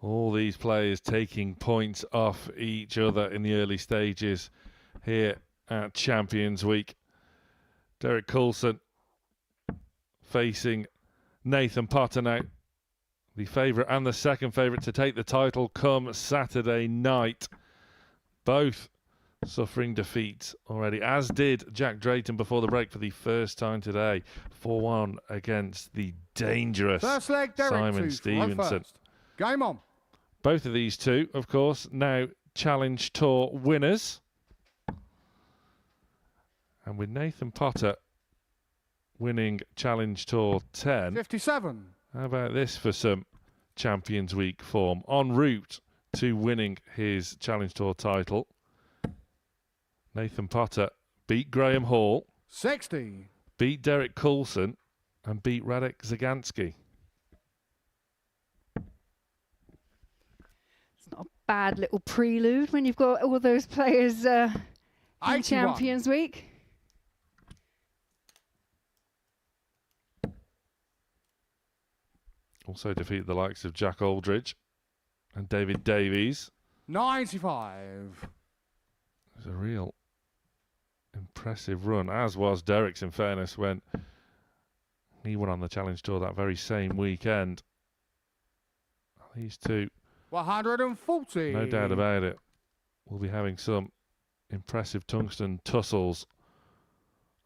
All these players taking points off each other in the early stages here at Champions Week. Derek Coulson facing Nathan Potter now. The favourite and the second favourite to take the title come Saturday night. Both suffering defeats already, as did Jack Drayton before the break for the first time today. 4-1 against the dangerous First leg, Derek Simon Stevenson. Game on. Both of these two, of course, now Challenge Tour winners. And with Nathan Potter winning Challenge Tour 10. 57. How about this for some Champions Week form? En route to winning his Challenge Tour title, Nathan Potter beat Graham Hall. 60. Beat Derek Coulson and beat Radek Zagansky. Not a bad little prelude when you've got all those players in 81. Champions Week. Also defeated the likes of Jack Aldridge and David Davies. 95. It was a real impressive run, as was Derek's, in fairness, when he went on the Challenge Tour that very same weekend. These two, 140. no doubt about it, will be having some impressive tungsten tussles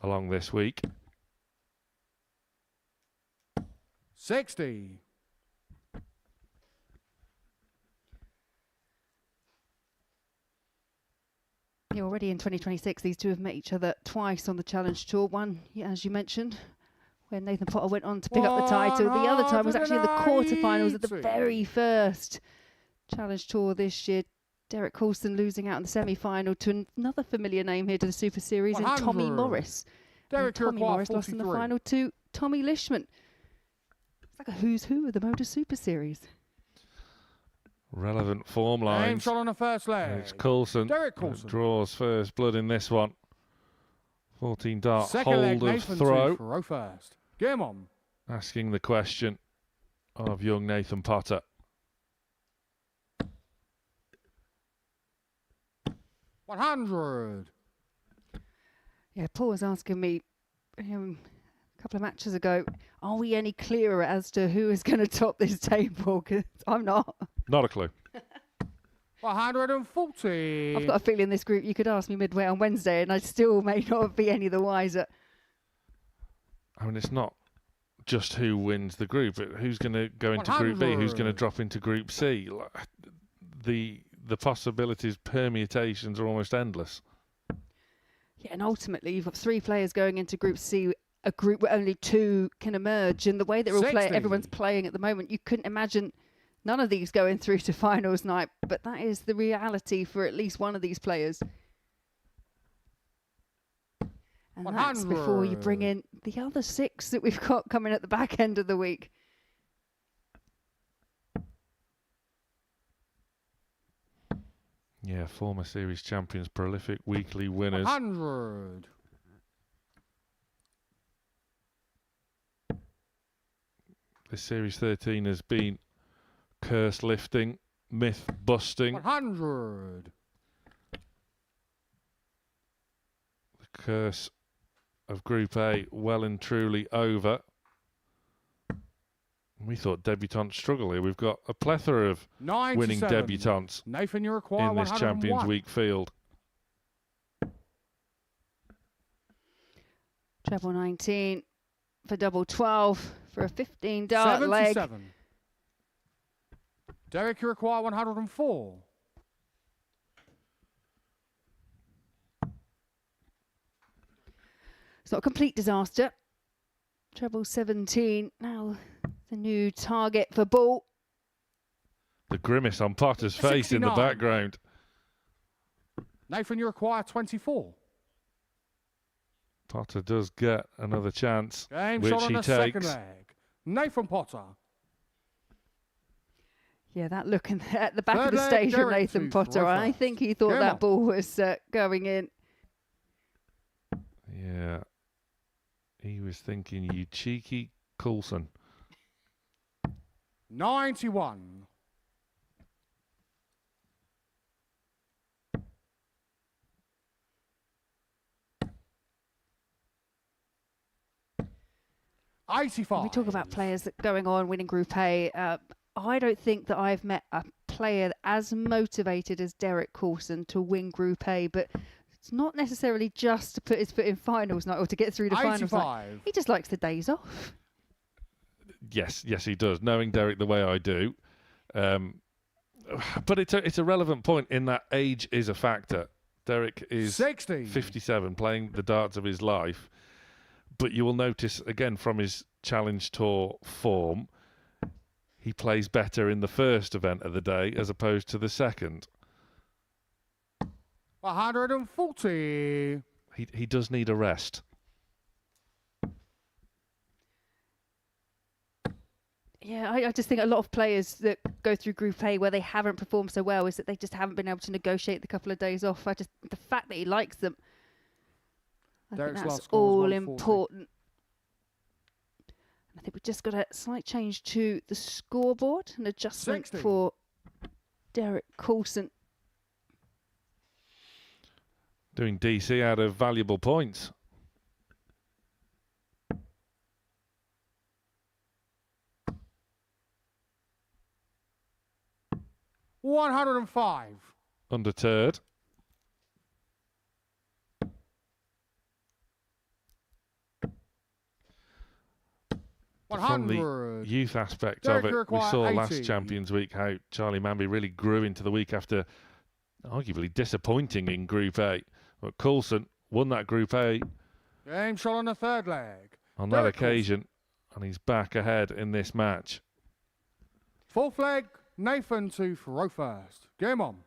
along this week. 60. Yeah, already in 2026, these two have met each other twice on the Challenge Tour. One, yeah, as you mentioned, when Nathan Potter went on to pick up the title. The other time was actually in the quarterfinals of the very first Challenge Tour this year. Derek Coulson losing out in the semi-final to another familiar name here to the Super Series, and Tommy Morris. Derek Tommy Morris lost in the 43. final to Tommy Lishman. It's like a who's who of the Modus Super Series. Relevant form Aim lines. shot on the first leg. It's Coulson. Derek Coulson. Draws first blood in this one. 14 dart Second leg, hold of Nathan throw. Throw first. Game on. Asking the question of young Nathan Potter. $100. Yeah, Paul was asking me a couple of matches ago, are we any clearer as to who is going to top this table? Because I'm not. Not a clue. 140. I've got a feeling this group, you could ask me midway on Wednesday and I still may not be any the wiser. I mean, it's not just who wins the group, but who's going to go into Group B, who's going to drop into Group C. The possibilities, permutations are almost endless. Yeah, and ultimately you've got 3 players going into Group C, a group where only 2 can emerge. And the way they're all playing, everyone's playing at the moment, you couldn't imagine none of these going through to finals night. But that is the reality for at least one of these players. And 100. that's before you bring in the other 6 that we've got coming at the back end of the week. Yeah, former series champions, prolific weekly winners. 100. This series 13 has been curse lifting, myth busting. 100. The curse of Group A well and truly over. We thought debutants struggle here. We've got a plethora of 97. winning debutants Nathan, you require in this 101. Champions Week field. Treble 19 for double 12 for a 15 dart leg. 77. Derek, you require 104. It's not a complete disaster. Treble 17. Now the new target for Ball. The grimace on Potter's face 69. in the background. Nathan, you require 24. Potter does get another chance, Game which shot on he the second takes. leg. Nathan Potter. Yeah, that look at the back Third of the leg, stage from Derek Nathan to Potter. throw I first. think he thought Game that on. ball was going in. Yeah. He was thinking, you cheeky Coulson. 91. When we talk about players that going on winning Group A, I don't think that I've met a player as motivated as Derek Coulson to win Group A, but it's not necessarily just to put his foot in finals night or to get through the finals night. He just likes the days off. Yes, he does. Knowing Derek the way I do, but it's a relevant point in that age is a factor. Derek is 57, playing the darts of his life, but you will notice again from his Challenge Tour form, he plays better in the first event of the day as opposed to the second. 140. He does need a rest. Yeah, I just think a lot of players that go through Group A where they haven't performed so well is that they just haven't been able to negotiate the couple of days off. The fact that he likes them, I think that's all important. I think we've just got a slight change to the scoreboard, an adjustment for Derek Coulson. Doing DC out of valuable points. $105. Undeterred. From the youth aspect of it, we saw last Champions Week how Charlie Manby really grew into the week after arguably disappointing in Group A. But Coulson won that Group A. Game shot on the third leg. On that occasion, and he's back ahead in this match. Fourth leg, Nathan to throw first. Game on.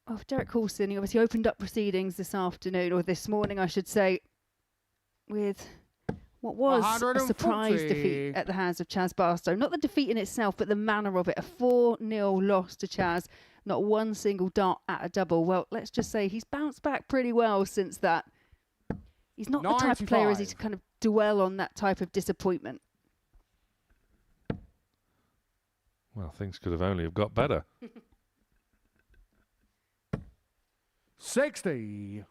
Oh, Derek Coulson, he obviously opened up proceedings this afternoon, or this morning, I should say, with what was a surprise defeat at the hands of Chaz Barstow. Not the defeat in itself, but the manner of it. A 4-0 loss to Chaz. Not one single dart at a double. Well, let's just say he's bounced back pretty well since that. He's not the type of player, is he, to kind of dwell on that type of disappointment. Well, things could have only have got better. 60.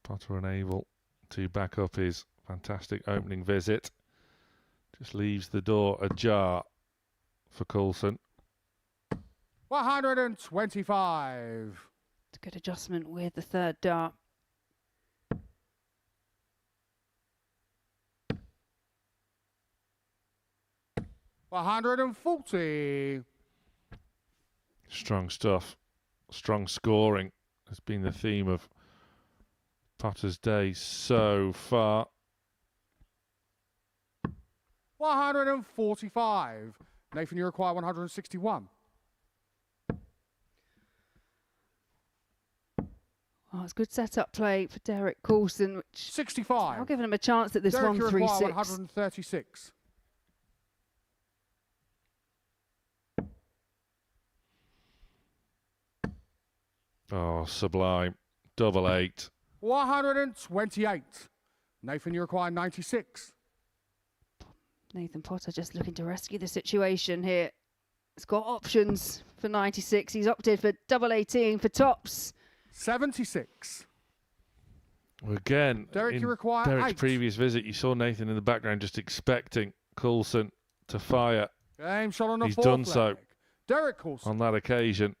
Potter unable to back up his fantastic opening visit. Just leaves the door ajar for Coulson. 125. It's a good adjustment with the third dart. $140. Strong stuff. Strong scoring has been the theme of Potter's day so far. 145. Nathan, you require 161. Oh, it's good setup play for Derek Coulson, which 65. I'll give him a chance at this Derek, 136. 136. Oh, sublime. Double 8. 128. Nathan, you require 96. Nathan Potter just looking to rescue the situation here. He's got options for 96. He's opted for double 18 for tops. 76. Again, Derek, in you require Derek's 8. previous visit, you saw Nathan in the background just expecting Coulson to fire. Game shot on the He's fourth done leg. so. Derek Coulson. On that occasion.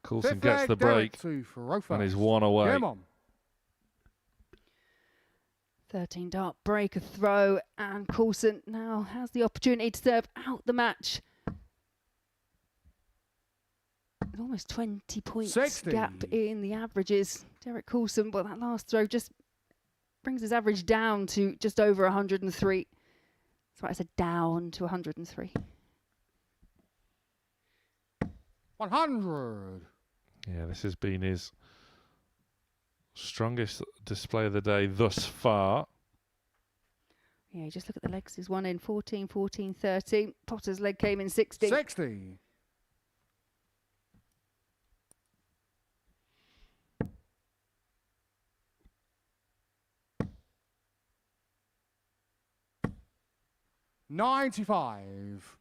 Coulson Fifth gets leg, the Derek break to throw and is first. one away. Game on. 13 dart break, a throw, and Coulson now has the opportunity to serve out the match. With almost 20 points 60. gap in the averages. Derek Coulson, well, that last throw just brings his average down to just over 103. That's right, I said down to 103. 100. Yeah, this has been his strongest display of the day thus far. Yeah, just look at the legs. He's one in 14, 14, 13. Potter's leg came in 60. 60. 95.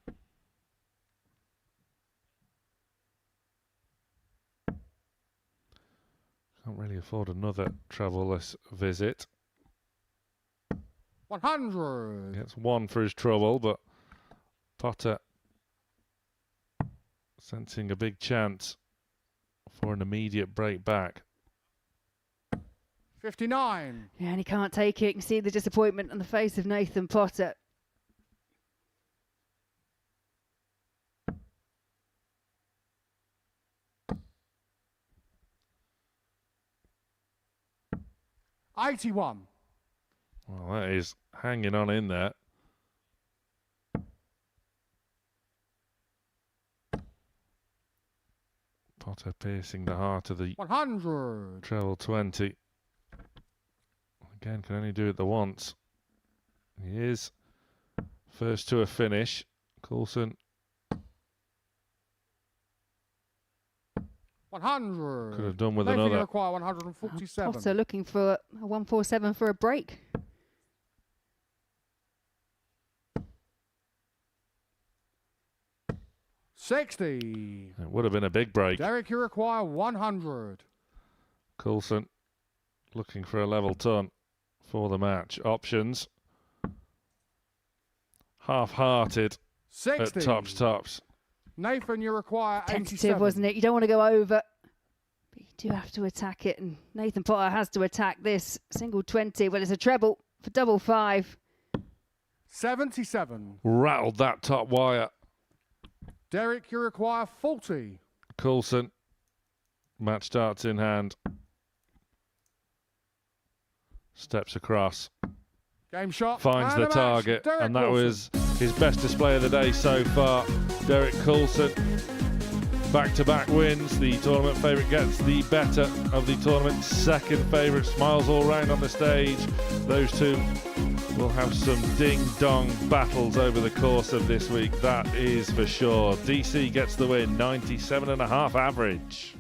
Can't really afford another troubleless visit. 100. Gets one for his trouble, but Potter sensing a big chance for an immediate break back. 59. Yeah, and he can't take it. You can see the disappointment on the face of Nathan Potter. $81. Well, that is hanging on in there. Potter piercing the heart of the 100. treble 20. Again, can only do it the once. He is first to a finish. Coulson 100. could have done with Nathan, you another. require 147. Potter looking for a 147 for a break. $60. It would have been a big break. Derek, you require 100. Coulson looking for a level ton for the match. Options. Half-hearted 60. at tops. Nathan, you require 87. Tentative, wasn't it? You don't want to go over, but you do have to attack it. And Nathan Potter has to attack this single 20. Well, it's a treble for double 5. 77. Rattled that top wire. Derek, you require 40. Coulson. Match starts in hand. Steps across. Game shot. Finds and the a match. target. Derek And that Coulson. was his best display of the day so far. Derek Coulson. Back-to-back wins. The tournament favourite gets the better of the tournament. Second favourite. Smiles all round on the stage. Those two will have some ding-dong battles over the course of this week. That is for sure. DC gets the win. 97.5 average.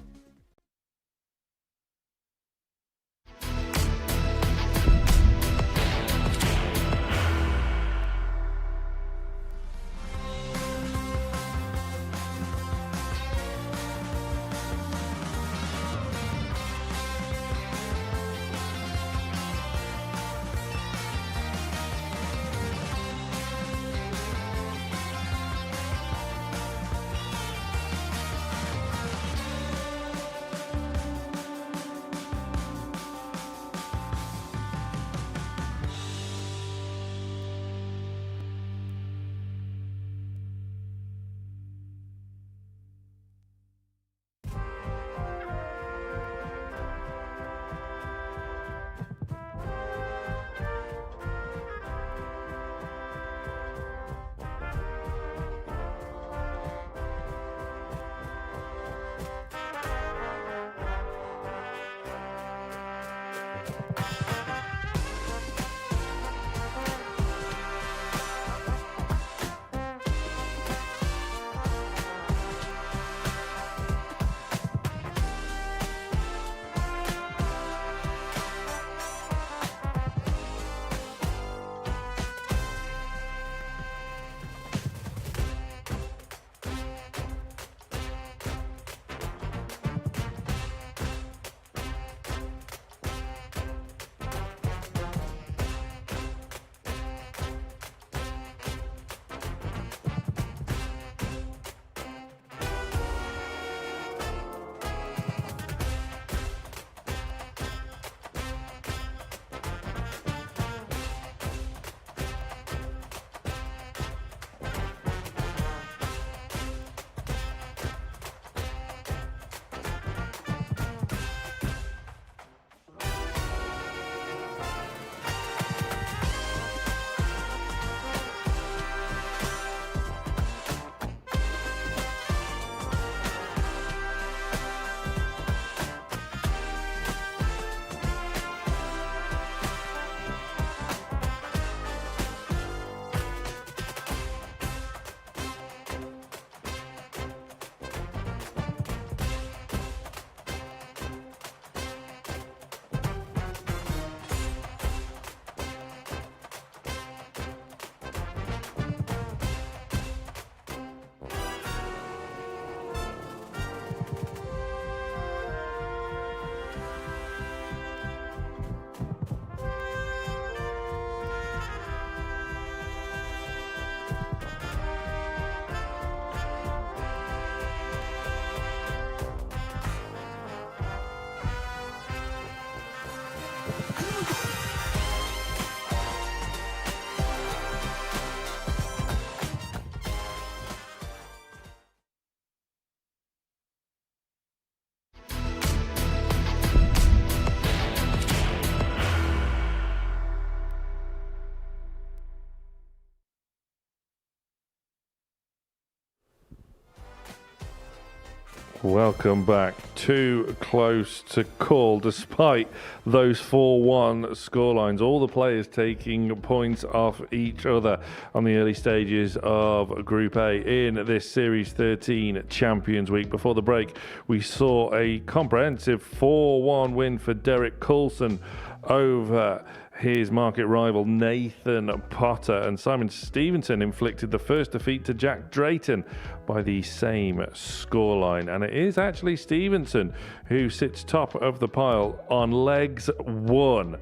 Welcome back. Too close to call despite those 4-1 scorelines. All the players taking points off each other on the early stages of Group A in this Series 13 Champions Week. Before the break, we saw a comprehensive 4-1 win for Derek Coulson over his market rival Nathan Potter, and Simon Stevenson inflicted the first defeat to Jack Drayton by the same scoreline. And it is actually Stevenson who sits top of the pile on legs 1,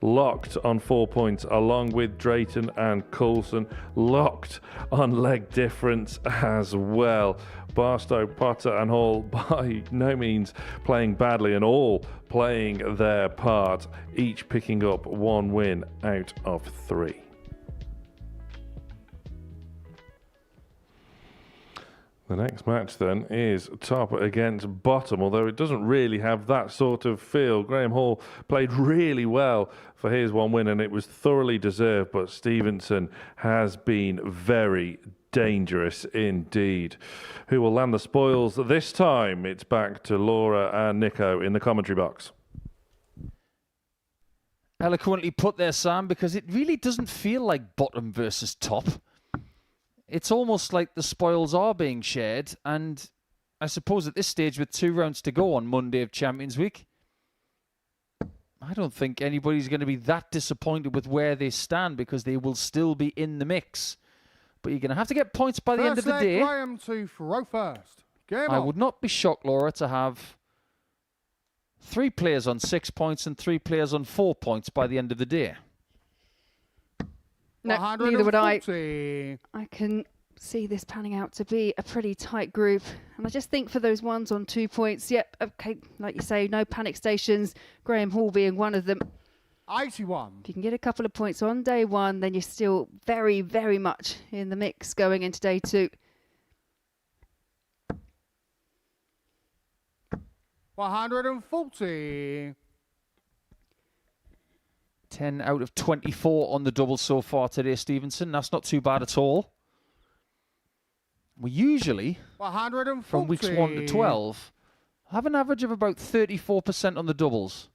locked on 4 points, along with Drayton and Coulson locked on leg difference as well. Bartow, Potter and Hall by no means playing badly, and all playing their part, each picking up 1 win out of 3. The next match then is top against bottom, although it doesn't really have that sort of feel. Graham Hall played really well for his 1 win, and it was thoroughly deserved, but Stevenson has been very dangerous indeed. Who will land the spoils this time? It's back to Laura and Nico in the commentary box. Eloquently put there, Sam, because it really doesn't feel like bottom versus top. It's almost like the spoils are being shared, and I suppose at this stage with 2 rounds to go on Monday of Champions Week, I don't think anybody's going to be that disappointed with where they stand, because they will still be in the mix. But you're going to have to get points by the end of the day. Graham to throw first. Game I on. would not be shocked, Laura, to have 3 players on 6 points and 3 players on 4 points by the end of the day. No, neither would I. I can see this panning out to be a pretty tight group. And I just think for those ones on 2 points, yep, okay, like you say, no panic stations, Graham Hall being one of them. 81. If you can get a couple of points on day 1, then you're still very, very much in the mix going into day 2. 140. 10 out of 24 on the double so far today, Stevenson. That's not too bad at all. We usually, 140. from weeks 1 to 12, have an average of about 34% on the doubles.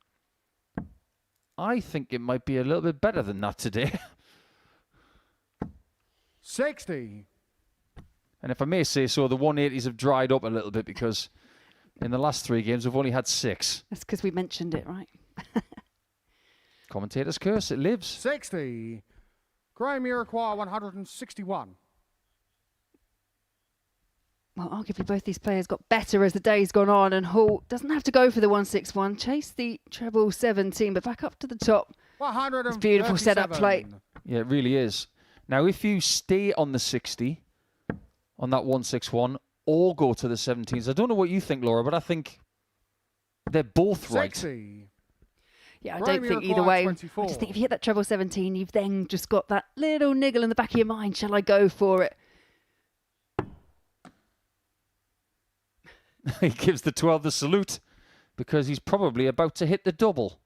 I think it might be a little bit better than that today. 60. And if I may say so, the 180s have dried up a little bit, because in the last 3 games we've only had 6. That's because we mentioned it, right? Commentator's curse, it lives. 60. Graham, you require 161. Well, arguably both these players got better as the day's gone on, and Hall doesn't have to go for the 161, chase the treble 17, but back up to the top. It's beautiful setup play. Yeah, it really is. Now, if you stay on the 60, on that 161, or go to the 17s, I don't know what you think, Laura, but I think they're both right. 60. Yeah, I don't think either way. 24. I just think if you hit that treble 17, you've then just got that little niggle in the back of your mind. Shall I go for it? He gives the 12 the salute, because he's probably about to hit the double.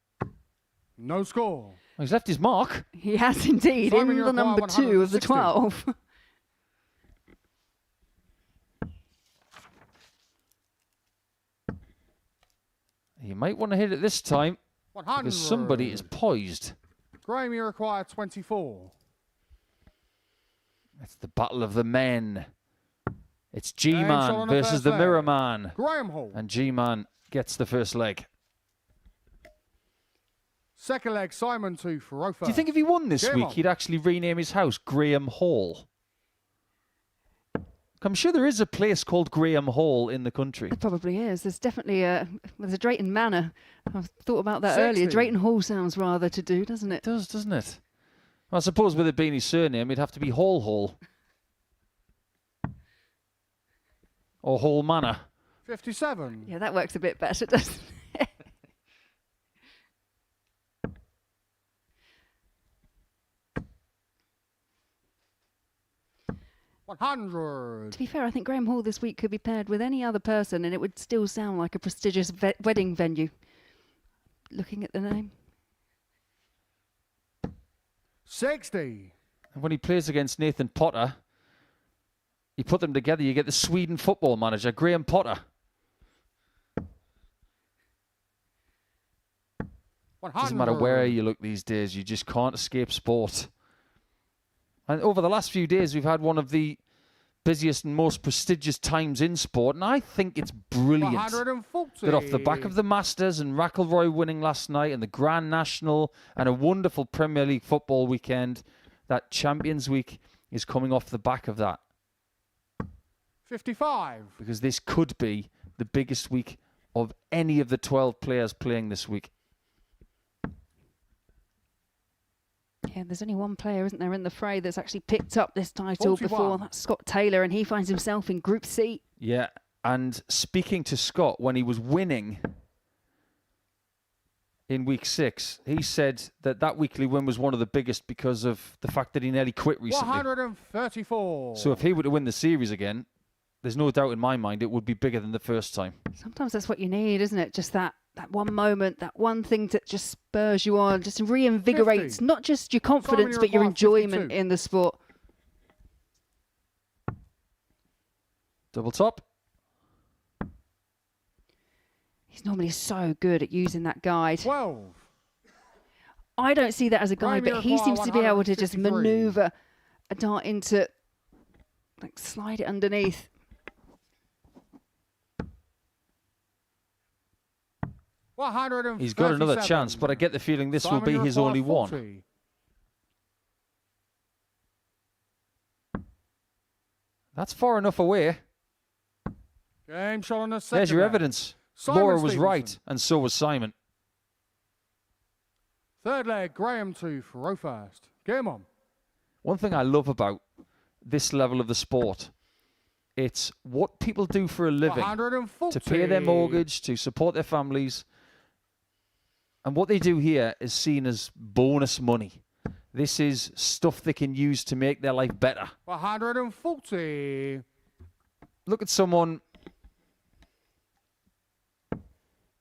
No score. Well, he's left his mark. He has indeed, Simon, in the number 2 of the 12. You might want to hit it this time, 100. because somebody is poised. Graham, you require 24. It's the battle of the men. It's Shot G-Man on the versus first the leg. Mirror Man. Graham Hall. And G-Man gets the first leg. Second leg, Simon to throw first. Do you think if he won this Game week, on. he'd actually rename his house Graham Hall? I'm sure there is a place called Graham Hall in the country. It probably is. There's definitely there's a Drayton Manor. I've thought about that 60. earlier. Drayton Hall sounds rather to do, doesn't it? It does, doesn't it? Well, I suppose with it being his surname, it'd have to be Hall Hall. Or Hall Manor. 57. Yeah, that works a bit better, doesn't it? $100. To be fair, I think Graham Hall this week could be paired with any other person and it would still sound like a prestigious wedding venue. Looking at the name. 60. And when he plays against Nathan Potter, you put them together, you get the Sweden football manager, Graham Potter. Doesn't matter where you look these days, you just can't escape sport. And over the last few days, we've had one of the busiest and most prestigious times in sport, and I think it's brilliant that off the back of the Masters and McIlroy winning last night and the Grand National and a wonderful Premier League football weekend, that Champions Week is coming off the back of that. 55. Because this could be the biggest week of any of the 12 players playing this week. Yeah, there's only one player, isn't there, in the fray that's actually picked up this title 41. before. That's Scott Taylor, and he finds himself in Group C. Yeah, and speaking to Scott when he was winning in week 6, he said that that weekly win was one of the biggest because of the fact that he nearly quit recently. 134. So if he were to win the series again, there's no doubt in my mind it would be bigger than the first time. Sometimes that's what you need, isn't it? Just that one moment, that one thing that just spurs you on, just reinvigorates 50. not just your confidence, but your enjoyment 52. in the sport. Double top. He's normally so good at using that guide. 12. I don't see that as a guide, but he seems to be able to just 153. manoeuvre a dart into, like, slide it underneath. He's got another chance, but I get the feeling this will be his only one. That's far enough away. Game shot on the second. There's your leg. evidence. Simon Laura was Stevenson. right, and so was Simon. Third leg, Graham to throw first. Game on. One thing I love about this level of the sport, it's what people do for a living, 140. to pay their mortgage, to support their families. And what they do here is seen as bonus money. This is stuff they can use to make their life better. 140. Look at someone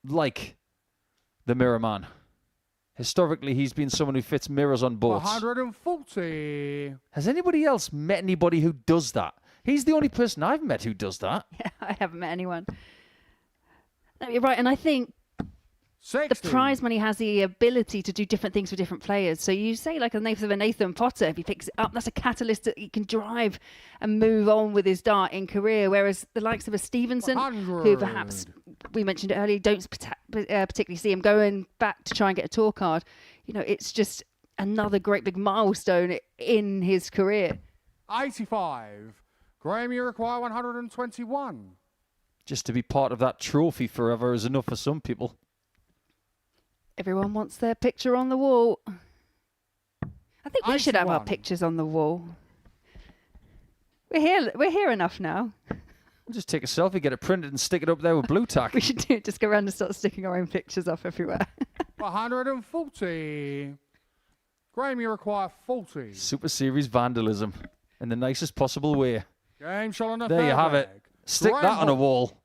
like the Mirror Man. Historically, he's been someone who fits mirrors on boats. 140. Has anybody else met anybody who does that? He's the only person I've met who does that. Yeah, I haven't met anyone. No, you're right, and I think 60. the prize money has the ability to do different things for different players. So you say, like, a Nathan Potter, if he picks it up, that's a catalyst that he can drive and move on with his dart in career. Whereas the likes of a Stevenson, 100. who perhaps, we mentioned it earlier, don't particularly see him going back to try and get a tour card. You know, it's just another great big milestone in his career. 85. Graham, you require 121. Just to be part of that trophy forever is enough for some people. Everyone wants their picture on the wall. I think we should have our 81. pictures on the wall. We're here enough now. We'll just take a selfie, get it printed and stick it up there with blue tack. We should do it, just go around and start sticking our own pictures up everywhere. 140. Graham, you require 40. Super Series vandalism in the nicest possible way. Game shot on the There third you have leg. it. Stick Graham that on a Hull. wall.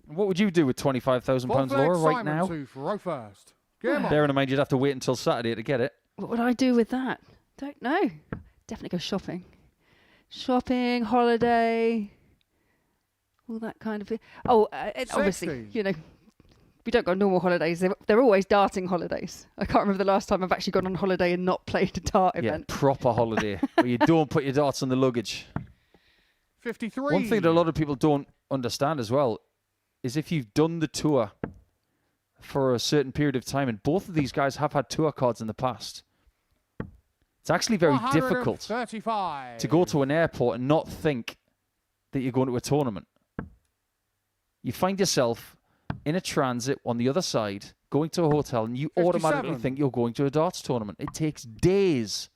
What would you do with £25,000, Fourth leg, Laura, right Simon now? to throw first. Game on. Bearing in mind you'd have to wait until Saturday to get it. What would I do with that? Don't know. Definitely go shopping. Shopping, holiday, all that kind of thing. Oh, obviously, 60. you know, we don't go on normal holidays. They're always darting holidays. I can't remember the last time I've actually gone on holiday and not played a dart event. Yeah, proper holiday where you don't put your darts on the luggage. 53. One thing that a lot of people don't understand as well is if you've done the tour for a certain period of time, and both of these guys have had tour cards in the past, it's actually very difficult 135. to go to an airport and not think that you're going to a tournament. You find yourself in a transit on the other side, going to a hotel, and you 57. automatically think you're going to a darts tournament. It takes days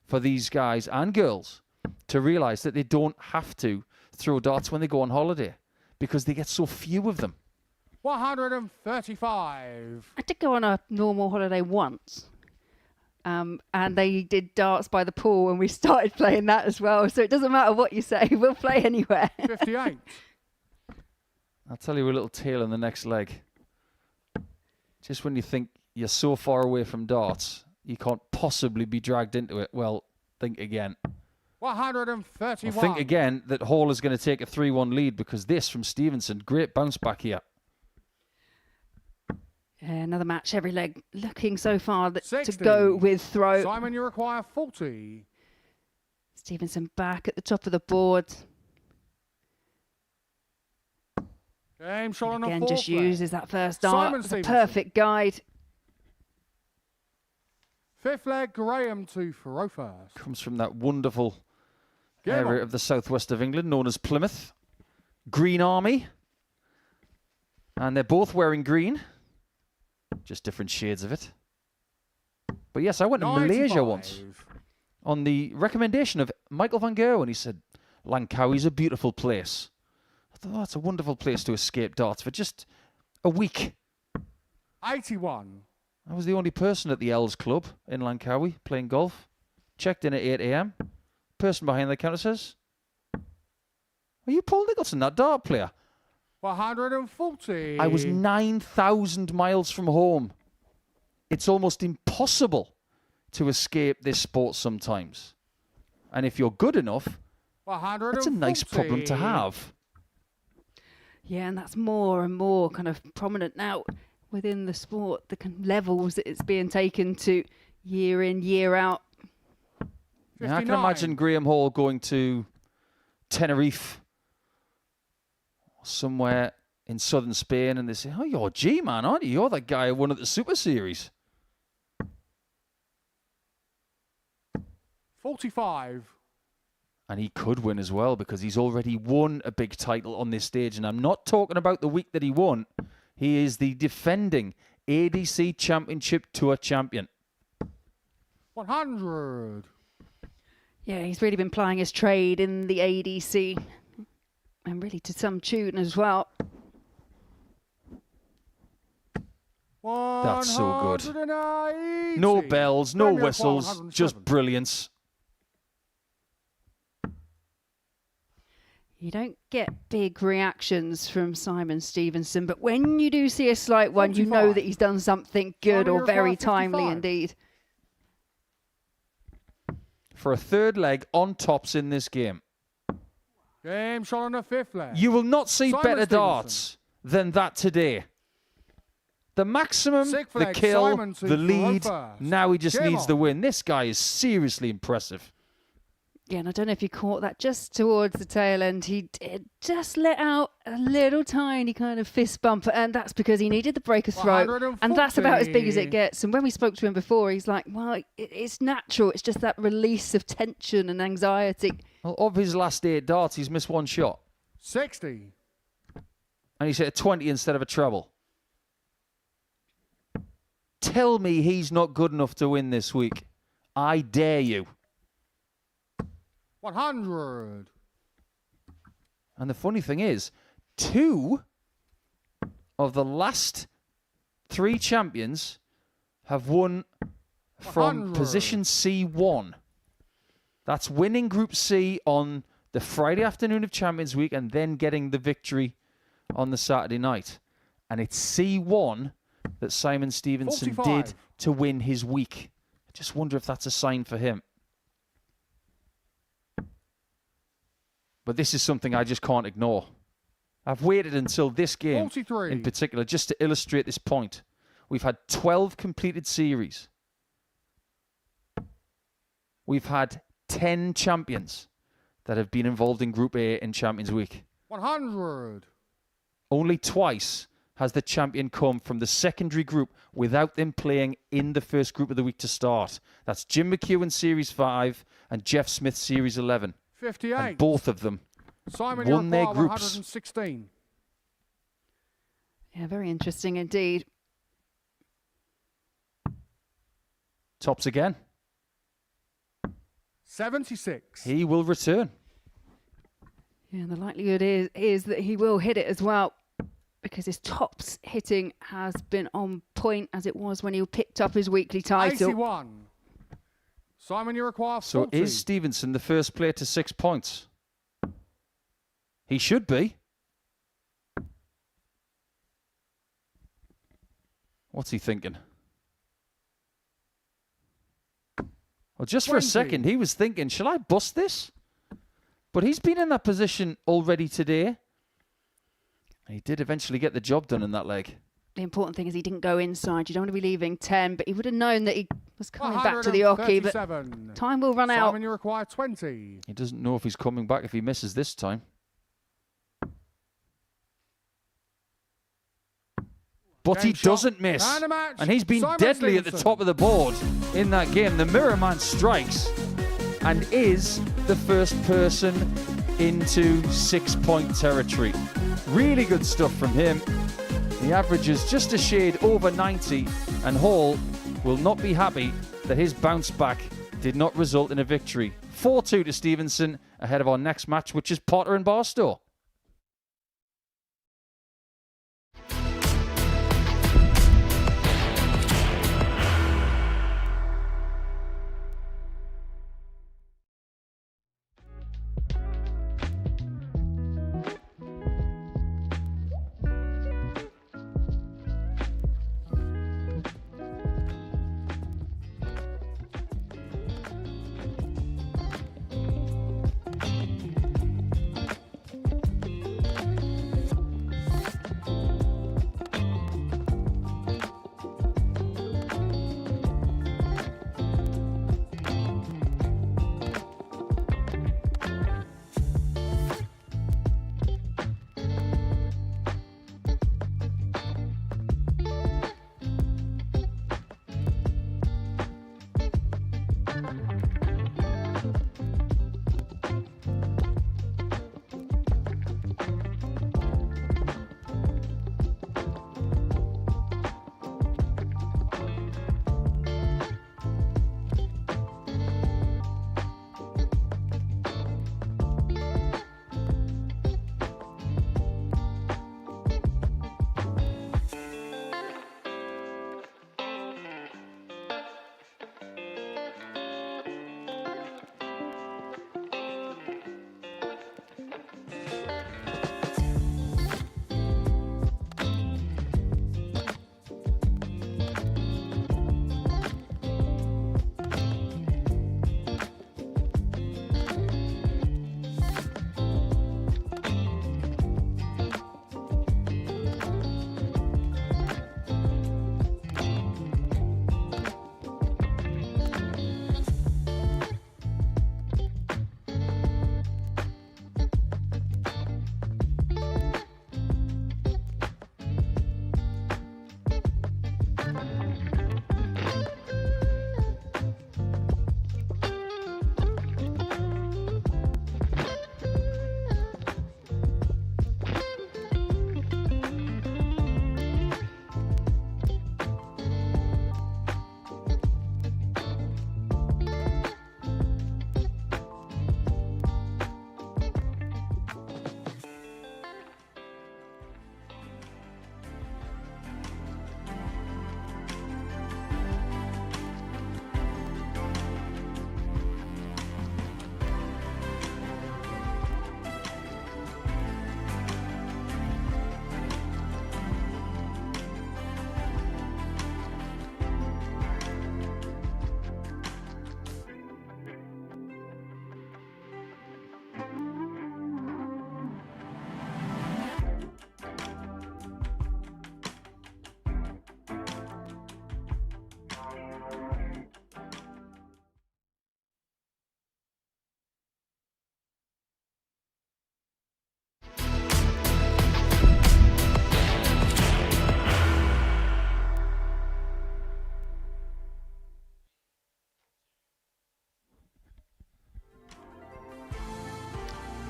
for these guys and girls to realize that they don't have to throw darts when they go on holiday because they get so few of them. 135. I did go on a normal holiday once. And they did darts by the pool, and we started playing that as well. So it doesn't matter what you say, we'll play anywhere. 58. I'll tell you a little tale in the next leg. Just when you think you're so far away from darts, you can't possibly be dragged into it. Well, think again. 131. Well, think again that Hall is going to take a 3-1 lead because this from Stevenson, great bounce back here. Another match, every leg looking so far to 60. go with throw. Simon, you require 40. Stevenson back at the top of the board. Game shot on a Again, fourth just leg. uses that first Simon dart as a Stevenson. perfect guide. Fifth leg, Graham to throw first. Comes from that wonderful Game area on. of the southwest of England known as Plymouth. Green Army. And they're both wearing green. Just different shades of it. But yes, I went to 95. Malaysia once on the recommendation of Michael van Gerwen. He said, Langkawi's a beautiful place. I thought, oh, that's a wonderful place to escape darts for just a week. 81. I was the only person at the Els Club in Langkawi playing golf. Checked in at 8 a.m. Person behind the counter says, are you Paul Nicholson, that dart player? 140. I was 9,000 miles from home. It's almost impossible to escape this sport sometimes. And if you're good enough, that's a nice problem to have. Yeah, and that's more and more kind of prominent now within the sport, the kind of levels that it's being taken to year in, year out. Yeah, I can imagine Graham Hall going to Tenerife, somewhere in southern Spain, and they say, oh, you're G-man, aren't you? You're that guy who won at the Super Series. 45. And he could win as well because he's already won a big title on this stage. And I'm not talking about the week that he won. He is the defending ADC Championship Tour champion. 100. Yeah, he's really been plying his trade in the ADC. And really to some tune as well. That's so good. 180. No bells, no Premier whistles, 107. just brilliance. You don't get big reactions from Simon Stevenson, but when you do see a slight one, you know that he's done something good or very timely indeed. For a third leg on tops in this game. Game shot on the fifth leg. You will not see Simon better Stevenson. darts than that today. The maximum, Sixth the leg, kill, Simon to the lead. first. Now he just Game needs on. the win. This guy is seriously impressive. Yeah, and I don't know if you caught that just towards the tail end. He did just let out a little tiny kind of fist bump, and that's because he needed the break of throat. And that's about as big as it gets. And when we spoke to him before, he's like, well, it's natural. It's just that release of tension and anxiety. Well, of his last 8 darts, he's missed 1 shot. 60. And he's hit a 20 instead of a treble. Tell me he's not good enough to win this week. I dare you. 100. And the funny thing is, 2 of the last 3 champions have won from 100. position C1. That's winning Group C on the Friday afternoon of Champions Week and then getting the victory on the Saturday night. And it's C1 that Simon Stevenson 45. did to win his week. I just wonder if that's a sign for him. But this is something I just can't ignore. I've waited until this game 43. in particular just to illustrate this point. We've had 12 completed series. We've had 10 champions that have been involved in Group A in Champions Week. 100. Only twice has the champion come from the secondary group without them playing in the first group of the week to start. That's Jim McEwen Series 5 and Jeff Smith Series 11. 58. And both of them Simon, won their you require groups. 116. Yeah, very interesting indeed. Tops again. 76. He will return. Yeah, and the likelihood is that he will hit it as well, because his tops hitting has been on point as it was when he picked up his weekly title. 81. Simon, you require 40. So is Stevenson the first player to 6 points? He should be. What's he thinking? Well, just for a 20. second, he was thinking, shall I bust this? But he's been in that position already today. He did eventually get the job done in that leg. the important thing is he didn't go inside. You don't want to be leaving 10, but he would have known that he was coming back to the hockey. But time will run out. Simon, you require 20. He doesn't know if he's coming back if he misses this time. But he doesn't miss. And he's been deadly at the top of the board in that game. The Mirror Man strikes and is the first person into 6-point territory. Really good stuff from him. The average is just a shade over 90, and Hall will not be happy that his bounce back did not result in a victory. 4-2 to Stevenson ahead of our next match, which is Potter and Barstow.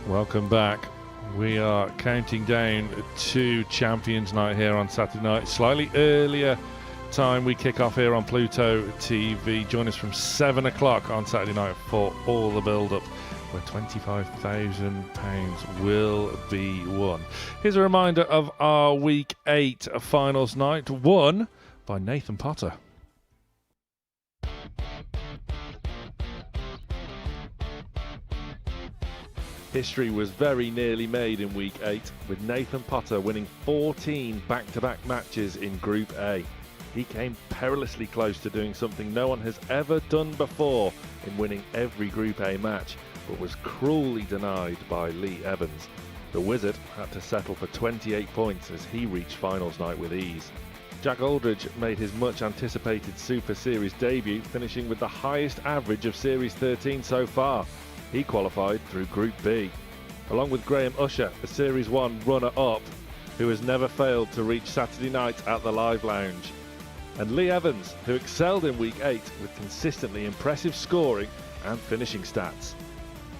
Welcome back. We are counting down to Champions Night here on Saturday night. Slightly earlier time we kick off here on Pluto TV. Join us from 7 o'clock on Saturday night for all the build-up, where £25,000 will be won. Here's a reminder of our Week 8 finals night, won by Nathan Potter. History was very nearly made in Week 8, with Nathan Potter winning 14 back-to-back matches in Group A. He came perilously close to doing something no one has ever done before in winning every Group A match, but was cruelly denied by Lee Evans. The Wizard had to settle for 28 points as he reached finals night with ease. Jack Aldridge made his much-anticipated Super Series debut, finishing with the highest average of Series 13 so far. He qualified through Group B, along with Graham Usher, the Series 1 runner-up, who has never failed to reach Saturday night at the Live Lounge. And Lee Evans, who excelled in Week 8 with consistently impressive scoring and finishing stats.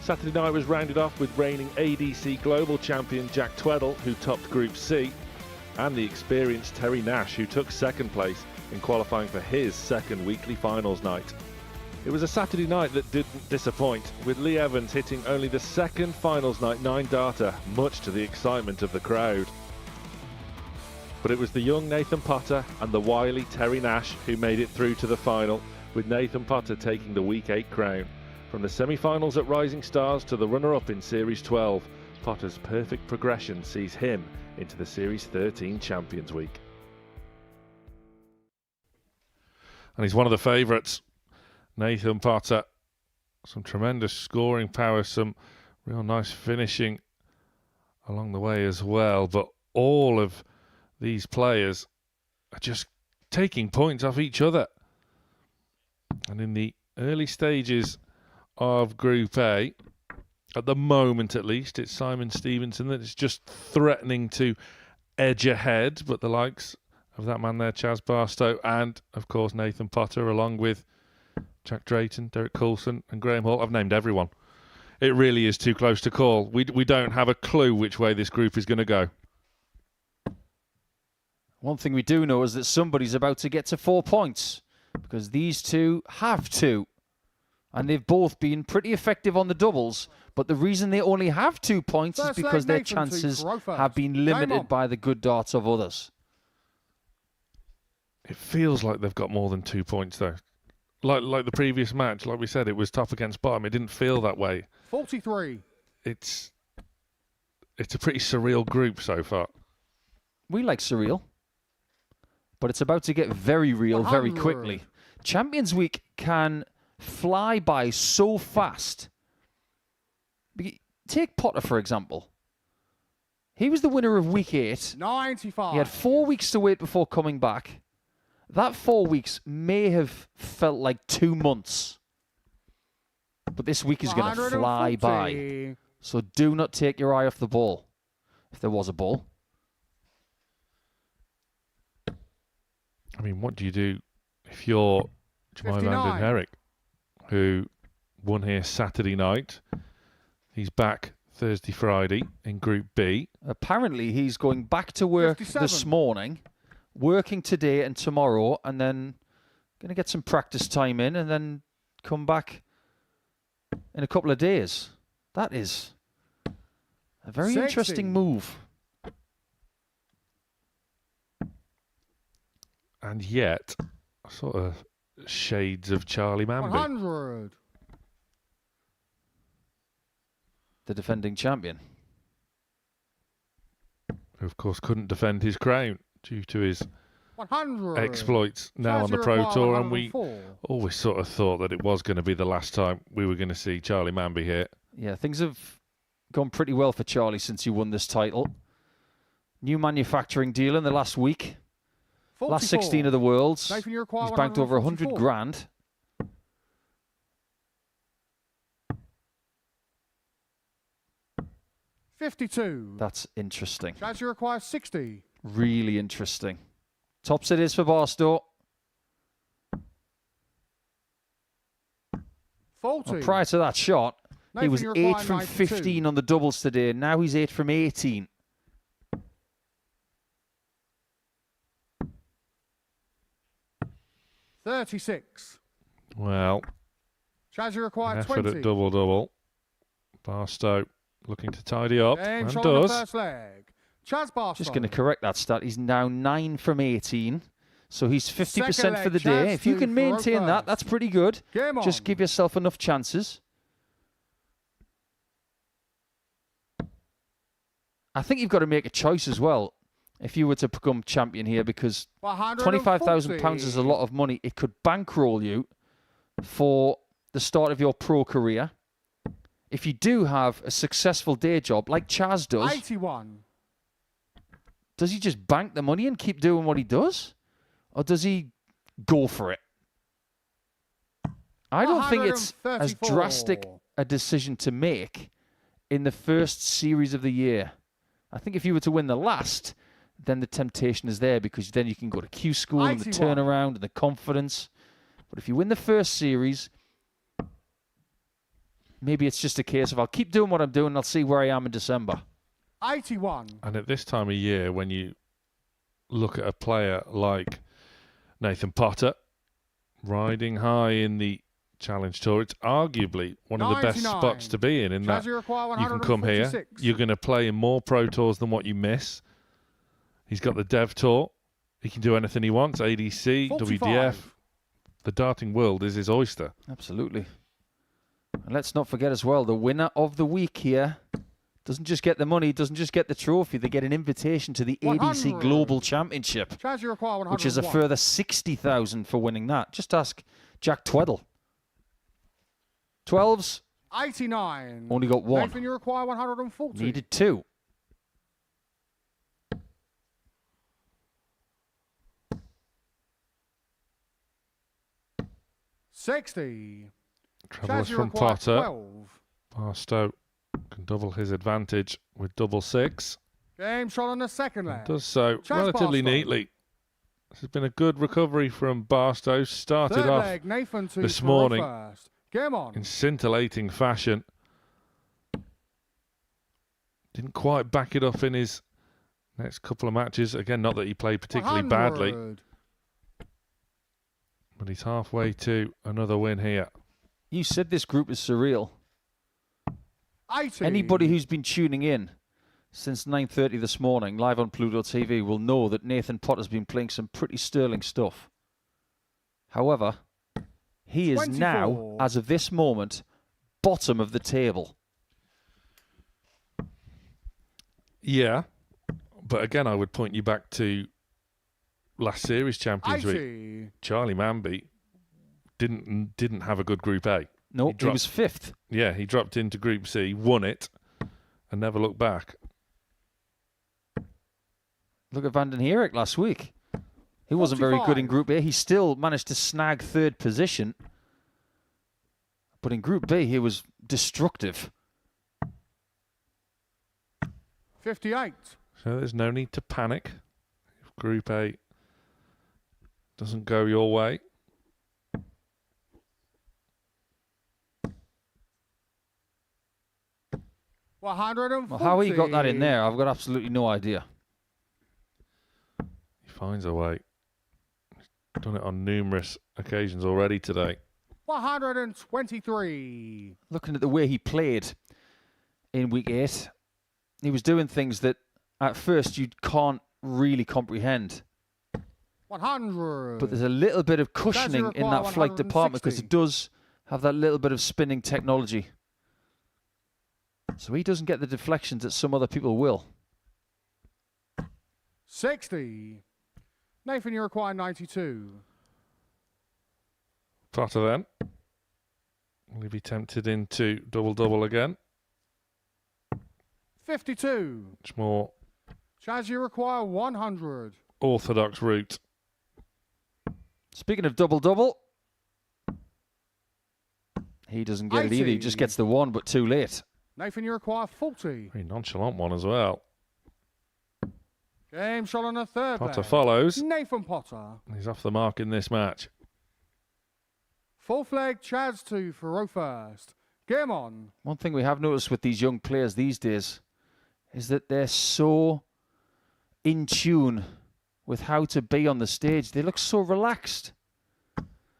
Saturday night was rounded off with reigning ADC Global Champion Jack Tweddle, who topped Group C, and the experienced Terry Nash, who took second place in qualifying for his second weekly finals night. It was a Saturday night that didn't disappoint, with Lee Evans hitting only the second finals night 9-darter, much to the excitement of the crowd. But it was the young Nathan Potter and the wily Terry Nash who made it through to the final, with Nathan Potter taking the Week 8 crown. From the semi-finals at Rising Stars to the runner-up in Series 12, Potter's perfect progression sees him into the Series 13 Champions Week. And he's one of the favourites, Nathan Potter. Some tremendous scoring power, some real nice finishing along the way as well. But all of these players are just taking points off each other. And in the early stages of Group A, at the moment at least, it's Simon Stevenson that is just threatening to edge ahead, but the likes of that man there, Chaz Barstow, and of course Nathan Potter, along with Jack Drayton, Derek Coulson and Graham Hall. I've named everyone. It really is too close to call. We don't have a clue which way this group is going to go. One thing we do know is that somebody's about to get to 4 points, because these two have to. And they've both been pretty effective on the doubles. But the reason they only have 2 points is because their chances have been limited by the good darts of others. It feels like they've got more than 2 points, though. Like the previous match, like we said, it was top against bottom. It didn't feel that way. 43. It's a pretty surreal group so far. We like surreal. But it's about to get very real very quickly. Champions Week can fly by so fast. Take Potter, for example. He was the winner of Week 8. 95. He had 4 weeks to wait before coming back. That 4 weeks may have felt like 2 months. But this week is going to fly by. So do not take your eye off the ball. If there was a ball. I mean, what do you do if you're Jemai Van Den Herrick, who won here Saturday night? He's back Thursday, Friday in Group B. Apparently, he's going back to work 57. this morning, working today and tomorrow, and then going to get some practice time in, and then come back in a couple of days. That is a very interesting move. And yet, sort of shades of Charlie Manby. 100. The defending champion. Who, of course, couldn't defend his crown due to his 100. exploits now on the Pro Tour. And we always sort of thought that it was going to be the last time we were going to see Charlie Manby here. Yeah, things have gone pretty well for Charlie since he won this title. New manufacturing deal in the last week. 44. Last 16 of the Worlds. Nathan, He's banked over 100 grand. $52. That's interesting. Chaz, you require 60. Really interesting. Tops it is for Barstow. 40. Well, prior to that shot, Nathan, he was you 8 require from 92. 15 on the doubles today. Now he's 8 from 18. $36. Well, Chaz, you require effort 20. at double-double. Barstow looking to tidy up, Game and shot on the does. first leg. Chaz Barstow. Just going to correct that stat. He's now 9 from 18. So he's 50% for the Second leg, day. Chaz If you can to maintain Roper. that, that's pretty good. Game on. Just give yourself enough chances. I think you've got to make a choice as well if you were to become champion here, because £25,000 is a lot of money. It could bankroll you for the start of your pro career. If you do have a successful day job like Chaz does, 81. does he just bank the money and keep doing what he does? or does he go for it? I don't think it's as drastic a decision to make in the first series of the year. I think if you were to win the last, then the temptation is there because then you can go to Q School and the turnaround and the confidence. But if you win the first series, maybe it's just a case of I'll keep doing what I'm doing and I'll see where I am in December. 81. And at this time of year, when you look at a player like Nathan Potter, riding high in the Challenge Tour, it's arguably one of the best spots to be in that you can come here, you're going to play in more Pro Tours than what you miss. He's got the Dev Tour. He can do anything he wants, ADC, 45. WDF. The darting world is his oyster. Absolutely. And let's not forget as well, the winner of the week here doesn't just get the money, doesn't just get the trophy, they get an invitation to the ADC Global Championship, which is a further 60,000 for winning that. Just ask Jack Tweddle. 12s. 89. Only got one. Nathan, you require 140. Needed 2. $60. Travellers from Potter. Bartow can double his advantage with double 6. Game shot on the second leg. Does so relatively neatly. This has been a good recovery from Barstow. Started off this morning in scintillating fashion. Didn't quite back it up in his next couple of matches. Again, not that he played particularly badly. But he's halfway to another win here. You said this group is surreal. 80. Anybody who's been tuning in since 9:30 this morning, live on Pluto TV, will know that Nathan Potter's been playing some pretty sterling stuff. However, he is 24. Now, as of this moment, bottom of the table. Yeah, but again, I would point you back to last series Champions Week. Charlie Manby didn't have a good Group A. No, he was 5th. Yeah, he dropped into Group C, won it, and never looked back. Look at Van den Herik last week. He wasn't very good in Group A. He still managed to snag 3rd position. But in Group B, he was destructive. 58. So there's no need to panic if Group A doesn't go your way. Well, how he got that in there, I've got absolutely no idea. He finds a way. He's done it on numerous occasions already today. 123. Looking at the way he played in week 8, he was doing things that at first you can't really comprehend. 100. But there's a little bit of cushioning in that flight department because it does have that little bit of spinning technology. So he doesn't get the deflections that some other people will. 60. Nathan, you require 92. Potter then. Will he be tempted into double-double again? 52. Much more Chaz, you require 100. orthodox route. Speaking of double-double, he doesn't get 80. it either. He just gets the 1, but too late. Nathan, you require 40. Very nonchalant one as well. Game shot on the 3rd Potter leg. follows. Nathan Potter. He's off the mark in this match. 4th leg, Chaz 2 for row first. Game on. One thing we have noticed with these young players these days is that they're so in tune with how to be on the stage. They look so relaxed.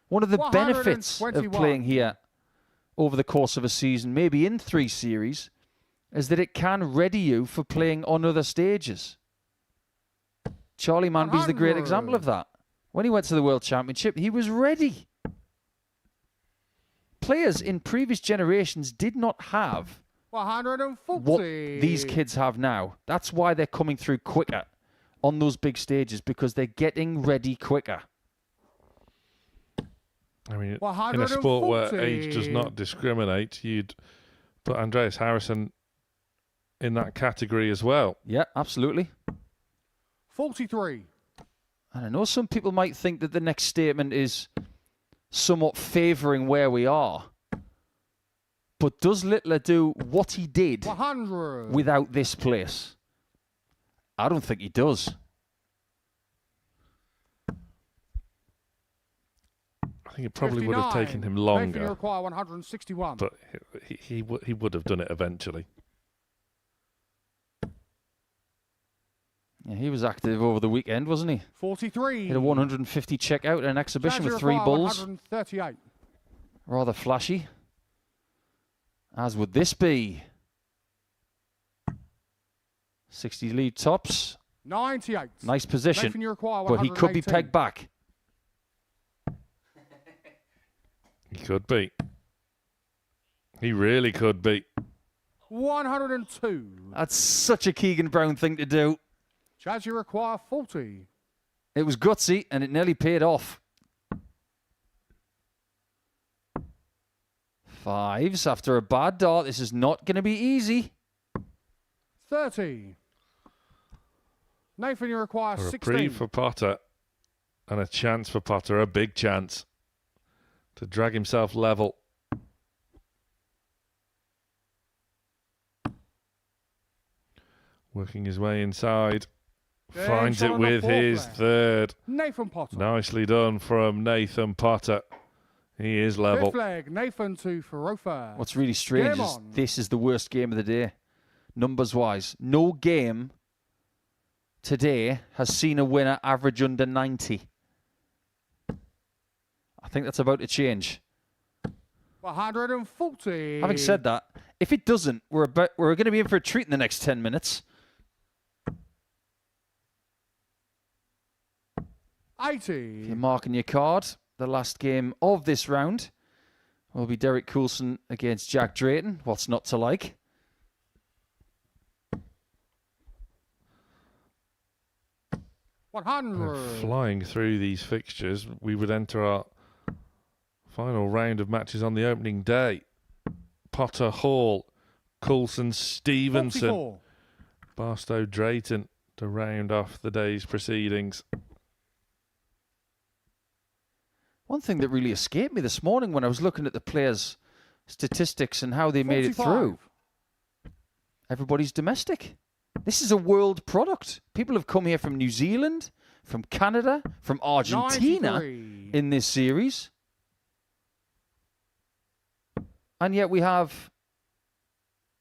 One of the benefits of playing here over the course of a season, maybe in 3 series, is that it can ready you for playing on other stages. Charlie Manby's the great example of that. When he went to the World Championship, he was ready. Players in previous generations did not have 140. what these kids have now. That's why they're coming through quicker on those big stages, because they're getting ready quicker. I mean, in a sport where age does not discriminate, you'd put Andreas Harrison in that category as well. Yeah, absolutely. 43. And I know some people might think that the next statement is somewhat favouring where we are. But does Littler do what he did 100. without this place? I don't think he does. I think it probably would have taken him longer. You require 161. But he would have done it eventually. Yeah, he was active over the weekend, wasn't he? 43. Hit a 150 checkout in an exhibition with 3 bulls. 138. Rather flashy. As would this be. 60 lead tops. 98. Nice position. Nathan, you require But he could be 118. pegged back. He could be. He really could be. 102. That's such a Keegan Brown thing to do. Chaz, you require 40. It was gutsy, and it nearly paid off. 5s after a bad dart. This is not going to be easy. 30. Nathan, you require A 16. reprieve for Potter. And a chance for Potter, a big chance to drag himself level. Working his way inside. Finds it with his third. Nathan Potter. Nicely done from Nathan Potter. He is level. Fifth leg, Nathan to Farofa. What's really strange is this is the worst game of the day, numbers-wise. No game today has seen a winner average under 90. I think that's about to change. 140. Having said that, if it doesn't, we're going to be in for a treat in the next 10 minutes. 80. If you're marking your card, the last game of this round will be Derek Coulson against Jack Drayton. What's not to like? Flying through these fixtures, we would enter our final round of matches on the opening day. Potter, Hall, Coulson, Stevenson, 44. Bartow, Drayton to round off the day's proceedings. One thing that really escaped me this morning when I was looking at the players' statistics and how they made it through. Everybody's domestic. This is a world product. People have come here from New Zealand, from Canada, from Argentina 93. in this series. And yet we have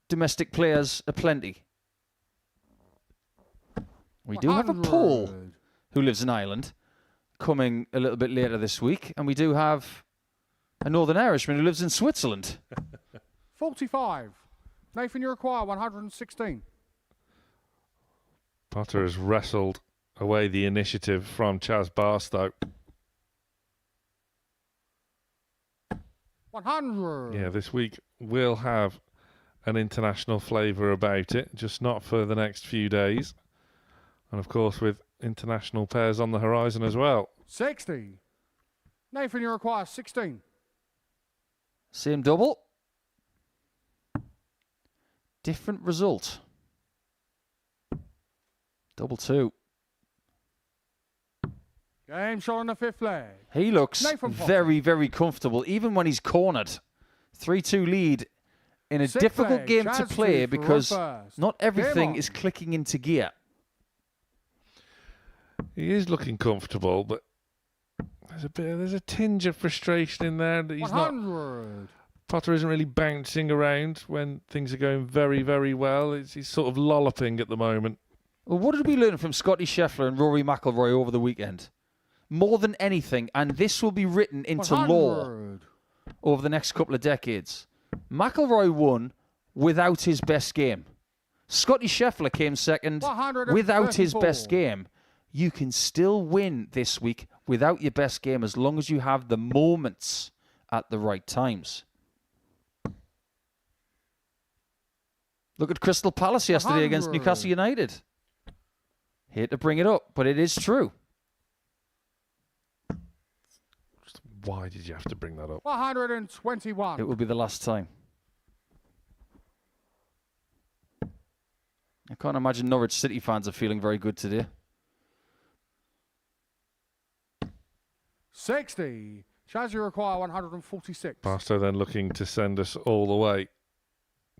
domestic players aplenty. We do have a Paul who lives in Ireland coming a little bit later this week. And we do have a Northern Irishman who lives in Switzerland. 45. Nathan, you require 116. Potter has wrestled away the initiative from Chaz Barstow. 100. Yeah, this week will have an international flavour about it, just not for the next few days. And of course with international pairs on the horizon as well. 60. Nathan, you require 16. Same double. Different result. Double 2. Game shot on the fifth leg. He looks Nathan Potter. very, very comfortable, even when he's cornered. 3-2 lead in a Sixth difficult leg, game to Chaz play to because first. not everything on. is clicking into gear. He is looking comfortable, but there's a tinge of frustration in there that he's 100. Potter isn't really bouncing around when things are going very, very well. He's sort of lolloping at the moment. Well, what did we learn from Scotty Scheffler and Rory McIlroy over the weekend? More than anything, and this will be written into 100. law over the next couple of decades. McIlroy won without his best game. Scotty Scheffler came second without his best game. You can still win this week without your best game as long as you have the moments at the right times. Look at Crystal Palace yesterday against Newcastle United. Hate to bring it up, but it is true. Why did you have to bring that up? 121. It will be the last time. I can't imagine Norwich City fans are feeling very good today. 60. Chaz, you require 146. Barstow then looking to send us all the way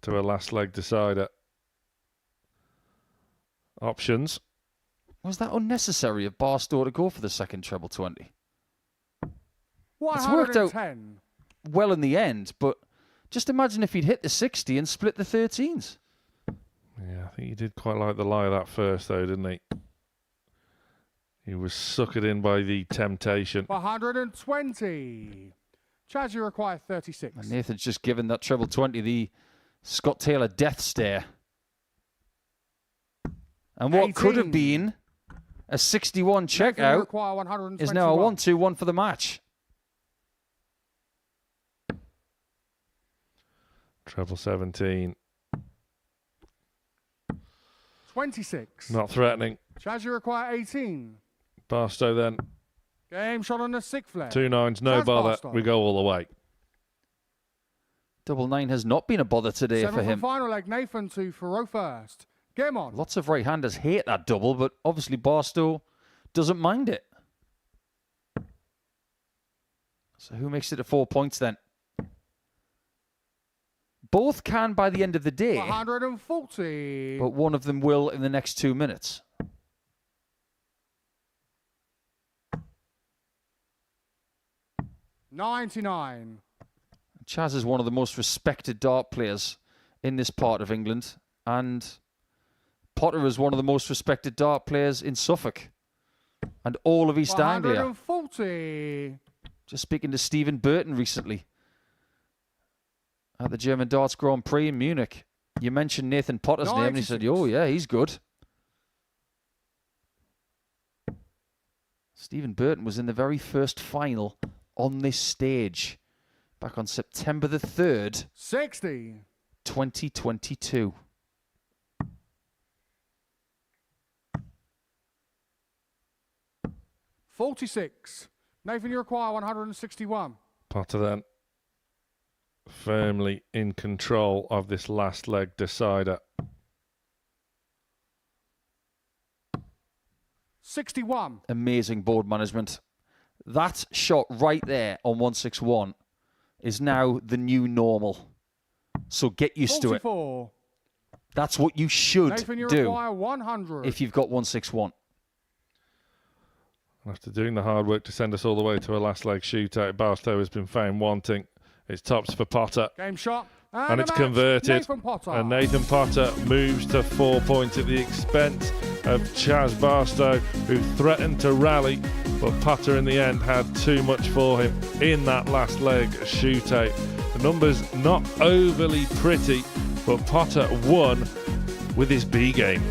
to a last leg decider. Options. Was that unnecessary of Barstow to go for the second treble 20? It's worked out well in the end, but just imagine if he'd hit the 60 and split the 13s. Yeah, I think he did quite like the lie of that first, though, didn't he? He was suckered in by the temptation. 120. Chaz, you require 36. And Nathan's just given that treble 20 the Scott Taylor death stare. And what 18. could have been a 61 checkout is now a 1-2-1 for the match. Treble 17. 26. Not threatening. Chaz, you require 18. Barstow then. Game shot on the 6th flag. 2 9s, no Chaz bother. Barstow. We go all the way. Double 9 has not been a bother today 7 for him. final leg, Nathan to Faro first. Game on. Lots of right-handers hate that double, but obviously Barstow doesn't mind it. So who makes it to 4 points then? Both can by the end of the day. 140. But one of them will in the next 2 minutes. $99. Chaz is one of the most respected dart players in this part of England, and Potter is one of the most respected dart players in Suffolk and all of East Anglia. 140. Just speaking to Stephen Burton recently at the German Darts Grand Prix in Munich. You mentioned Nathan Potter's name, and he said, oh, yeah, he's good. Stephen Burton was in the very first final on this stage back on September the 3rd, 60. 2022. $46. Nathan, you require 161. Potter then firmly in control of this last leg decider. 61. Amazing board management. That shot right there on 161 is now the new normal. So get used 44. to it. That's what you should Nathan, you do require 100. if you've got 161. After doing the hard work to send us all the way to a last leg shootout, Barstow has been found wanting. It's tops for Potter. Game shot. And it's a match. converted. Nathan Potter. And Nathan Potter moves to 4 points at the expense of Chaz Barstow, who threatened to rally, but Potter in the end had too much for him in that last leg shootout. The numbers not overly pretty, but Potter won with his B game.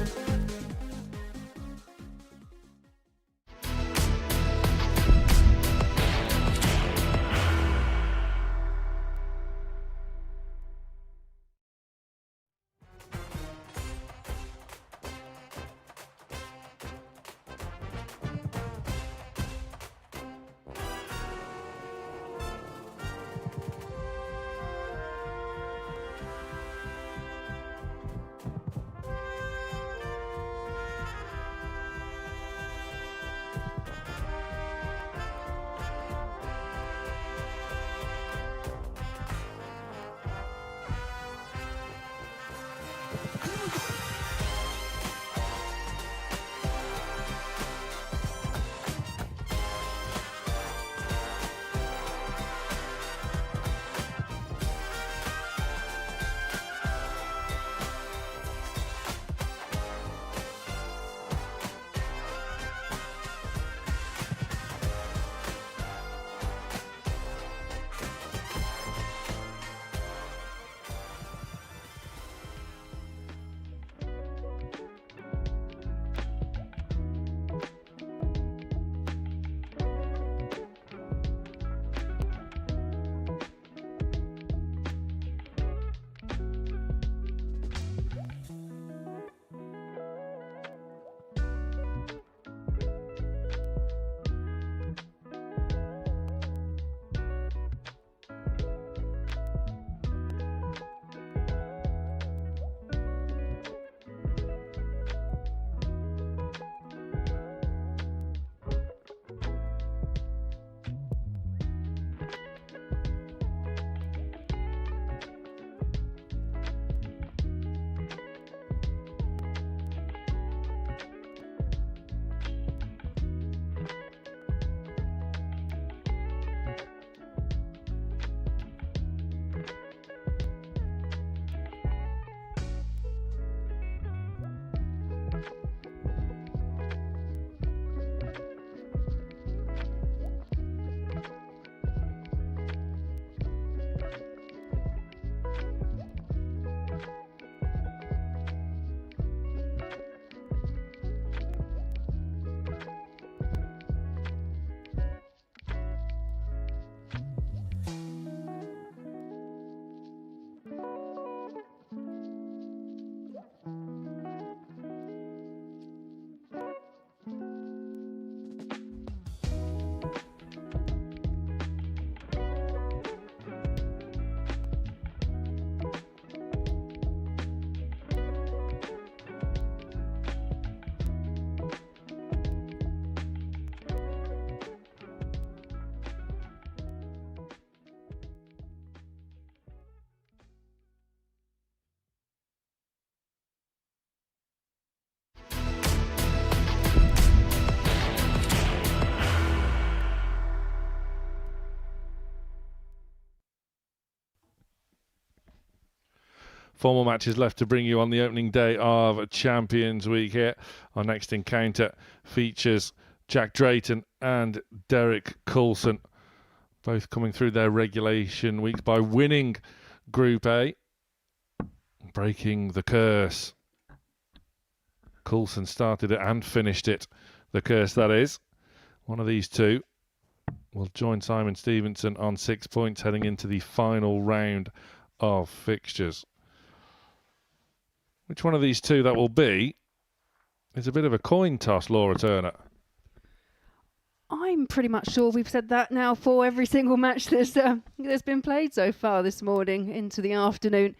4 more matches left to bring you on the opening day of Champions Week here. Our next encounter features Jack Drayton and Derek Coulson, both coming through their regulation weeks by winning Group A, breaking the curse. Coulson started it and finished it. The curse, that is. One of these two will join Simon Stevenson on 6 points heading into the final round of fixtures. Which one of these two that will be is a bit of a coin toss, Laura Turner. I'm pretty much sure we've said that now for every single match that's been played so far this morning into the afternoon.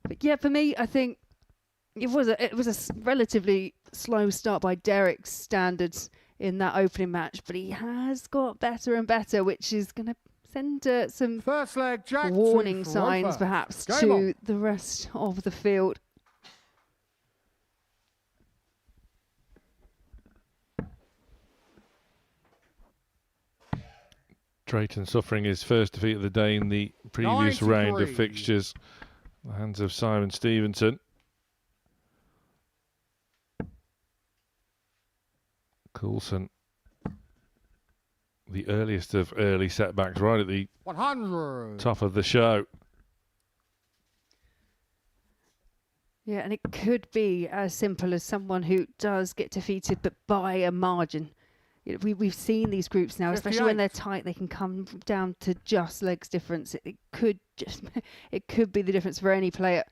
But yeah, for me, I think it was a relatively slow start by Derek's standards in that opening match, but he has got better and better, which is going to send some first leg, Jack warning signs perhaps to the rest of the field. Drayton suffering his first defeat of the day in the previous round of fixtures. The hands of Simon Stevenson. Coulson, the earliest of early setbacks, right at the 100. Top of the show. Yeah, and it could be as simple as someone who does get defeated, but by a margin. You know, we've seen these groups now, especially when they're tight, they can come down to just legs difference. It could be the difference for any player.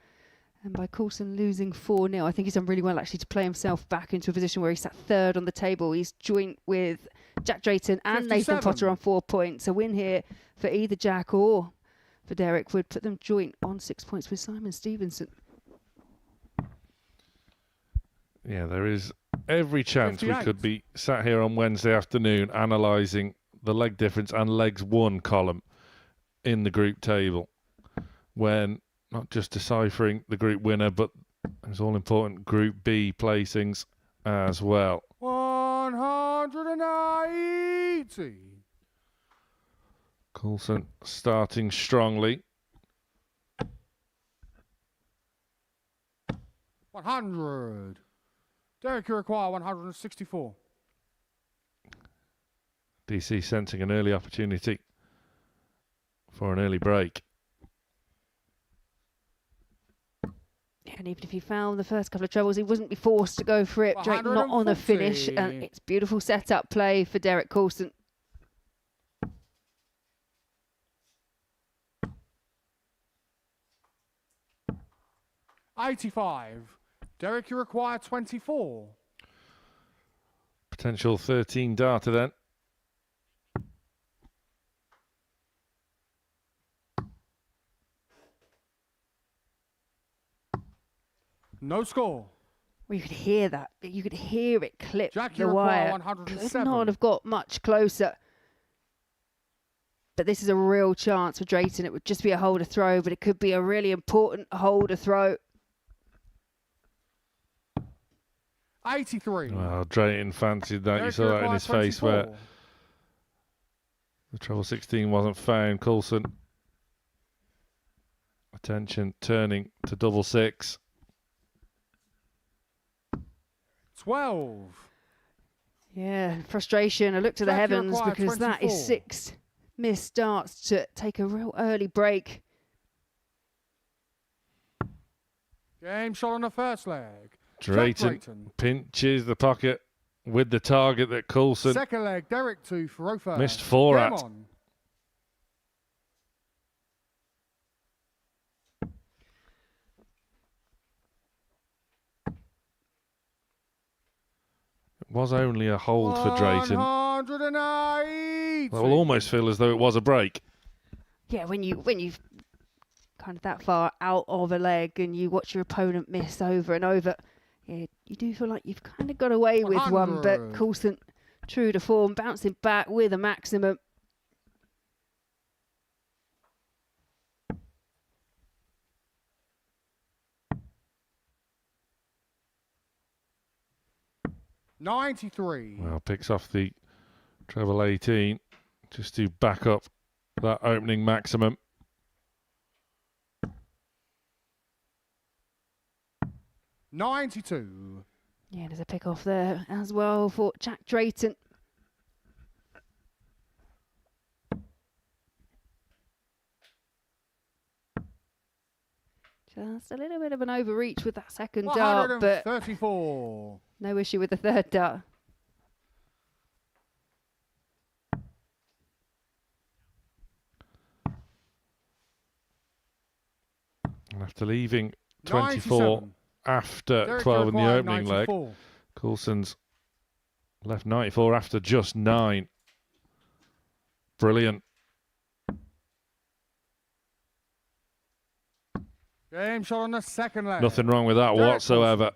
And by Coulson losing 4-0, I think he's done really well actually to play himself back into a position where he sat third on the table. He's joint with Jack Drayton and 57. Nathan Potter on 4 points. A win here for either Jack or for Derek would put them joint on 6 points with Simon Stevenson. Yeah, there is every chance 58. We could be sat here on Wednesday afternoon analysing the leg difference and legs won column in the group table, when not just deciphering the group winner, but there's all-important Group B placings as well. 180. Coulson starting strongly. 100. Derek, you require 164. DC sensing an early opportunity for an early break. And even if he found the first couple of troubles, he wouldn't be forced to go for it. Drake not on a finish. And it's beautiful setup play for Derek Coulson. $85. Derek, you require 24. Potential 13 darter then. No score. Well, you could hear that. You could hear it clip Jack, the wire. Could not have got much closer. But this is a real chance for Drayton. It would just be a holder throw, but it could be a really important holder throw. 83. Well, Drayton fancied that. You saw that in his face where the treble 16 wasn't found. Coulson, attention turning to double 6. 12. Yeah, frustration. I look to the heavens because 24. That is 6 missed starts to take a real early break. Game shot on the first leg. Drayton pinches the pocket with the target that Coulson second leg, Derek 2 for Rofer. Missed 4 Game at. On. It was only a hold for Drayton. 180. That will almost feel as though it was a break. Yeah, when you kind of that far out of a leg and you watch your opponent miss over and over, yeah, you do feel like you've kind of got away with 100. one, but Coulson, true to form, bouncing back with a maximum. $93. Well, picks off the treble 18 just to back up that opening maximum. 92. Yeah, there's a pick off there as well for Jack Drayton. Just a little bit of an overreach with that second dart, but 134. No issue with the third dart. After leaving 24 97. after Derek 12 in the required opening 94. leg, Coulson's left 94 after just 9. Brilliant. Game shot on the second leg. Nothing wrong with that Derek whatsoever.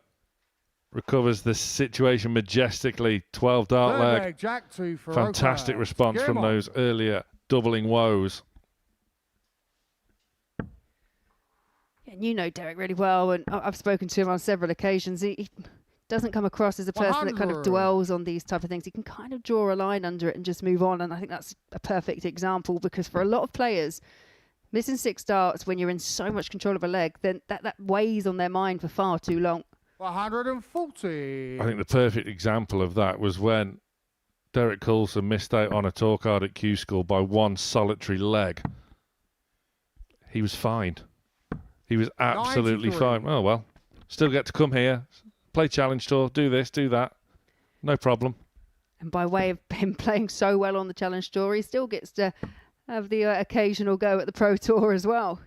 Recovers the situation majestically. 12 dart Third leg. leg, Jack 2 for Fantastic Roper. response Game from on. those earlier doubling woes. And you know Derek really well, and I've spoken to him on several occasions. He doesn't come across as a person that kind of 100. dwells on these type of things. He can kind of draw a line under it and just move on, and I think that's a perfect example, because for a lot of players, missing 6 darts when you're in so much control of a leg, then that weighs on their mind for far too long. 140. I think the perfect example of that was when Derek Coulson missed out on a tour card at Q School by 1 solitary leg. He was fine. He was absolutely 93. fine. Oh, well, still get to come here, play Challenge Tour, do this, do that. No problem. And by way of him playing so well on the Challenge Tour, he still gets to have the occasional go at the Pro Tour as well.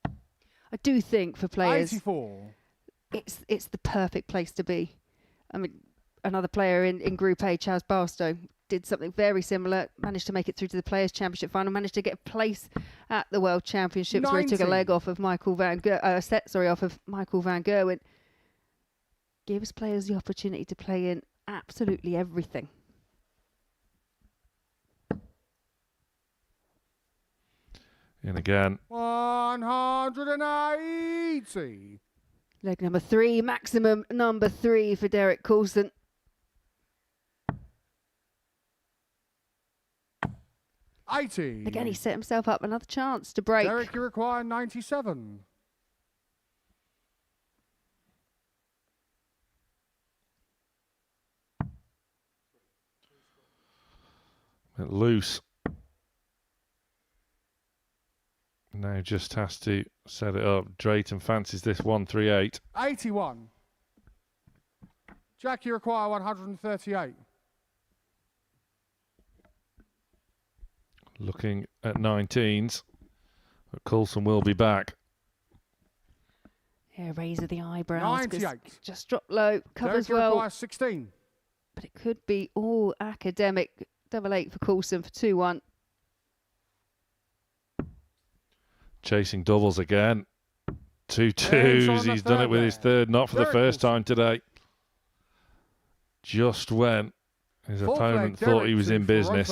I do think for players, 84. it's the perfect place to be. I mean, another player in Group A, Chaz Barstow, did something very similar, managed to make it through to the Players' Championship final, managed to get a place at the World Championships where he took a 90. leg off of Michael Van Gerwen. Gives players the opportunity to play in absolutely everything. And again, 180. Leg number 3, maximum number 3 for Derek Coulson. Again, he set himself up another chance to break. Derek, you require 97. bit loose. Now just has to set it up. Drayton fancies this 138. 81. Jack, you require 138. Looking at 19s. But Coulson will be back. Yeah, raise of the eyebrows. 98. Just drop low, covers Derek, you well. require 16. But it could be all academic. 8 for Coulson for 2-1. Chasing doubles again. 2 twos. He's done it with his third, not for the first time today. Just when his opponent thought he was in business,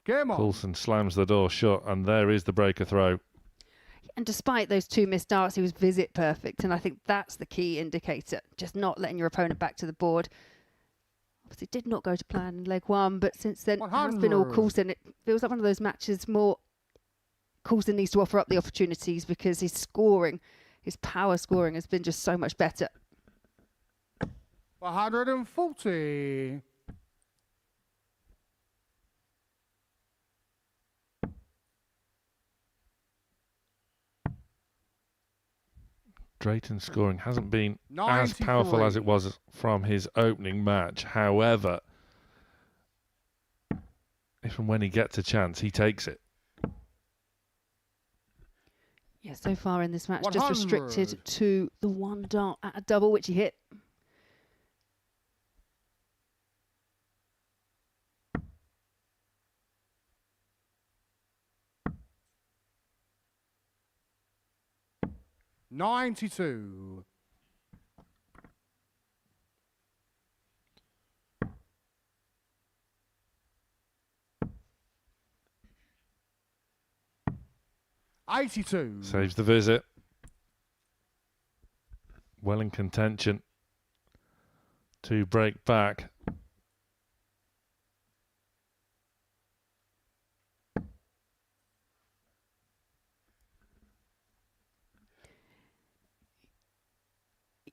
Coulson slams the door shut, and there is the breaker throw. And despite those 2 missed darts, he was visit perfect, and I think that's the key indicator. Just not letting your opponent back to the board. Obviously, it did not go to plan in leg 1, but since then, it has been all Coulson. It feels like one of those matches more Coulson needs to offer up the opportunities, because his scoring, his power scoring, has been just so much better. 140. Drayton's scoring hasn't been as powerful as it was from his opening match. However, if and when he gets a chance, he takes it. Yeah, so far in this match, 100. just restricted to the 1 dart at a double, which he hit. $92. $82. Saves the visit. Well in contention to break back.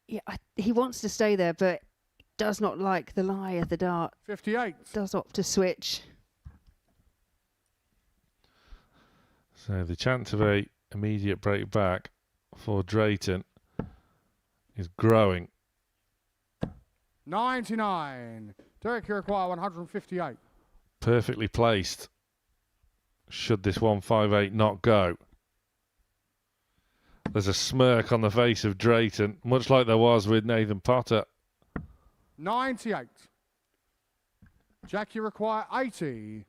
Yeah, he wants to stay there, but does not like the lie of the dart. 58. Does opt to switch. So the chance of a immediate break back for Drayton is growing. 99. Derek, you require 158. Perfectly placed. Should this 158 not go? There's a smirk on the face of Drayton, much like there was with Nathan Potter. 98. Jack, you require 80.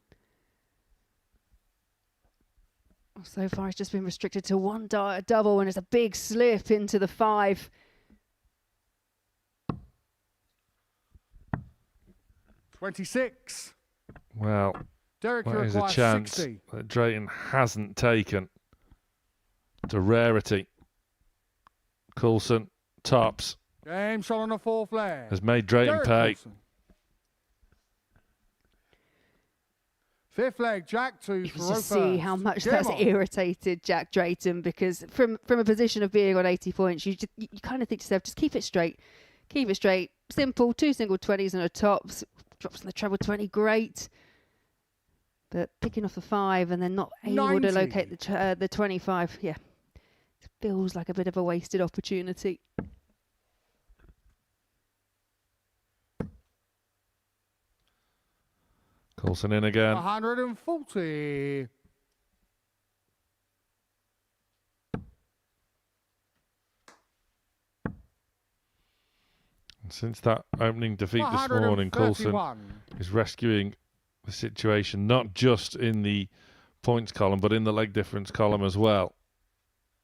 So far, it's just been restricted to one dart, a double, and it's a big slip into the 5. $26. Well, Derek, you that is a require chance 60. that Drayton hasn't taken. It's a rarity. Coulson tops. Game shot on the 4th leg. Has made Drayton Derek pay. Coulson. 5th leg, Jack 2 You for can row just see first. how much Game that's on. irritated Jack Drayton, because from a position of being on 80 points, you kind of think to yourself, just keep it straight. Keep it straight. Simple, 2 single 20s and a tops. Drops in the treble 20, great. But picking off the 5 and then not able 90. to locate the 25, yeah. It feels like a bit of a wasted opportunity. Coulson in again. 140. And since that opening defeat this morning, Coulson 131. is rescuing the situation, not just in the points column, but in the leg difference column as well.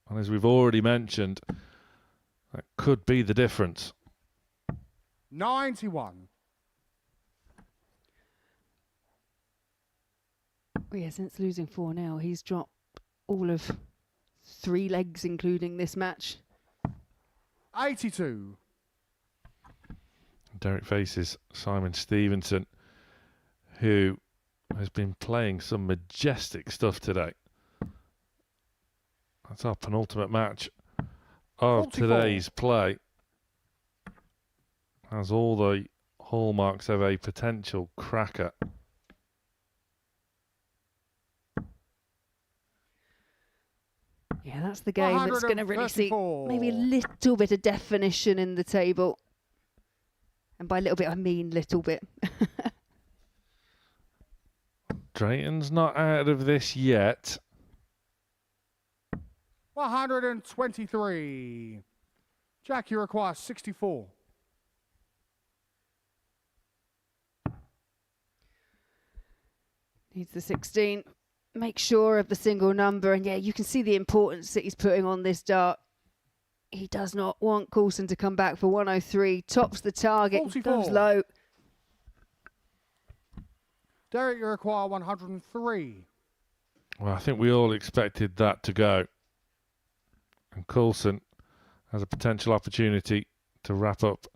And as we've already mentioned, that could be the difference. 91. Yeah, since losing 4-0, he's dropped all of 3 legs, including this match. 82. Derek faces Simon Stevenson, who has been playing some majestic stuff today. That's our penultimate match of 44. today's play. Has all the hallmarks of a potential cracker. Yeah, that's the game that's going to really see maybe a little bit of definition in the table. And by little bit, I mean little bit. Drayton's not out of this yet. 123. Jack, you require 64. Needs the 16. Make sure of the single number. And yeah, you can see the importance that he's putting on this dart. He does not want Coulson to come back for 103. Tops the target. 44. Goes low. Derek, you require 103. Well, I think we all expected that to go. And Coulson has a potential opportunity to wrap up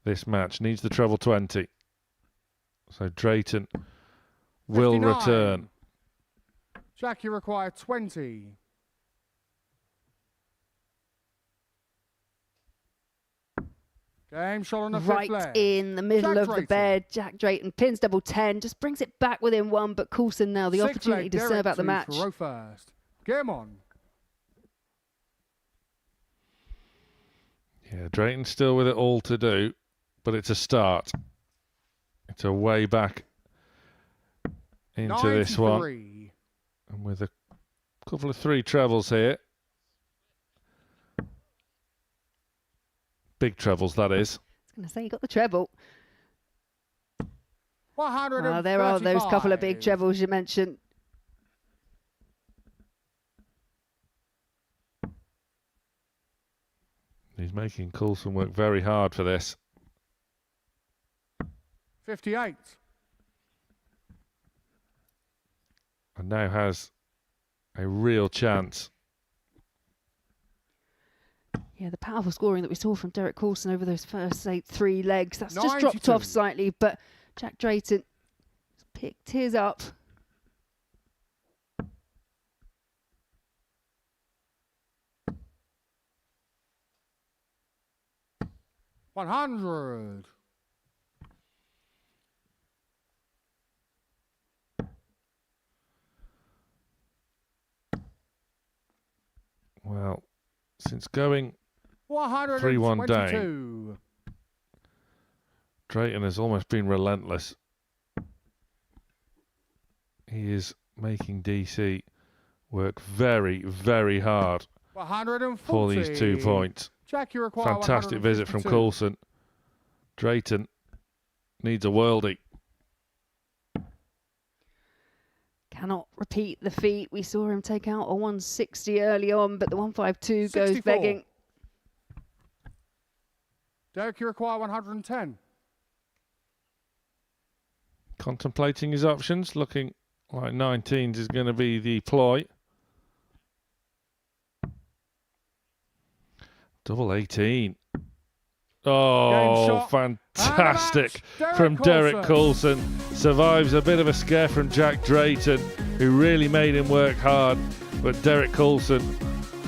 this match. Needs the treble 20. So Drayton will 59. return. Jack, you require 20. Game shot on the 5th Right leg. in the middle Jack of the Drayton. bed. Jack Drayton pins double 10. Just brings it back within 1. But Coulson now the 6th opportunity leg, to Derek serve out the 2 match. for row first. Game on. Yeah, Drayton's still with it all to do, but it's a start. It's a way back into this one. 93. And with a couple of 3 trebles here. Big trebles, that is. I was going to say, you got the treble. 135. There are those couple of big trebles you mentioned. He's making Coulson work very hard for this. 58. And now has a real chance. Yeah, the powerful scoring that we saw from Derek Coulson over those first 3 legs. That's just dropped off 92. slightly, but Jack Drayton picked his up. 100. Well, since going 122. 3-1 down, Drayton has almost been relentless. He is making DC work very, very hard 140. for these 2 points. Jack, you require Fantastic visit from 152. Coulson. Drayton needs a worldie. Cannot repeat the feat. We saw him take out a 160 early on, but the 152 goes 64. begging. Derek, you require 110. Contemplating his options, looking like 19s is going to be the ploy. Double 18. Oh, fantastic from Derek Coulson. Survives a bit of a scare from Jack Drayton, who really made him work hard. But Derek Coulson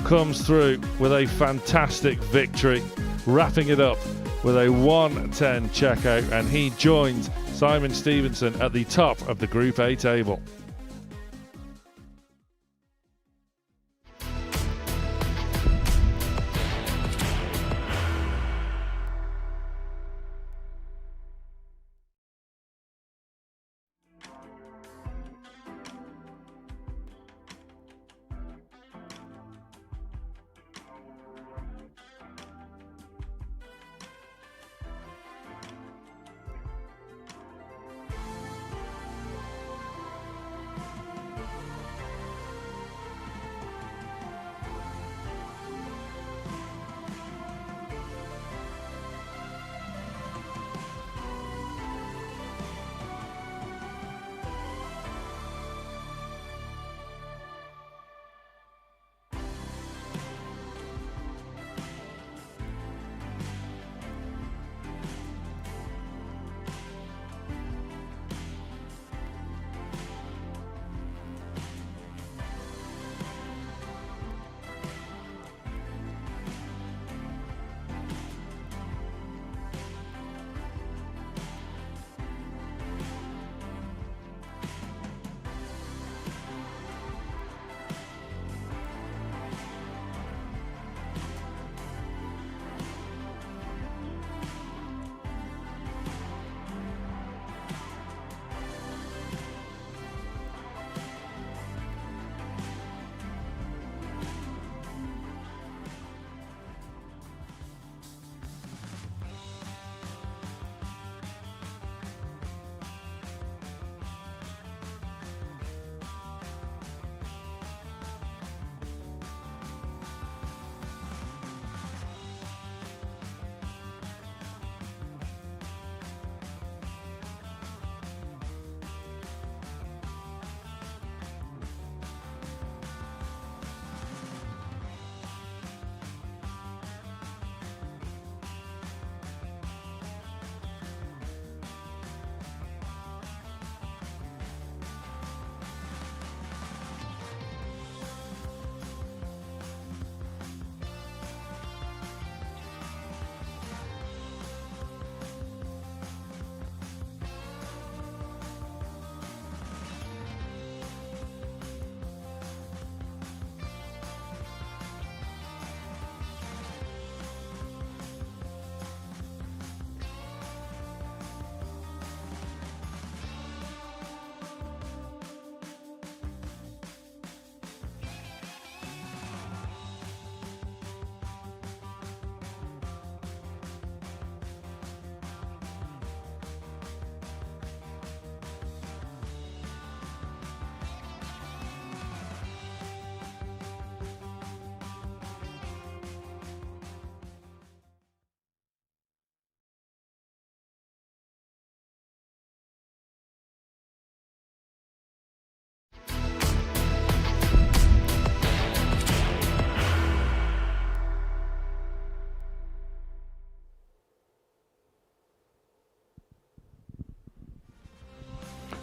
comes through with a fantastic victory, wrapping it up with a 110 checkout, and he joins Simon Stevenson at the top of the Group A table.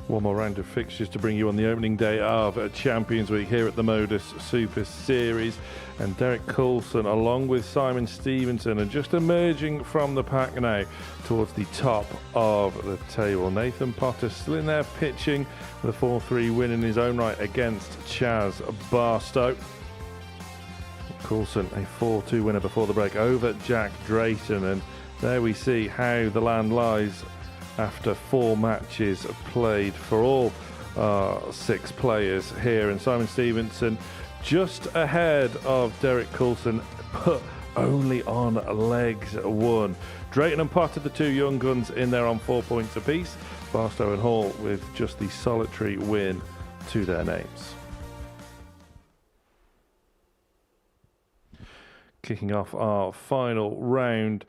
One more round of fixtures to bring you on the opening day of Champions Week here at the Modus Super Series. And Derek Coulson, along with Simon Stevenson, are just emerging from the pack now towards the top of the table. Nathan Potter still in there pitching with a 4-3 win in his own right against Chaz Barstow. Coulson, a 4-2 winner before the break over Jack Drayton. And there we see how the land lies after 4 matches played for all 6 players here. And Simon Stevenson just ahead of Derek Coulson, but only on legs 1. Drayton and Potter, the 2 young guns, in there on 4 points apiece. Barstow and Hall with just the solitary win to their names. Kicking off our final round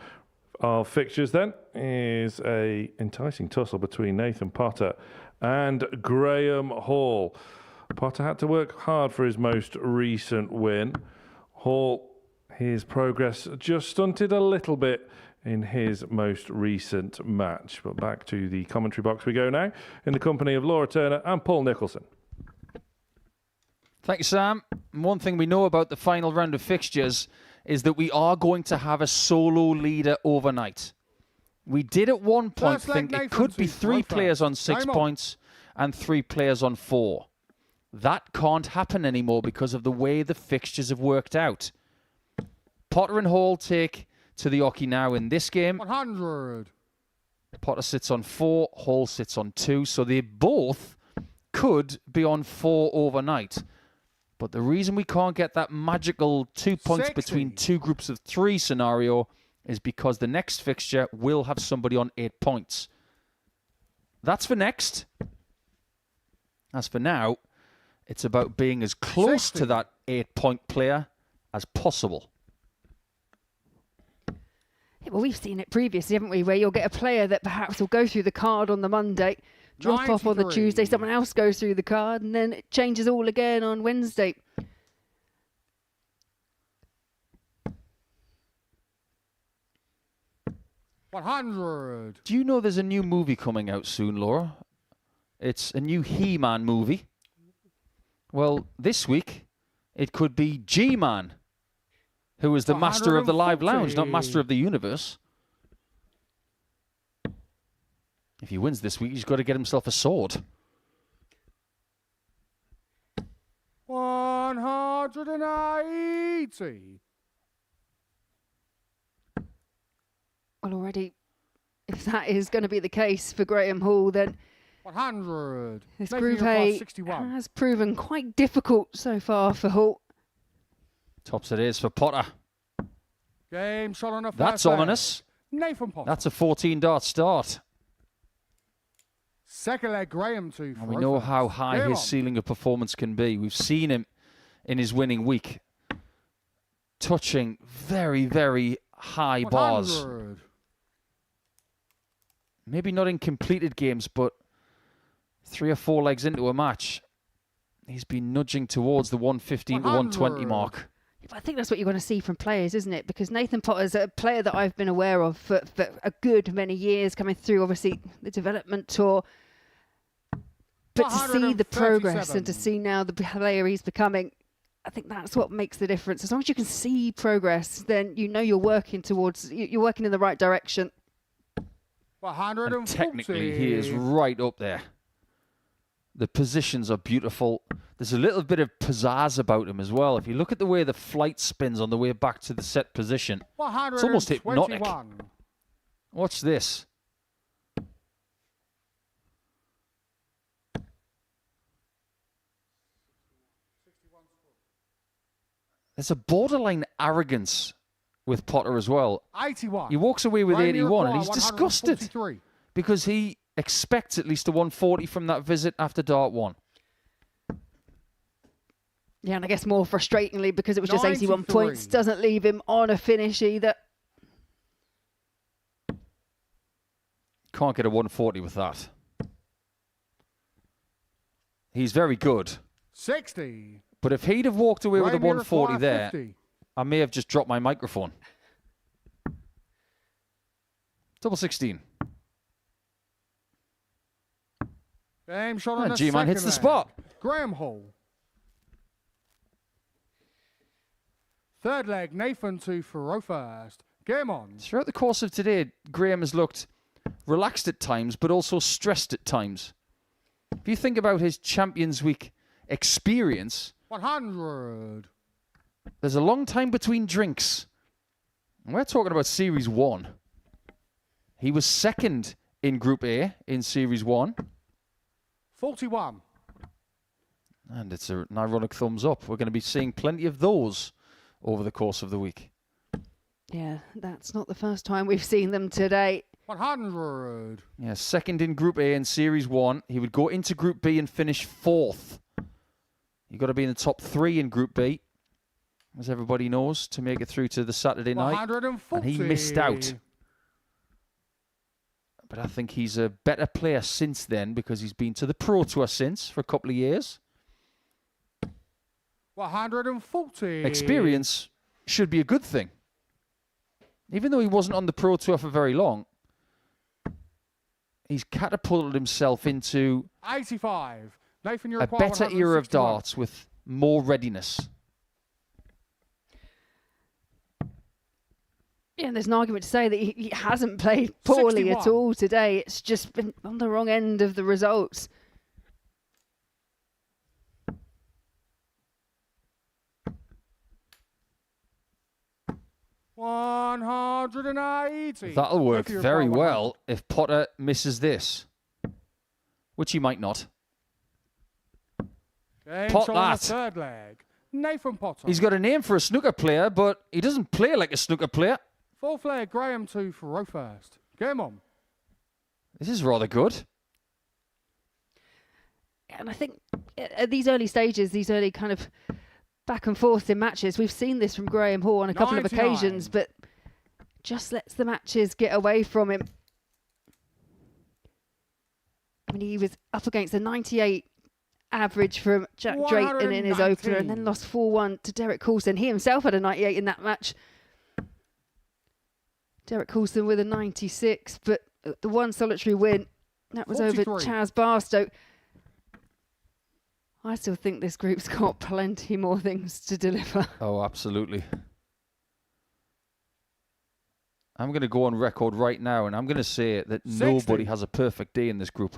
of fixtures then is a enticing tussle between Nathan Potter and Graham Hall. Potter had to work hard for his most recent win. Hall, his progress just stunted a little bit in his most recent match. But back to the commentary box we go now in the company of Laura Turner and Paul Nicholson. Thank you, Sam. One thing we know about the final round of fixtures is that we are going to have a solo leader overnight. We did at one point think it could be 3 players on 6 points and 3 players on 4. That can't happen anymore because of the way the fixtures have worked out. Potter and Hall take to the hockey now in this game. 100. Potter sits on 4, Hall sits on 2, so they both could be on 4 overnight. But the reason we can't get that magical 2 points 60. between 2 groups of 3 scenario is because the next fixture will have somebody on 8 points. That's for next. As for now, it's about being as close 60. to that 8-point player as possible. Yeah, well, we've seen it previously, haven't we, where you'll get a player that perhaps will go through the card on the Monday, drop off on the 93. Tuesday, someone else goes through the card, and then it changes all again on Wednesday. $100. Do you know there's a new movie coming out soon, Laura? It's a new He-Man movie. Well, this week, it could be G-Man, who is the master of the live lounge, not master of the universe. If he wins this week, he's got to get himself a sword. 180. Well, already, if that is going to be the case for Graham Hall, then 100. this Making Group it A above 61. has proven quite difficult so far for Hall. Tops it is for Potter. Game shot on a first That's leg. ominous. Nathan Potter. That's a 14-dart start. Second leg, Graham 2 for And we know Ophir. how high Game his on. ceiling of performance can be. We've seen him in his winning week, touching very, very high bars. 100. Maybe not in completed games, but 3 or 4 legs into a match, he's been nudging towards the 115 to 120 mark. I think that's what you're going to see from players, isn't it? Because Nathan Potter's a player that I've been aware of for a good many years, coming through, obviously, the development tour. But to see the progress and to see now the player he's becoming, I think that's what makes the difference. As long as you can see progress, then you know you're working towards, you're working in the right direction. 140. And technically, he is right up there. The positions are beautiful. There's a little bit of pizzazz about him as well. If you look at the way the flight spins on the way back to the set position, it's almost hypnotic. 121. Watch this. There's a borderline arrogance with Potter as well. 81. He walks away with Rainier 81 and Aqua, he's disgusted 143. because he expects at least a 140 from that visit after dart 1. Yeah, and I guess more frustratingly, because it was just 81 93. points, doesn't leave him on a finish either. Can't get a 140 with that. He's very good. 60. But if he'd have walked away with a Rainier 140 Aqua, there, 50. I may have just dropped my microphone. Double 16. Game shot on the G-Man hits the spot. Graham Hall. Third leg, Nathan to Thoreau first. Game on. Throughout the course of today, Graham has looked relaxed at times, but also stressed at times. If you think about his Champions Week experience, 100. there's a long time between drinks. And we're talking about Series 1. He was second in Group A in Series 1. 41. And it's an ironic thumbs up. We're going to be seeing plenty of those over the course of the week. Yeah, that's not the first time we've seen them today. 100. Yeah, second in Group A in Series 1. He would go into Group B and finish 4th. You've got to be in the top 3 in Group B, as everybody knows, to make it through to the Saturday night. 140. And he missed out. But I think he's a better player since then because he's been to the Pro Tour since for a couple of years. 140. Experience should be a good thing. Even though he wasn't on the Pro Tour for very long, he's catapulted himself into 85. Nathan, a better era of darts with more readiness. Yeah, and there's an argument to say that he hasn't played poorly 61. at all today. It's just been on the wrong end of the results. $180. That'll work If you're very quite well if Potter misses this, which he might not. Game Pot shot on the that. third leg. Nathan Potter. He's got a name for a snooker player, but he doesn't play like a snooker player. Fourth leg, Graham to Thoreau first. Game on. This is rather good. And I think at these early stages, these early kind of back and forth in matches, we've seen this from Graham Hall on a couple of 99. occasions, but just lets the matches get away from him. I mean, he was up against a 98 average from Jack Drayton in his opener and then lost 4-1 to Derek Coulson. He himself had a 98 in that match. Derek Coulson with a 96, but the one solitary win, that was 43. over Chaz Barstow. I still think this group's got plenty more things to deliver. Oh, absolutely. I'm going to go on record right now, and I'm going to say that 60. nobody has a perfect day in this group.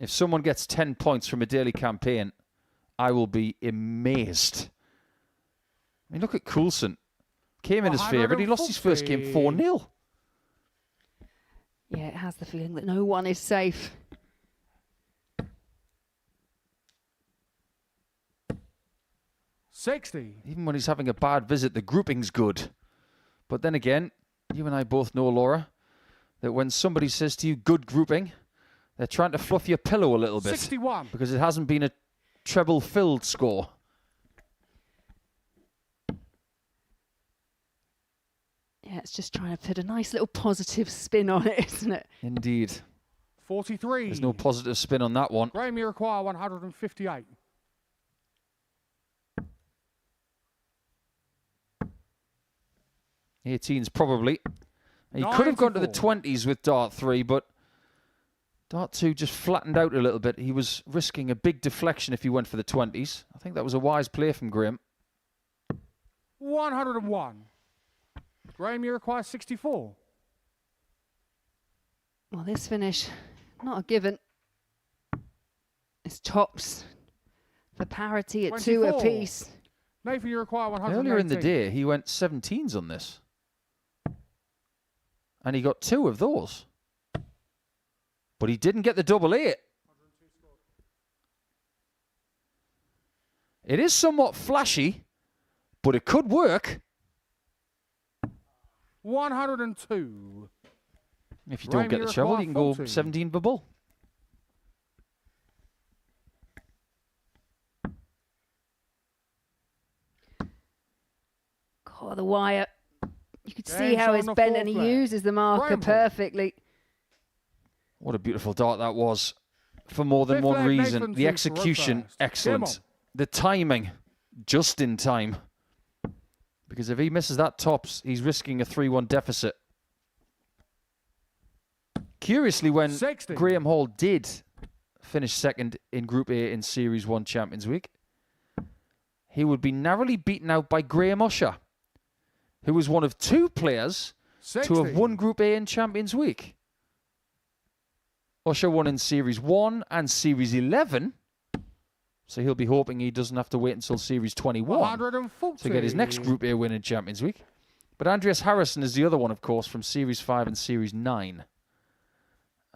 If someone gets 10 points from a daily campaign, I will be amazed. I mean, look at Coulson. Came in his favourite. He lost his first game 4-0. Yeah, it has the feeling that no one is safe. $60. Even when he's having a bad visit, the grouping's good. But then again, you and I both know, Laura, that when somebody says to you, good grouping, they're trying to fluff your pillow a little bit. 61. Because it hasn't been a treble-filled score. Yeah, it's just trying to put a nice little positive spin on it, isn't it? Indeed. 43. There's no positive spin on that one. Graham, you require 158. '18s probably. He could have gone to the 20s with Dart 3, but Dart 2 just flattened out a little bit. He was risking a big deflection if he went for the 20s. I think that was a wise play from Graham. 101. Graham, you require 64. Well, this finish, not a given. It's tops for parity at 24. 2 apiece. Nathan, you require 118. Earlier in the day, he went 17s on this. And he got 2 of those. But he didn't get the double 8. It is somewhat flashy, but it could work. 102. If you don't get the treble, you can go 17 bubble. Oh, the wire. You could see how it's bent and he uses the marker perfectly. What a beautiful dart that was for more than one reason. The execution, excellent. The timing, just in time. Because if he misses that tops, he's risking a 3-1 deficit. Curiously, when 60. Graham Hall did finish second in Group A in Series 1 Champions Week, he would be narrowly beaten out by Graham Usher, who was one of 2 players 60. to have won Group A in Champions Week. Usher won in Series 1 and Series 11, so he'll be hoping he doesn't have to wait until Series 21 140. to get his next Group A win in Champions Week. But Andreas Harrison is the other one, of course, from Series 5 and Series 9.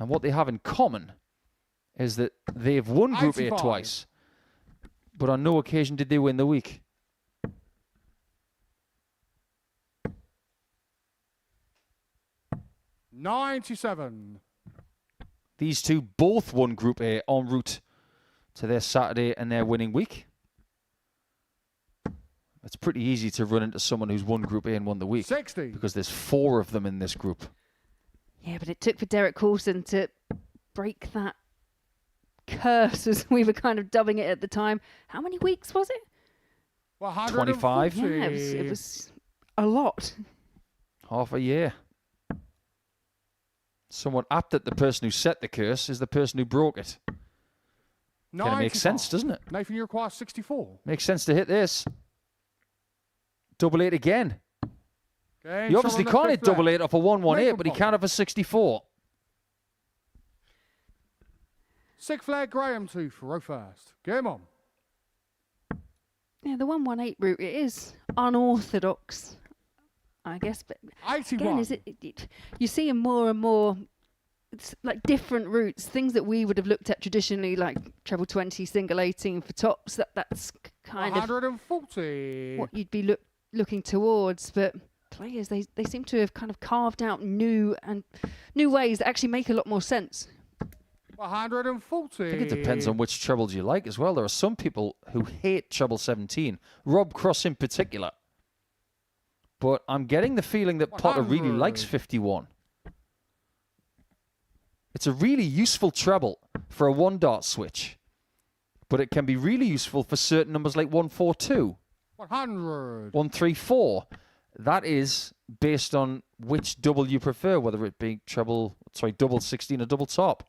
And what they have in common is that they've won Group 85. A twice, but on no occasion did they win the week. $97. These two both won Group A en route to their Saturday and their winning week. It's pretty easy to run into someone who's won Group A and won the week. 60. Because there's 4 of them in this group. Yeah, but it took for Derek Coulson to break that curse, as we were kind of dubbing it at the time. How many weeks was it? 25. Yeah, it was a lot. Half a year. Somewhat apt that the person who set the curse is the person who broke it. Kind of makes sense, doesn't it? Nathan, you require 64. Makes sense to hit this. Double 8 again. Okay, He obviously can't hit double 8 off a 118, but he can off a 64. Sig Flag Graham to throw first. Game on. Yeah, the 118 route, it is unorthodox, I guess. But 81. again, you see more and more, it's like different routes, things that we would have looked at traditionally, like treble 20, single 18 for tops. That's kind 140. of what you'd be looking towards. But players, they seem to have kind of carved out new ways that actually make a lot more sense. 140. I think it depends on which trebles you like as well. There are some people who hate treble 17, Rob Cross in particular. But I'm getting the feeling that Potter really likes 51. It's a really useful treble for a 1-dart switch, but it can be really useful for certain numbers like 142, 100, 134. That is based on which double you prefer, whether it be double 16 or double top.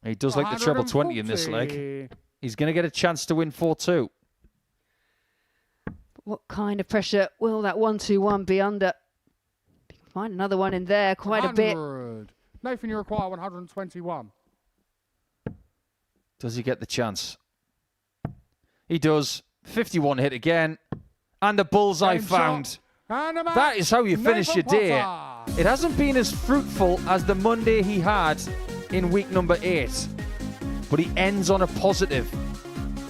He does like the treble 20 in this leg. He's going to get a chance to win 4-2. What kind of pressure will that 121 be under? You can find another one in there, quite 100. a bit. Nathan, you require 121. Does he get the chance? He does. 51 hit again. And the bullseye found. That is how you finish your day. It hasn't been as fruitful as the Monday he had in week number 8. But he ends on a positive.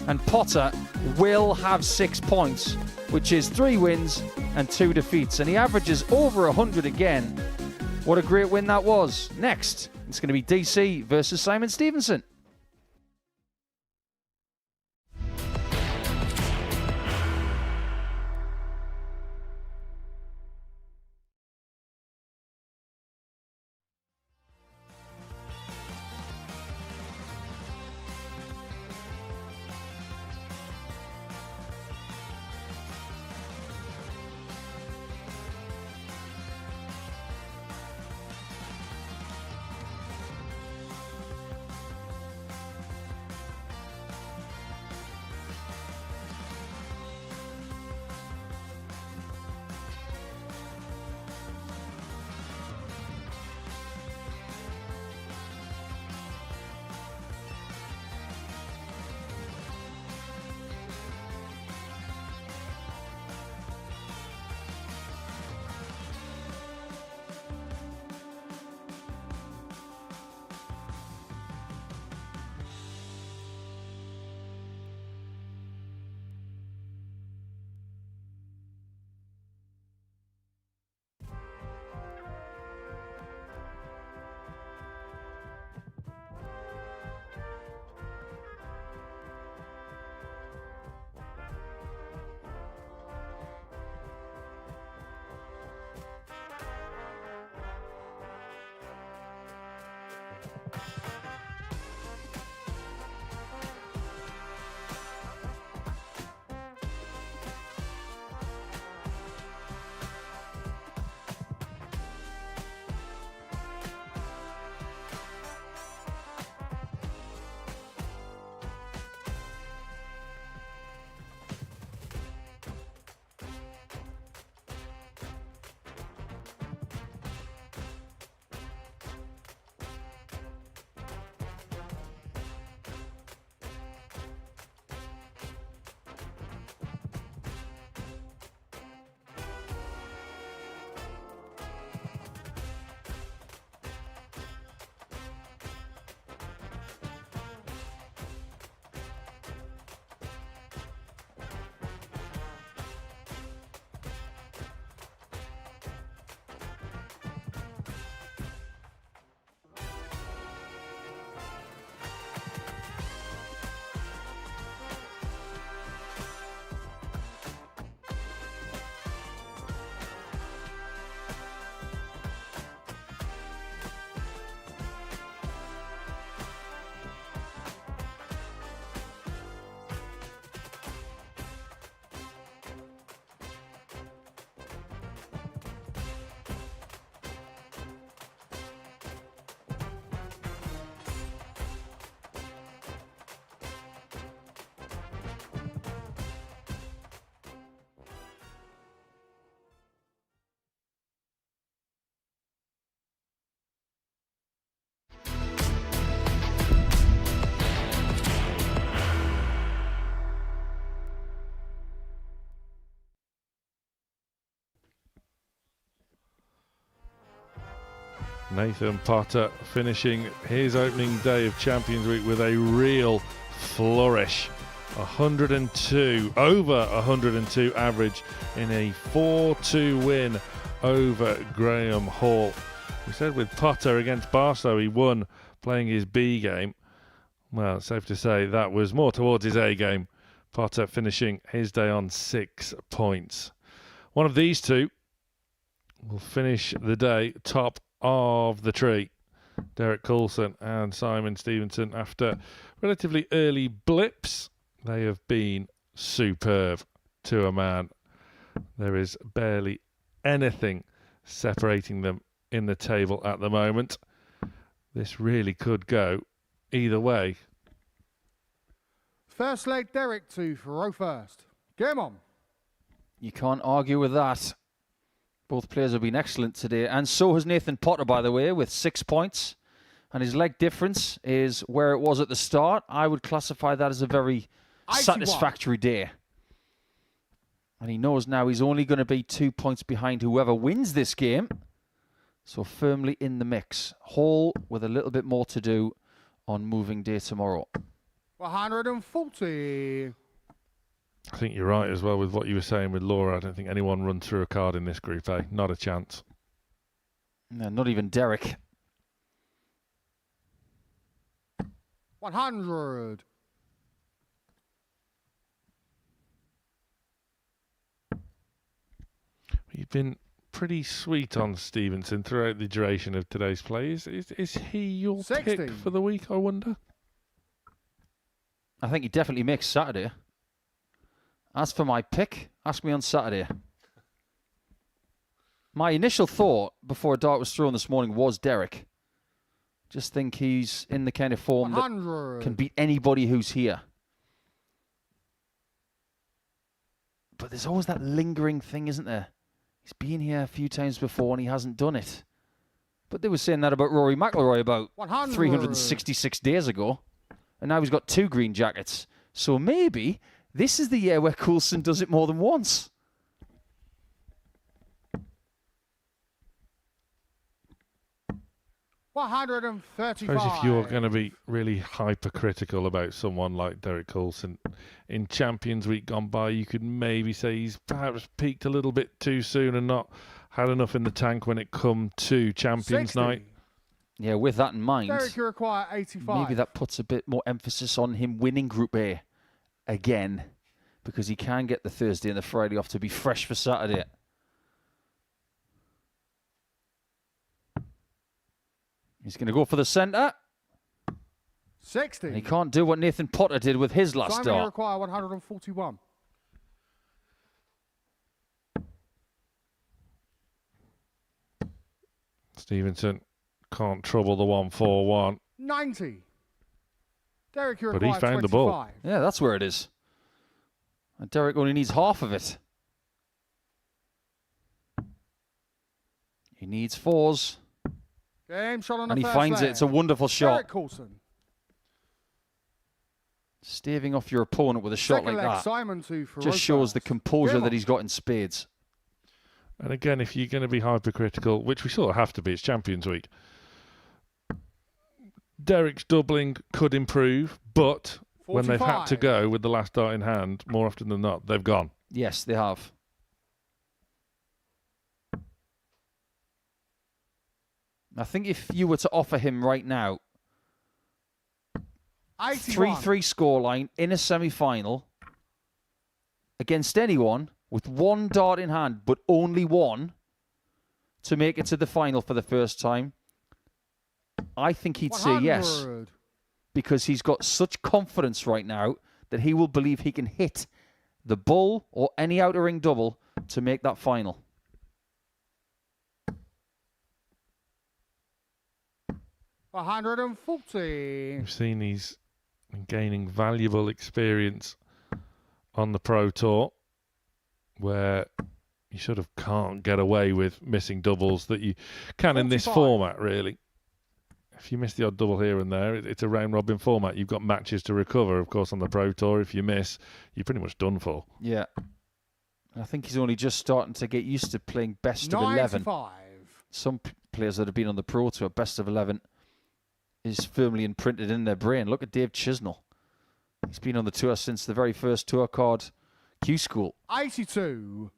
And Potter will have 6 points, which is 3 wins and 2 defeats. And he averages over 100 again. What a great win that was. Next, it's going to be DC versus Simon Stevenson. Nathan Potter finishing his opening day of Champions Week with a real flourish. 102, over 102 average in a 4-2 win over Graham Hall. We said with Potter against Bartow he won playing his B game. Well, it's safe to say that was more towards his A game. Potter finishing his day on 6 points. One of these two will finish the day top of the tree. Derek Coulson and Simon Stevenson, after relatively early blips, they have been superb to a man. There is barely anything separating them in the table at the moment. This really could go either way. First leg, Derek to row first. Game on. You can't argue with that. Both players have been excellent today, and so has Nathan Potter, by the way, with 6 points. And his leg difference is where it was at the start. I would classify that as a very satisfactory day. And he knows now he's only going to be 2 points behind whoever wins this game. So firmly in the mix. Hall with a little bit more to do on moving day tomorrow. 140. I think you're right as well with what you were saying with Laura. I don't think anyone runs through a card in this group, eh? Not a chance. No, not even Derek. 100. You've been pretty sweet on Stevenson throughout the duration of today's play. Is he your 60. pick for the week, I wonder? I think he definitely makes Saturday. As for my pick, ask me on Saturday. My initial thought before a dart was thrown this morning was Derek. Just think he's in the kind of form 100. that can beat anybody who's here. But there's always that lingering thing, isn't there? He's been here a few times before and he hasn't done it. But they were saying that about Rory McIlroy about 100. 366 days ago. And now he's got 2 green jackets. So maybe this is the year where Coulson does it more than once. $135. Suppose if you're going to be really hypercritical about someone like Derek Coulson in Champions Week gone by, you could maybe say he's perhaps peaked a little bit too soon and not had enough in the tank when it come to Champions 60. Night. Yeah, with that in mind, Derek, you require 85. maybe that puts a bit more emphasis on him winning Group A again, because he can get the Thursday and the Friday off to be fresh for Saturday. He's going to go for the centre. 60. And he can't do what Nathan Potter did with his last Simon, you start. require 141. Stevenson can't trouble the 141. 90. Derek, you But require he found 25. the ball. Yeah, that's where it is. And Derek only needs half of it. He needs 4s. Game shot on the And he first finds leg. it. It's a wonderful shot. Derek Coulson. Staving off your opponent with a shot Second like leg, that Simon to just shows the composure Game that on. he's got in spades. And again, if you're going to be hypercritical, which we sort of have to be, it's Champions Week. Derek's doubling could improve, but when they've had to 45. go with the last dart in hand, more often than not, they've gone. Yes, they have. I think if you were to offer him right now 81. 3-3 scoreline in a semi-final against anyone with 1 dart in hand, but only 1 to make it to the final for the first time, I think he'd say yes, 100. because he's got such confidence right now that he will believe he can hit the bull or any outer ring double to make that final. $140. We've seen he's gaining valuable experience on the Pro Tour, where you sort of can't get away with missing doubles that you can in this 45. format, really. If you miss the odd double here and there, it's a round-robin format. You've got matches to recover, of course, on the Pro Tour. If you miss, you're pretty much done for. Yeah. I think he's only just starting to get used to playing best of 11. 95. Some players that have been on the Pro Tour, best of 11 is firmly imprinted in their brain. Look at Dave Chisnell. He's been on the tour since the very first tour card Q School. 82.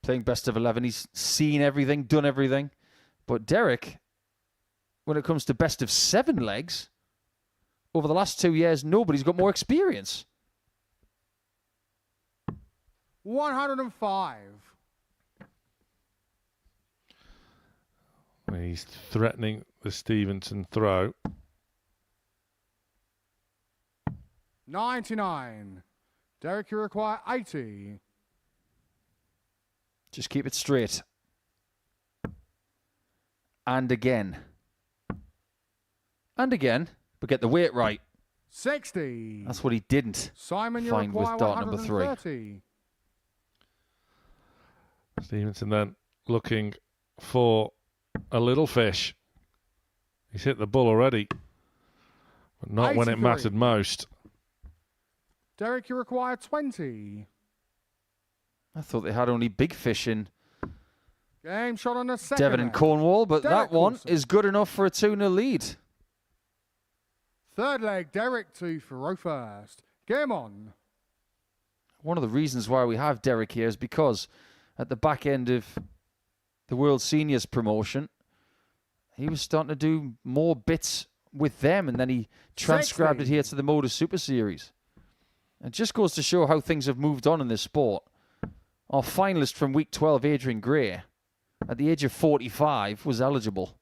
Playing best of 11. He's seen everything, done everything. But Derek, when it comes to best of 7 legs, over the last 2 years, nobody's got more experience. 105. He's threatening the Stevenson throw. 99. Derek, you require 80. Just keep it straight. And again. And again, but get the weight right. 60. That's what he didn't Simon, you find with require dart number 3. 130. Stevenson then looking for a little fish. He's hit the bull already, but not when it 83. mattered most. Derek, you require 20. I thought they had only big fish in Game shot on the second. Devon and leg. Cornwall, but Derek that one Coulson. is good enough for a 2-0 lead. Third leg, Derek to Thoreau first. Game on. One of the reasons why we have Derek here is because at the back end of the World Seniors promotion, he was starting to do more bits with them, and then he transcribed it here to the Modus Super Series. It just goes to show how things have moved on in this sport. Our finalist from week 12, Adrian Gray, at the age of 45, was eligible.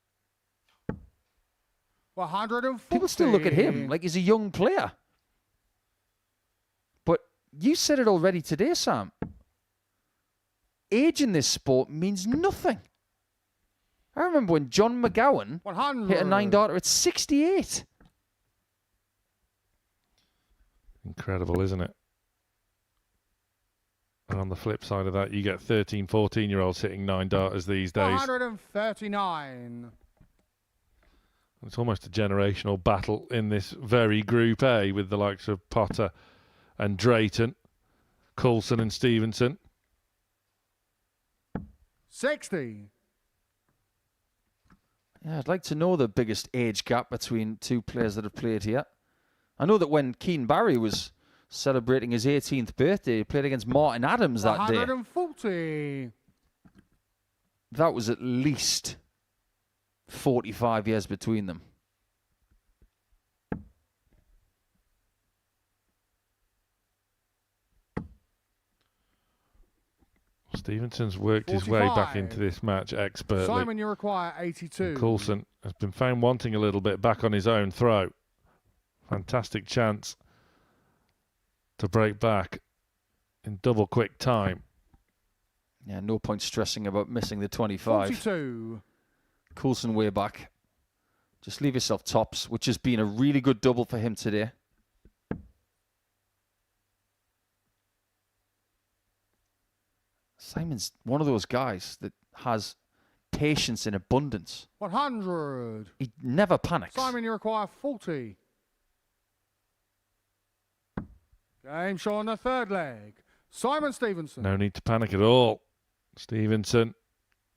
140. People still look at him like he's a young player. But you said it already today, Sam. Age in this sport means nothing. I remember when John McGowan 100. hit a 9-darter at 68. Incredible, isn't it? And on the flip side of that, you get 13, 14-year-olds hitting 9-darters these days. 139. It's almost a generational battle in this very Group A with the likes of Potter and Drayton, Coulson and Stevenson. 60. Yeah, I'd like to know the biggest age gap between two players that have played here. I know that when Keane Barry was celebrating his 18th birthday, he played against Martin Adams that day. 140. That was at least 45 years between them. Stevenson's worked his way back into this match expertly. Simon, you require 82. And Coulson has been found wanting a little bit back on his own throw. Fantastic chance to break back in double quick time. Yeah, no point stressing about missing the 25. 42. Coulson way back. Just leave yourself tops, which has been a really good double for him today. Simon's one of those guys that has patience in abundance. 100. He never panics. Simon, you require 40. Game shot on the third leg. Simon Stevenson. No need to panic at all. Stevenson,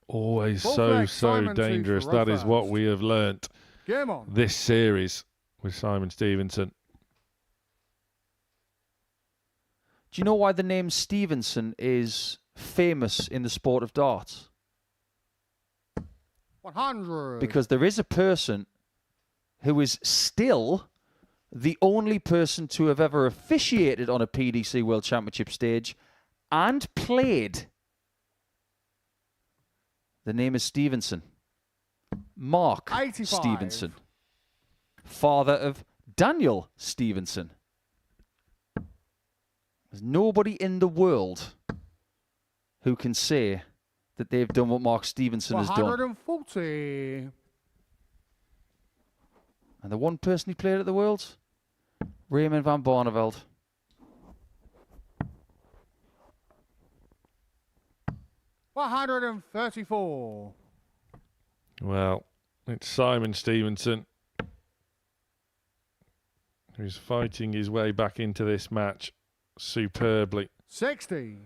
always so dangerous. That is what we have learnt Game on. this series with Simon Stevenson. Do you know why the name Stevenson is famous in the sport of darts? 100. Because there is a person who is still the only person to have ever officiated on a PDC World Championship stage and played. The name is Stevenson. Mark 85. Stevenson. Father of Daniel Stevenson. There's nobody in the world who can say that they've done what Mark Stevenson has done. 140. And the one person he played at the Worlds? Raymond van Barneveld. $134. Well, it's Simon Stevenson who's fighting his way back into this match superbly. 60.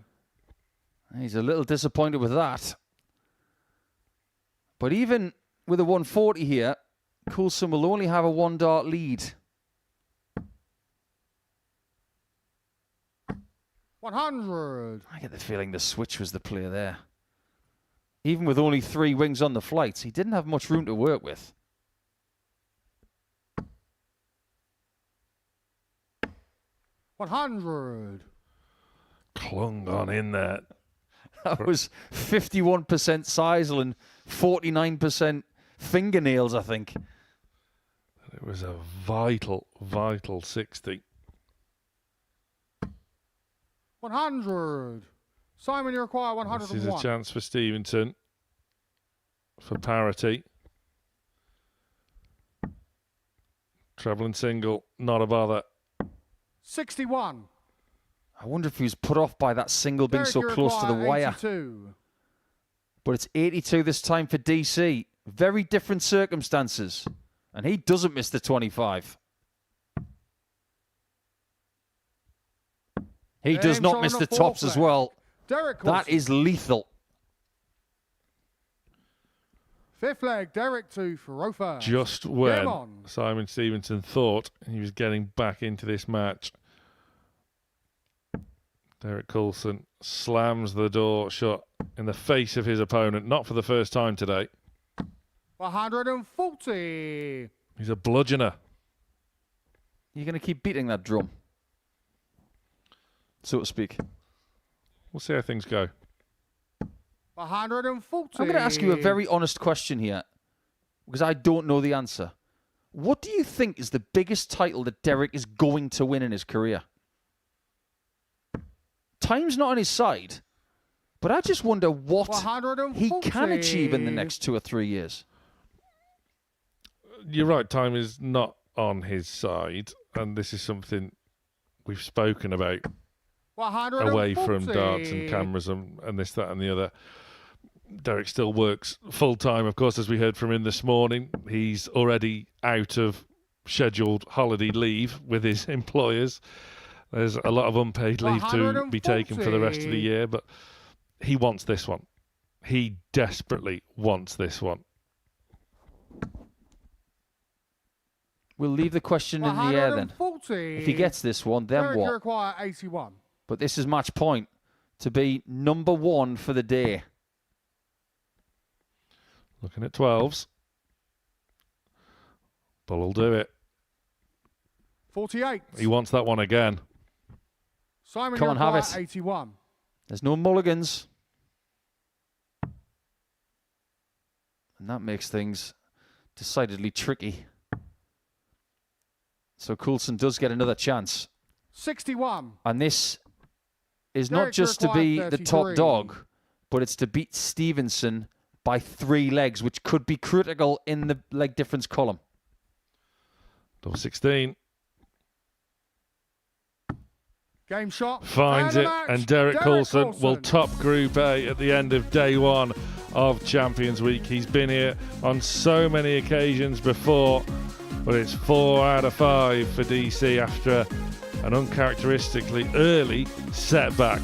He's a little disappointed with that. But even with a 140 here, Coulson will only have a 1 dart lead. 100. I get the feeling the switch was the play there. Even with only 3 wings on the flights, he didn't have much room to work with. 100. Clung on in there. That was 51% sisal and 49% fingernails, I think. It was a vital, vital 60. 100. Simon, you require 101. This is a chance for Stevenson for parity. Treble and single, not a bother. 61. I wonder if he was put off by that single being so close to the wire. 82. But it's 82 this time for DC. Very different circumstances. And he doesn't miss the 25. He does not miss the tops as well. That is lethal. 5th leg, Derek 2 for Rofer. Just when Simon Stevenson thought he was getting back into this match, Derek Coulson slams the door shut in the face of his opponent, not for the first time today. 140. He's a bludgeoner. You're going to keep beating that drum, so to speak. We'll see how things go. 140. I'm going to ask you a very honest question here, because I don't know the answer. What do you think is the biggest title that Derek is going to win in his career? Time's not on his side, but I just wonder what he can achieve in the next 2 or 3 years. You're right, time is not on his side, and this is something we've spoken about away from darts and cameras and this, that and the other. Derek still works full-time, of course, as we heard from him this morning. He's already out of scheduled holiday leave with his employers. There's a lot of unpaid leave to be taken for the rest of the year, but he wants this one. He desperately wants this one. We'll leave the question in the air then. If he gets this one, then Derek, what? you require 81. But this is match point to be number 1 for the day. Looking at 12s. Bull will do it. 48. He wants that one again. Simon, Come you on, have require it. 81. There's no mulligans. And that makes things decidedly tricky. So Coulson does get another chance. 61. And this is Derek, not just to be the top 33. dog, but it's to beat Stevenson by 3 legs, which could be critical in the leg difference column. Double 16. Game shot. Finds it, and Derek Coulson will top Group A at the end of day 1 of Champions Week. He's been here on so many occasions before, but it's 4 out of 5 for DC after an uncharacteristically early setback.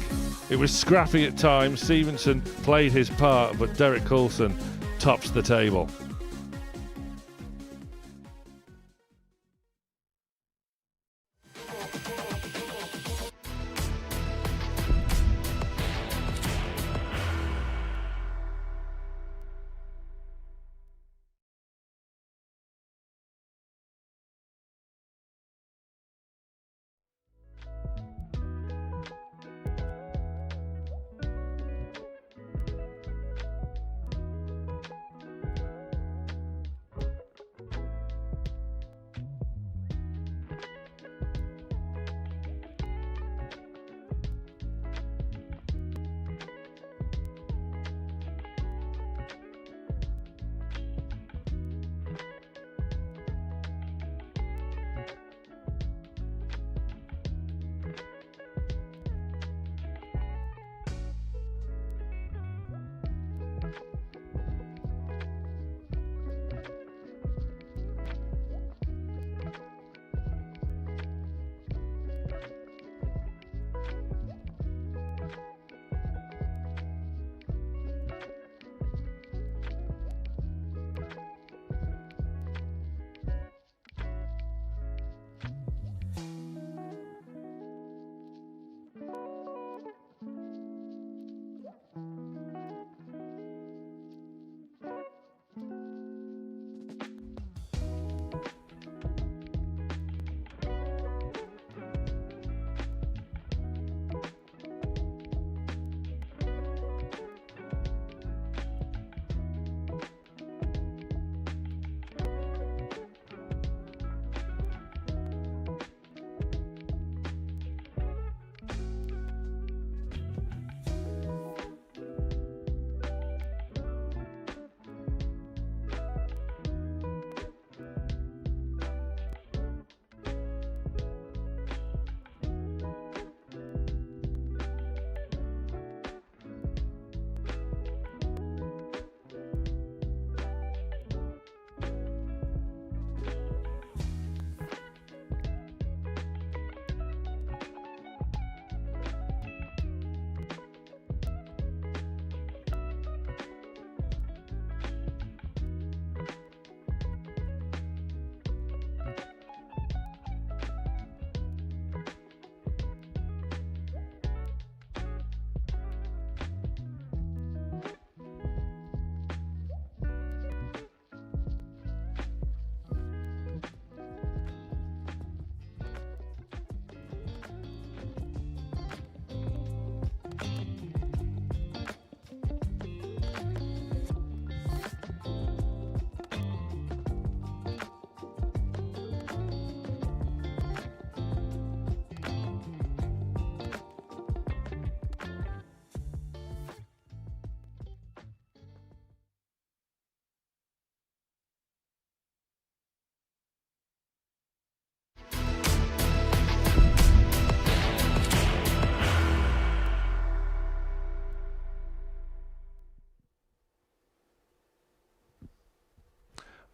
It was scrappy at times. Stevenson played his part, but Derek Coulson tops the table.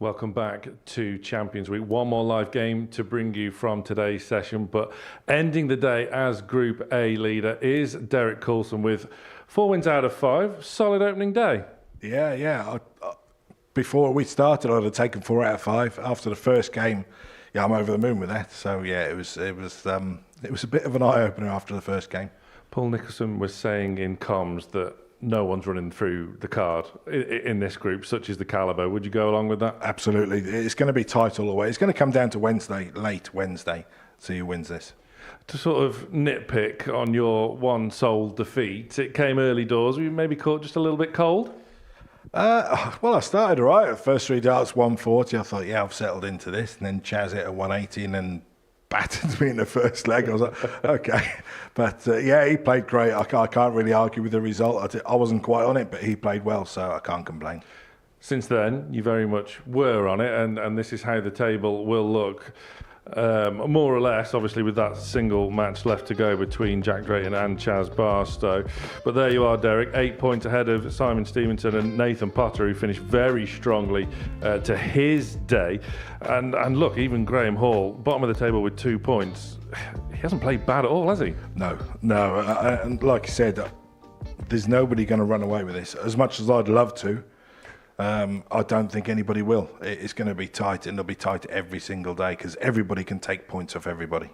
Welcome back to Champions Week. One more live game to bring you from today's session, but ending the day as Group A leader is Derek Coulson with 4 wins out of 5. Solid opening day. Yeah. Before we started, I'd have taken 4 out of 5. After the first game, I'm over the moon with that. So yeah, it was a bit of an eye opener after the first game. Paul Nicholson was saying in comms that no one's running through the card in this group, such as the calibre. Would you go along with that? Absolutely. It's going to be tight all the way. It's going to come down to late Wednesday, see who wins this. To sort of nitpick on your one sole defeat, it came early doors. Were you maybe caught just a little bit cold? Well, I started all right. First 3 darts, 140. I thought, I've settled into this. And then Chaz hit a 180 and then battered me in the first leg. I was like, okay. But he played great. I can't really argue with the result. I wasn't quite on it, but he played well, so I can't complain. Since then, you very much were on it, and this is how the table will look. More or less, obviously, with that single match left to go between Jack Drayton and Chaz Barstow. But there you are, Derek, 8 points ahead of Simon Stevenson and Nathan Potter, who finished very strongly to his day. And look, even Graham Hall, bottom of the table with 2 points. He hasn't played bad at all, has he? No. And like you said, there's nobody going to run away with this. As much as I'd love to, I don't think anybody will. It's going to be tight, and it'll be tight every single day because everybody can take points off everybody.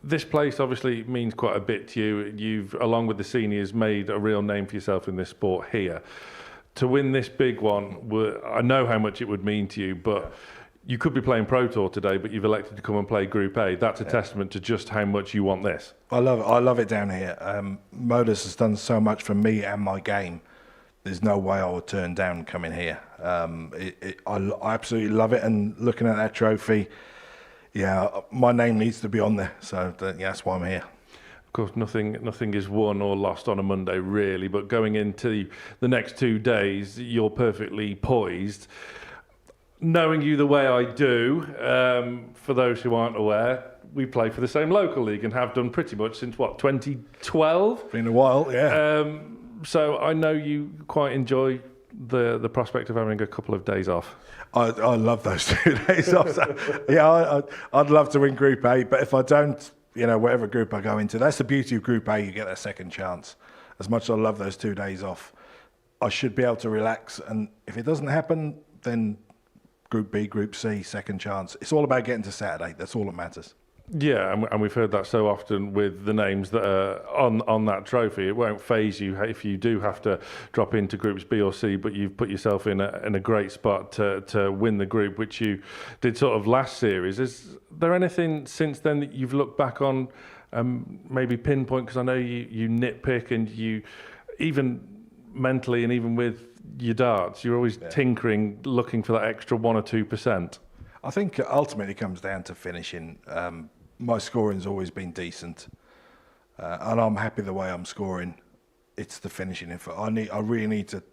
This place obviously means quite a bit to you. You've, along with the seniors, made a real name for yourself in this sport here. To win this big one, I know how much it would mean to you, but you could be playing Pro Tour today, but you've elected to come and play Group A. That's a testament to just how much you want this. I love it down here. Modus has done so much for me and my game. There's no way I would turn down coming here. I absolutely love it, and looking at that trophy, my name needs to be on there. So that's why I'm here. Of course, nothing is won or lost on a Monday, really. But going into the next 2 days, you're perfectly poised. Knowing you the way I do, for those who aren't aware, we play for the same local league and have done pretty much since 2012. Been a while, yeah. So I know you quite enjoy the prospect of having a couple of days off. I love those 2 days off. So, I'd love to win Group A, but if I don't, whatever group I go into, that's the beauty of Group A. You get that second chance. As much as I love those 2 days off, I should be able to relax. And if it doesn't happen, then Group B, Group C, second chance. It's all about getting to Saturday. That's all that matters. Yeah, and we've heard that so often with the names that are on that trophy. It won't faze you if you do have to drop into groups B or C, but you've put yourself in a great spot to win the group, which you did sort of last series. Is there anything since then that you've looked back on, maybe pinpoint? Because I know you nitpick, and you, even mentally and even with your darts, you're always tinkering, looking for that extra 1 or 2%. I think ultimately it comes down to finishing. My scoring's always been decent, and I'm happy the way I'm scoring. It's the finishing. I really need to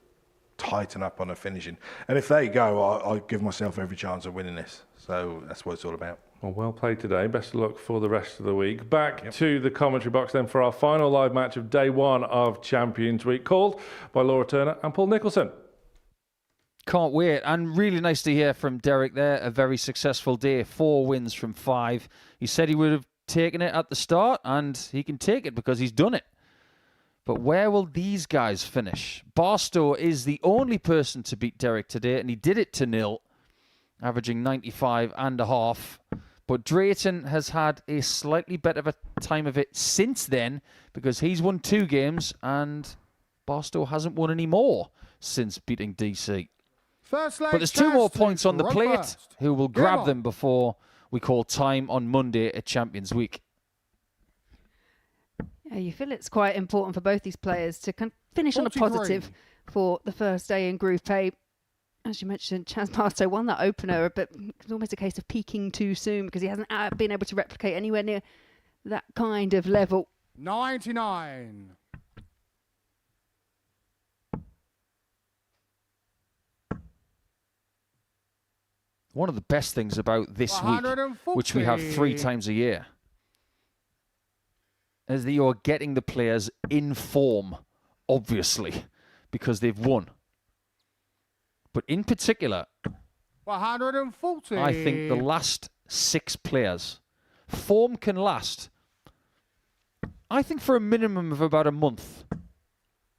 tighten up on the finishing. And if they go, I give myself every chance of winning this. So that's what it's all about. Well played today. Best of luck for the rest of the week. Back to the commentary box then for our final live match of day 1 of Champions Week, called by Laura Turner and Paul Nicholson. Can't wait. And really nice to hear from Derek there. A very successful day. 4 wins from 5. He said he would have taken it at the start, and he can take it because he's done it. But where will these guys finish? Barstow is the only person to beat Derek today, and he did it to 0, averaging 95.5. But Drayton has had a slightly better of a time of it since then, because he's won 2 games, and Barstow hasn't won any more since beating DC. But there's 2 more points on the plate. Who will grab them before we call time on Monday at Champions Week? Yeah, you feel it's quite important for both these players to kind of finish on a positive for the first day in Group A. As you mentioned, Chaz Bartow won that opener, but it's almost a case of peaking too soon because he hasn't been able to replicate anywhere near that kind of level. 99. One of the best things about this week, which we have 3 times a year, is that you're getting the players in form, obviously, because they've won. But in particular, 140. I think the last 6 players, form can last, I think, for a minimum of about a month.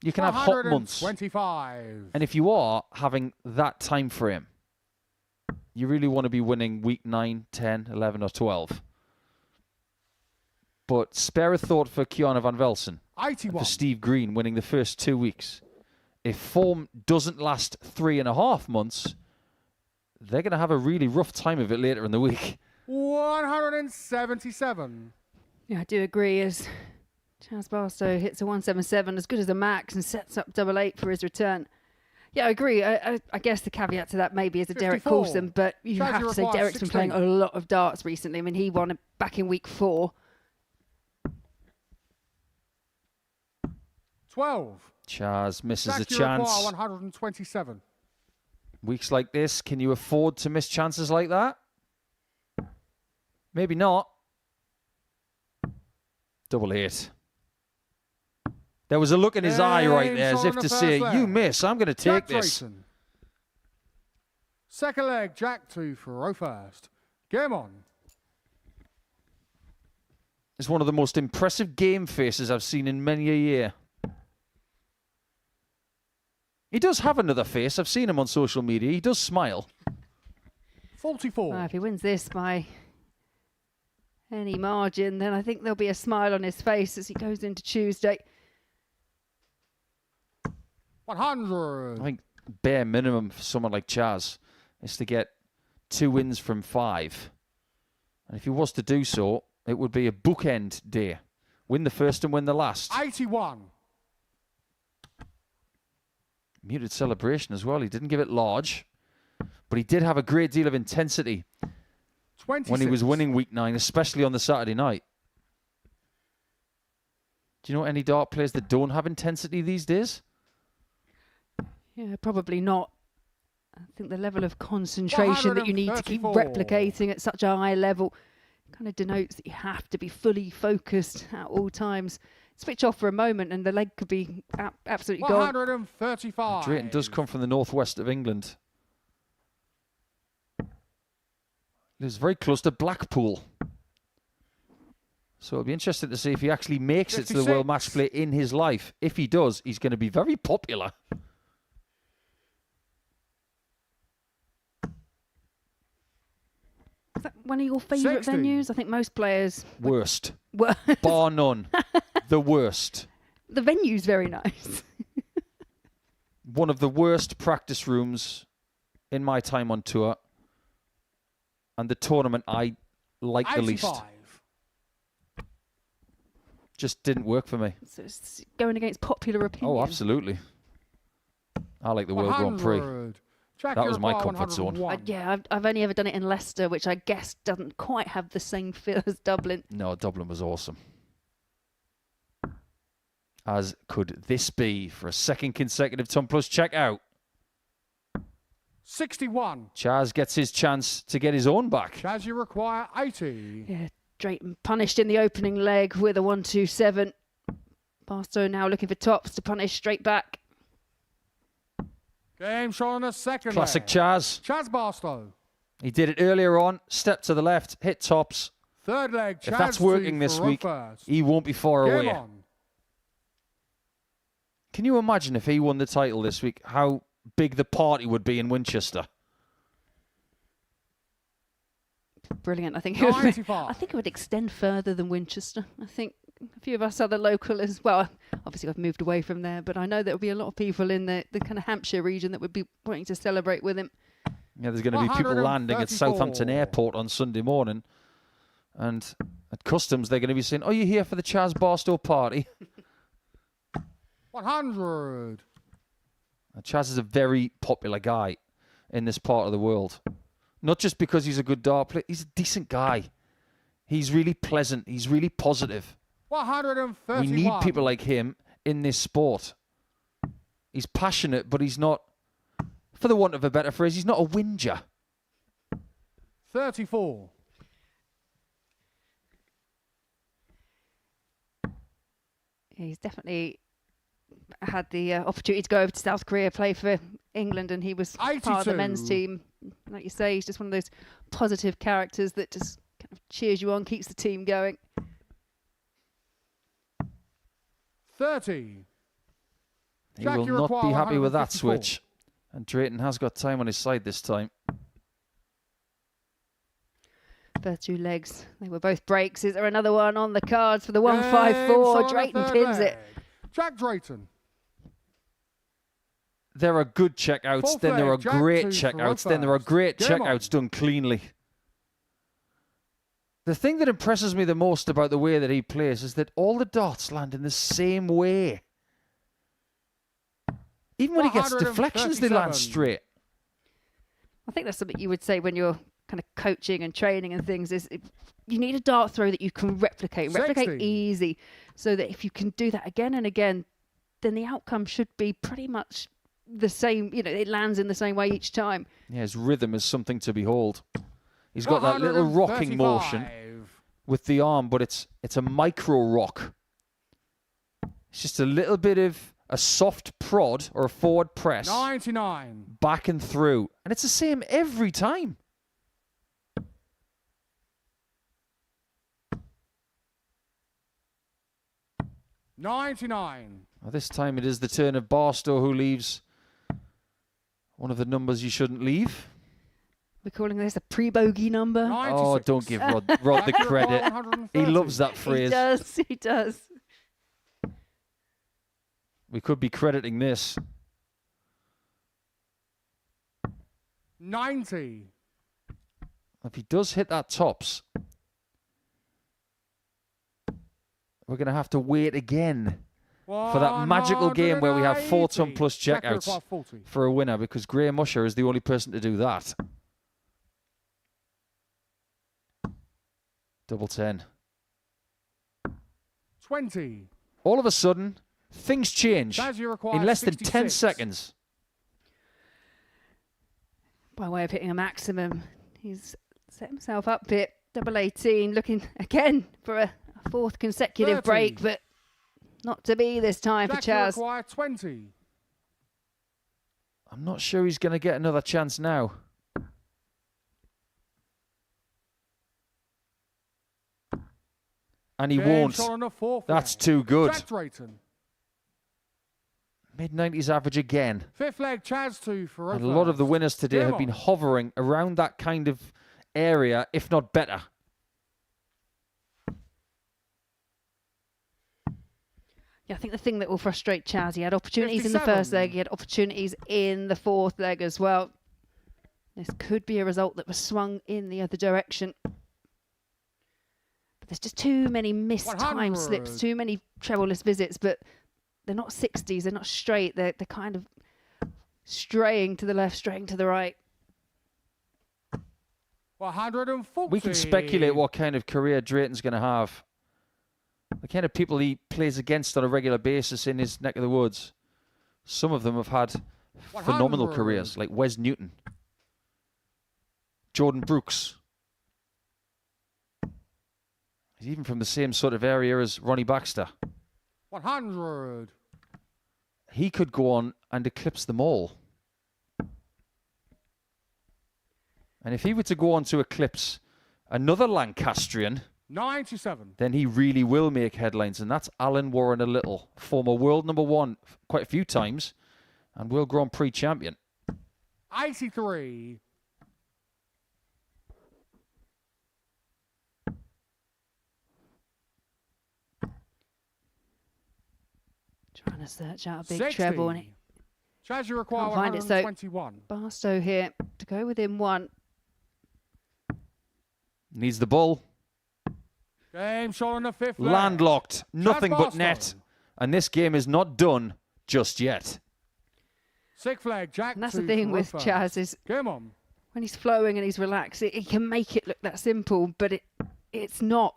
You can have hot months. 125. And if you are having that time frame, you really want to be winning week 9, 10, 11 or 12. But spare a thought for Kiana van Velsen, 81. for Steve Green winning the first 2 weeks. If form doesn't last 3.5 months, they're going to have a really rough time of it later in the week. 177. Yeah, I do agree. As Chaz Barstow hits a 177, as good as a max, and sets up 88 for his return. Yeah, I agree. I guess the caveat to that maybe is a Derek 54. Coulson, but you have to say Derek's been playing a lot of darts recently. I mean, he won it back in week 4. 12. Chaz misses a Jackie chance. Require, 127. Weeks like this, can you afford to miss chances like that? Maybe not. 88. There was a look in his eye right there, as if to say, you miss, I'm going to take this. Drayton. Second leg, Jack 2 for row first. Game on. It's one of the most impressive game faces I've seen in many a year. He does have another face. I've seen him on social media. He does smile. 44. Well, if he wins this by any margin, then I think there'll be a smile on his face as he goes into Tuesday. 100. I think bare minimum for someone like Chaz is to get 2 wins from 5. And if he was to do so, it would be a bookend day. Win the first and win the last. 81. Muted celebration as well. He didn't give it large, but he did have a great deal of intensity 26. when he was winning week 9, especially on the Saturday night. Do you know any dart players that don't have intensity these days? Yeah, probably not. I think the level of concentration that you need to keep replicating at such a high level kind of denotes that you have to be fully focused at all times. Switch off for a moment and the leg could be absolutely gone. 135. Drayton does come from the northwest of England. Lives very close to Blackpool. So it'll be interesting to see if he actually makes 56. it to the World Match Play in his life. If he does, he's going to be very popular. Is that one of your favourite 60. venues? I think most players... Worst. Worst. Bar none. The worst. The venue's very nice. One of the worst practice rooms in my time on tour. And the tournament I liked the least. 85. Just didn't work for me. So it's going against popular opinion. Oh, absolutely. I like the World Grand Prix. 100. Jack That was my Require, comfort zone. 101. Yeah, I've only ever done it in Leicester, which I guess doesn't quite have the same feel as Dublin. No, Dublin was awesome. As could this be for a second consecutive Ton Plus checkout. 61. Chaz gets his chance to get his own back. Chaz, you require 80. Yeah, Drayton punished in the opening leg with a 127. Barstow now looking for tops to punish straight back. Game shot on the second Classic leg. Chaz. Chaz Barstow. He did it earlier on. Step to the left, hit tops. Third leg, Chaz If that's working 2 this for row week, first. he won't be far Game away. on. Can you imagine if he won the title this week, how big the party would be in Winchester? Brilliant. I think 95. I think it would extend further than Winchester. I think a few of us other local as well. Obviously, I've moved away from there, but I know there will be a lot of people in the kind of Hampshire region that would be wanting to celebrate with him. Yeah, there's going to be people landing at 134. Southampton Airport on Sunday morning. And at customs, they're going to be saying, "Oh, you're here for the Chaz Barstow party?" 100. Chaz is a very popular guy in this part of the world. Not just because he's a good dart player, he's a decent guy. He's really pleasant. He's really positive. 131. We need people like him in this sport. He's passionate, but he's not, for the want of a better phrase, he's not a whinger. 34. He's definitely had the opportunity to go over to South Korea, play for England, and he was part of the men's team. Like you say, he's just one of those positive characters that just kind of cheers you on, keeps the team going. 30. He will not be happy with that switch. And Drayton has got time on his side this time. First two legs, they were both breaks. Is there another one on the cards for the 154? Drayton pins it. Jack Drayton. There are good checkouts, then there are great checkouts, then there are great checkouts done cleanly. The thing that impresses me the most about the way that he plays is that all the darts land in the same way. Even when he gets deflections, they land straight. I think that's something you would say when you're kind of coaching and training and things, is you need a dart throw that you can replicate easy, so that if you can do that again and again, then the outcome should be pretty much the same. You know, it lands in the same way each time. Yeah, his rhythm is something to behold. He's got that little rocking motion with the arm, but it's a micro rock. It's just a little bit of a soft prod or a forward press. 99. Back and through. And it's the same every time. $99. Well, this time it is the turn of Barstow, who leaves one of the numbers you shouldn't leave. We're calling this a pre-bogey number. 96. Oh, don't give Rod the credit. He loves that phrase. He does. We could be crediting this. 90. If he does hit that tops, we're going to have to wait again for that magical game where we have 4-ton plus checkouts for a winner, because Graham Usher is the only person to do that. Double 10. 20. All of a sudden, things change in less than 10 seconds. By way of hitting a maximum, he's set himself up bit. Double 18, looking again for a fourth consecutive 30. break, but not to be this time for Chaz. 20. I'm not sure he's going to get another chance now. And he won't. That's too good. Mid-90s average again. Fifth leg, Chaz 2 for And a lot of the winners today have been hovering around that kind of area, if not better. Yeah, I think the thing that will frustrate Chaz, he had opportunities in the first leg, he had opportunities in the fourth leg as well. This could be a result that was swung in the other direction. But there's just too many missed time slips, too many treble-less visits, but they're not 60s, they're not straight, they're kind of straying to the left, straying to the right. 140. We can speculate what kind of career Drayton's going to have. The kind of people he plays against on a regular basis in his neck of the woods. Some of them have had phenomenal careers, like Wes Newton, Jordan Brooks. He's even from the same sort of area as Ronnie Baxter. 100. He could go on and eclipse them all. And if he were to go on to eclipse another Lancastrian, 97. then he really will make headlines. And that's Alan Warren a Little, former world number one quite a few times and World Grand Prix champion. 83. Trying to search out a big 60. treble. And Chaz, you require find it, so 121. Barstow here to go within one. Needs the ball. Game shot on the fifth leg. Landlocked. Nothing but Barstow. net. And this game is not done just yet. Sixth leg, Jack. And that's the thing with Chaz is Come on. when he's flowing and he's relaxed, he can make it look that simple, but it's not.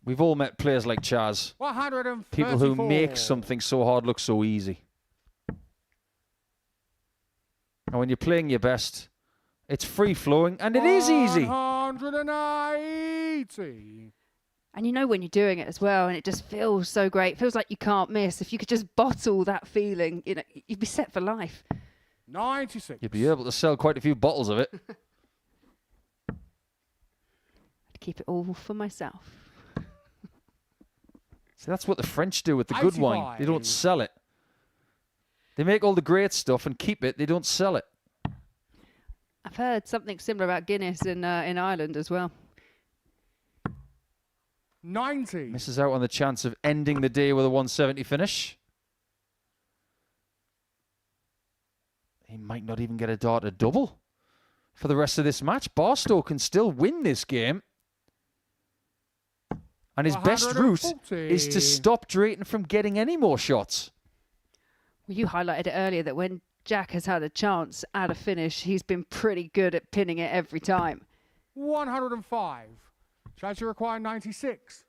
We've all met players like Chaz. 134. People who make something so hard look so easy. And when you're playing your best, it's free flowing and it is easy. 180. And you know when you're doing it as well, and it just feels so great. It feels like you can't miss. If you could just bottle that feeling, you know, you'd be set for life. 96. You'd be able to sell quite a few bottles of it. I'd keep it all for myself. See, that's what the French do with the good wine. 85. They don't sell it. They make all the great stuff and keep it. They don't sell it. I've heard something similar about Guinness in Ireland as well. 90. Misses out on the chance of ending the day with a 170 finish. He might not even get a darter double for the rest of this match. Barstow can still win this game. And his best route is to stop Drayton from getting any more shots. Well, you highlighted it earlier that when Jack has had a chance at a finish, he's been pretty good at pinning it every time. 105. Chaz, you require 96.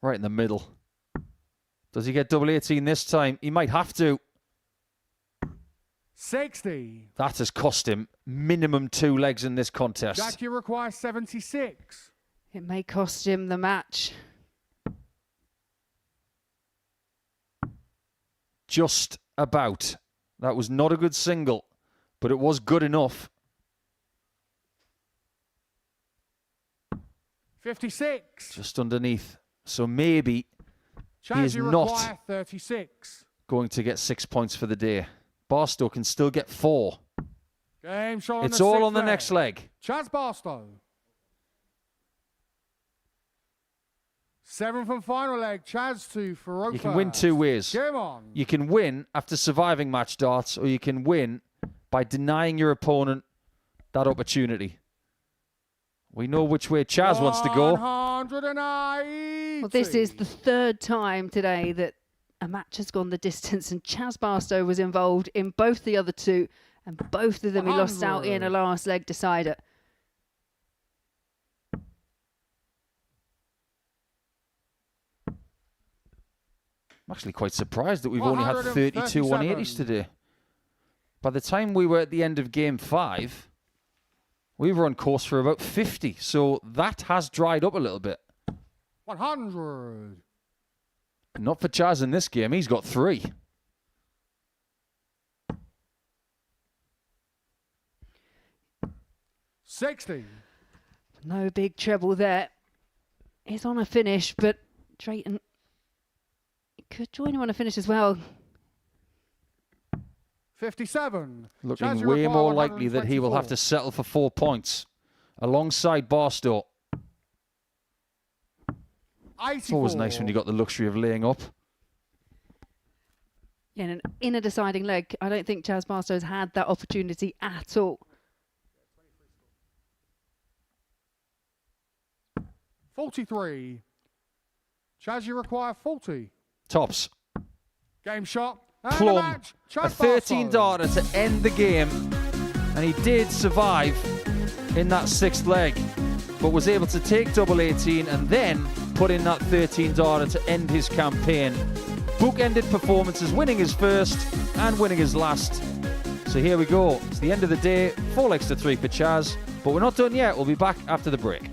Right in the middle. Does he get double 18 this time? He might have to. 60. That has cost him minimum 2 legs in this contest. Jack, you require 76. It may cost him the match. Just about. That was not a good single, but it was good enough. 56. Just underneath. So maybe he Chaz, is you not require 36. going to get 6 points for the day. Barstow can still get 4. Game shot on It's the all sixth on the leg. next leg. Chaz Barstow. 7th and final leg. Chaz to Farouk. You can win 2 ways. Game on. You can win after surviving match darts, or you can win by denying your opponent that opportunity. We know which way Chaz wants to go. 180. Well, this is the 3rd time today that a match has gone the distance, and Chaz Barstow was involved in both the other 2, and both of them he lost out in a last leg decider. I'm actually quite surprised that we've only had 32 180s today. By the time we were at the end of game 5, we were on course for about 50. So that has dried up a little bit. 100. Not for Chaz in this game. He's got 3. $60. No big treble there. He's on a finish, but Drayton could join him on a finish as well. 57. Looking Chaz, you way require more likely that he will 124. have to settle for 4 points alongside Barstow. It's always nice when you got the luxury of laying up. Yeah, and in a deciding leg, I don't think Chaz Barstow's had that opportunity at all. 43. Chaz, you require 40. Tops. Game shot. And the Plum. match. A Chaz 13 Barstow. darter to end the game. And he did survive in that 6th leg, but was able to take double 18 and then put in that 13 darter to end his campaign. Bookended performances, winning his first and winning his last. So here we go. It's the end of the day. 4 legs to 3 for Chaz, but we're not done yet. We'll be back after the break.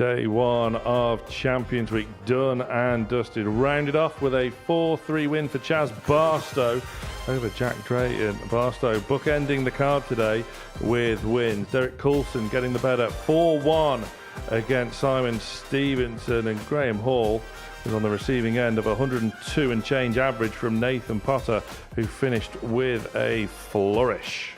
Day one of Champions Week done and dusted. Rounded off with a 4-3 win for Chaz Barstow over Jack Drayton. Barstow bookending the card today with wins. Derek Coulson getting the better 4-1 against Simon Stevenson, and Graham Hall was on the receiving end of 102 and change average from Nathan Potter, who finished with a flourish.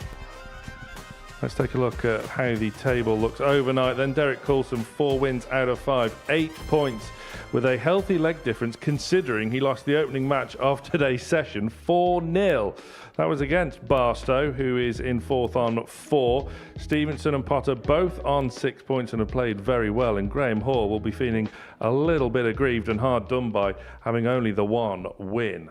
Let's take a look at how the table looks overnight. Then Derek Coulson, 4 wins out of 5, 8 points, with a healthy leg difference considering he lost the opening match of today's session 4-0. That was against Barstow, who is in 4th on 4. Stevenson and Potter both on 6 points and have played very well, and Graham Hall will be feeling a little bit aggrieved and hard done by, having only the 1 win.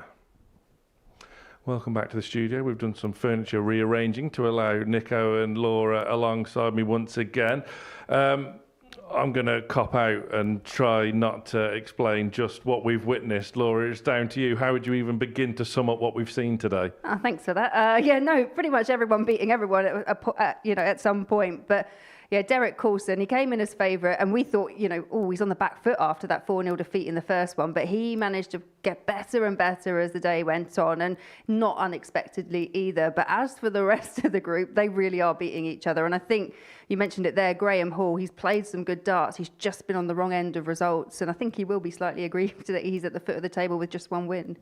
Welcome back to the studio. We've done some furniture rearranging to allow Nico and Laura alongside me once again. I'm going to cop out and try not to explain just what we've witnessed. Laura, it's down to you. How would you even begin to sum up what we've seen today? Oh, thanks for that. Pretty much everyone beating everyone at some point. But yeah, Derek Coulson, he came in as favourite, and we thought, he's on the back foot after that 4-0 defeat in the first one. But he managed to get better and better as the day went on, and not unexpectedly either. But as for the rest of the group, they really are beating each other. And I think you mentioned it there, Graham Hall, he's played some good darts. He's just been on the wrong end of results. And I think he will be slightly aggrieved that he's at the foot of the table with just 1 win.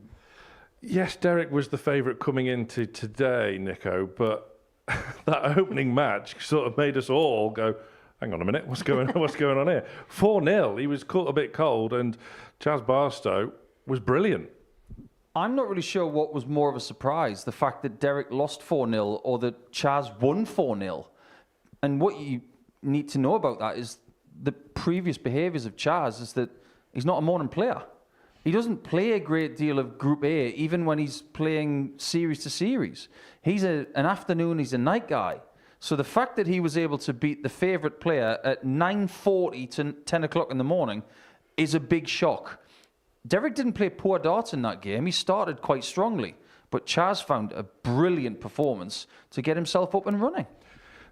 Yes, Derek was the favourite coming into today, Nico, but that opening match sort of made us all go, hang on a minute, what's going on here? 4-0, he was caught a bit cold, and Chaz Barstow was brilliant. I'm not really sure what was more of a surprise, the fact that Derek lost 4-0 or that Chaz won 4-0. And what you need to know about that is the previous behaviours of Chaz is that he's not a morning player. He doesn't play a great deal of Group A, even when he's playing series to series. He's an afternoon, he's a night guy. So the fact that he was able to beat the favourite player at 9:40 to 10 o'clock in the morning is a big shock. Derek didn't play poor darts in that game. He started quite strongly. But Chaz found a brilliant performance to get himself up and running.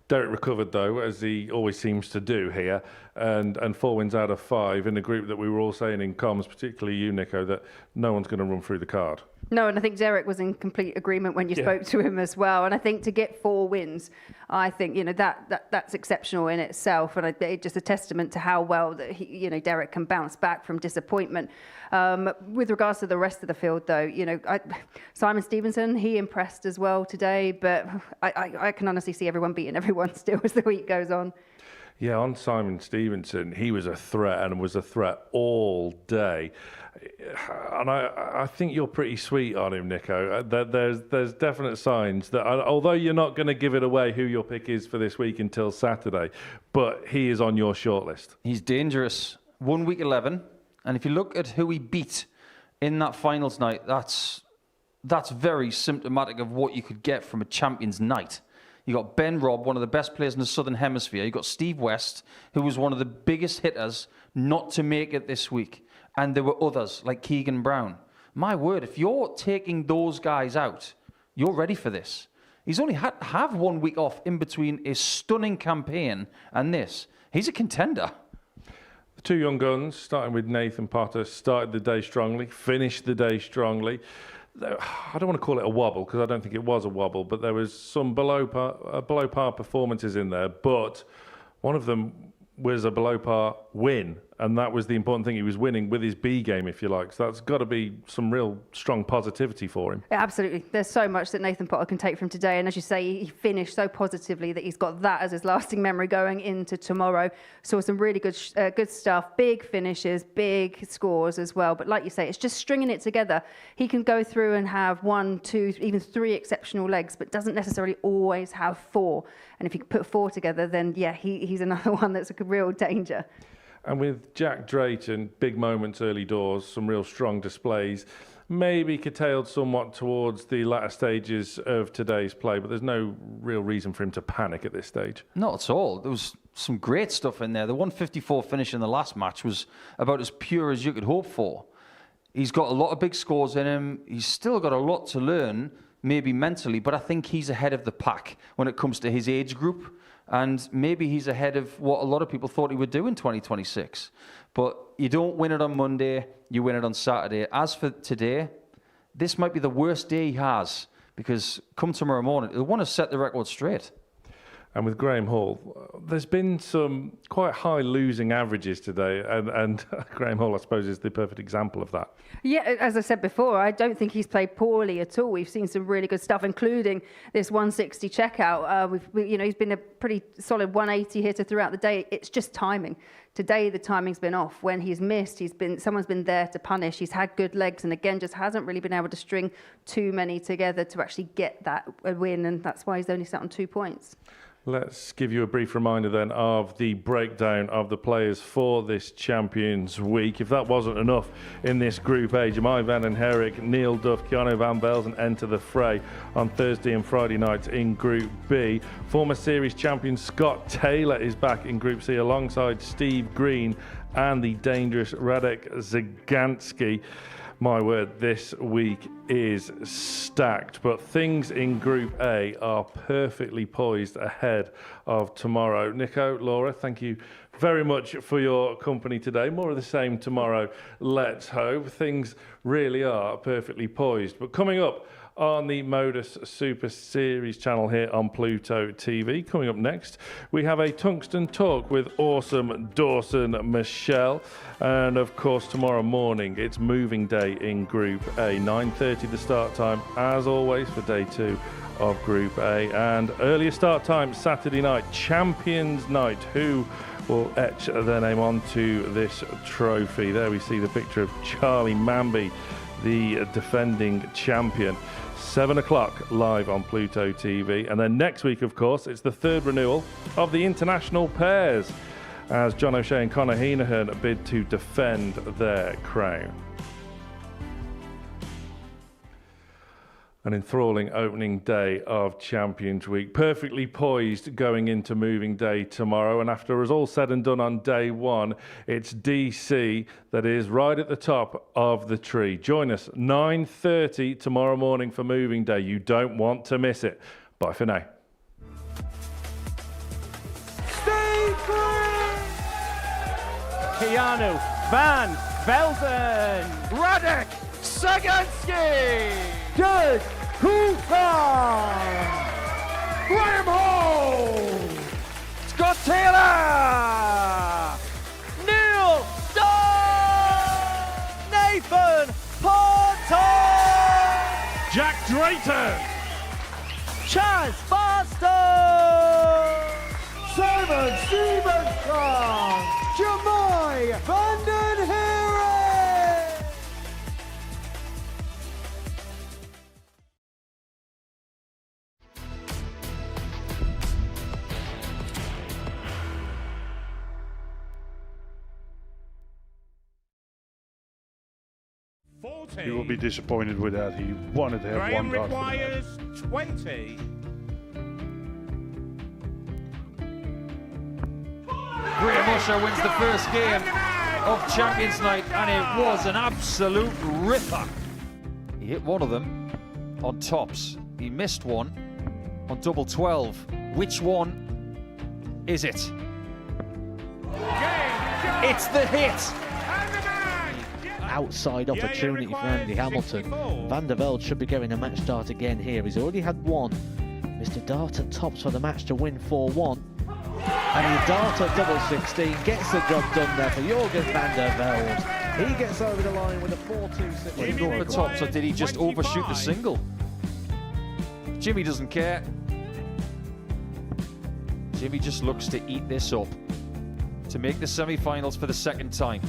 Derek recovered, though, as he always seems to do here, and 4 wins out of 5 in a group that we were all saying in comms, particularly you, Nico, that no one's going to run through the card. No, and I think Derek was in complete agreement when you spoke to him as well. And I think to get 4 wins, I think that's exceptional in itself, and it's just a testament to how well that Derek can bounce back from disappointment. With regards to the rest of the field, though, Simon Stevenson, he impressed as well today, but I can honestly see everyone beating everyone still as the week goes on. Yeah, on Simon Stevenson, he was a threat and was a threat all day. And I think you're pretty sweet on him, Nico. There's definite signs that, although you're not going to give it away who your pick is for this week until Saturday, but he is on your shortlist. He's dangerous. 1 week 11, and if you look at who he beat in that finals night, that's very symptomatic of what you could get from a champions night. You got Ben Robb, one of the best players in the Southern Hemisphere. You got Steve West, who was one of the biggest hitters not to make it this week. And there were others like Keegan Brown. My word, if you're taking those guys out, you're ready for this. He's only had to have 1 week off in between a stunning campaign and this. He's a contender. The 2 young guns, starting with Nathan Potter, started the day strongly, finished the day strongly. I don't want to call it a wobble because I don't think it was a wobble, but there was some below par performances in there. But one of them was a below par win, and that was the important thing. He was winning with his B game, if you like. So that's got to be some real strong positivity for him. Yeah, absolutely. There's so much that Nathan Potter can take from today. And as you say, he finished so positively that he's got that as his lasting memory going into tomorrow. Saw some really good stuff, big finishes, big scores as well. But like you say, it's just stringing it together. He can go through and have 1, 2, even 3 exceptional legs, but doesn't necessarily always have 4. And if you put 4 together, then yeah, he's another one that's a real danger. And with Jack Drayton, big moments early doors, some real strong displays, maybe curtailed somewhat towards the latter stages of today's play, but there's no real reason for him to panic at this stage. Not at all. There was some great stuff in there. The 154 finish in the last match was about as pure as you could hope for. He's got a lot of big scores in him. He's still got a lot to learn, maybe mentally, but I think he's ahead of the pack when it comes to his age group. And maybe he's ahead of what a lot of people thought he would do in 2026. But you don't win it on Monday, you win it on Saturday. As for today, this might be the worst day he has, because come tomorrow morning, he'll want to set the record straight. And with Graham Hall, there's been some quite high losing averages today, and Graham Hall, I suppose, is the perfect example of that. Yeah, as I said before, I don't think he's played poorly at all. We've seen some really good stuff, including this 160 checkout. He's been a pretty solid 180 hitter throughout the day. It's just timing. Today, the timing's been off. When he's missed, someone's been there to punish. He's had good legs, and again, just hasn't really been able to string too many together to actually get that win, and that's why he's only sat on 2 points. Let's give you a brief reminder then of the breakdown of the players for this Champions Week. If that wasn't enough in this Group A, Jemai van den Herik, Neil Duff, Keanu van Velzen enter the fray on Thursday and Friday nights in Group B. Former series champion Scott Taylor is back in Group C alongside Steve Green and the dangerous Radek Zagansky. My word, this week is stacked, but things in Group A are perfectly poised ahead of tomorrow. Nico, Laura, thank you very much for your company today. More of the same tomorrow, let's hope. Things really are perfectly poised. But coming up on the Modus Super Series channel here on Pluto TV. Coming up next, we have a Tungsten Talk with awesome Dawson Michelle. And of course, tomorrow morning, it's moving day in Group A. 9:30 the start time, as always, for day 2 of Group A. And earlier start time, Saturday night, Champions Night. Who will etch their name onto this trophy? There we see the picture of Charlie Manby, the defending champion. 7 o'clock live on Pluto TV. And then next week, of course, it's the 3rd renewal of the international pairs as John O'Shea and Conor Heenahan bid to defend their crown. An enthralling opening day of Champions Week, perfectly poised going into moving day tomorrow. And after it's all said and done on day 1, it's DC that is right at the top of the tree. Join us 9:30 tomorrow morning for moving day. You don't want to miss it. Bye for now. Stay free! Keanu van Velzen, Radek Zagansky, Good Coulson, Graham Hall, Scott Taylor, Neil Duff, Nathan Bartow, Jack Drayton, Chaz Barstow, Simon Stevenson, Jemai van den Herik. He will be disappointed with that. He wanted to have Graham one dart. requires 20. Graham Usher wins the first game of Champions Night, and it was an absolute ripper. He hit one of them on tops. He missed one on double 12. Which one is it? It's the hit. Outside opportunity for Andy Hamilton. Van der Velde should be going a match start again here. He's already had one. Mr. Dart at tops for the match to win 4-1. And he Dart at double 16 gets the job done there for Jurgen van der Velde. He gets over the line with a 4-2. Did he go for tops, or did he just overshoot the single? Jimmy doesn't care. Jimmy just looks to eat this up to make the semi-finals for the second time.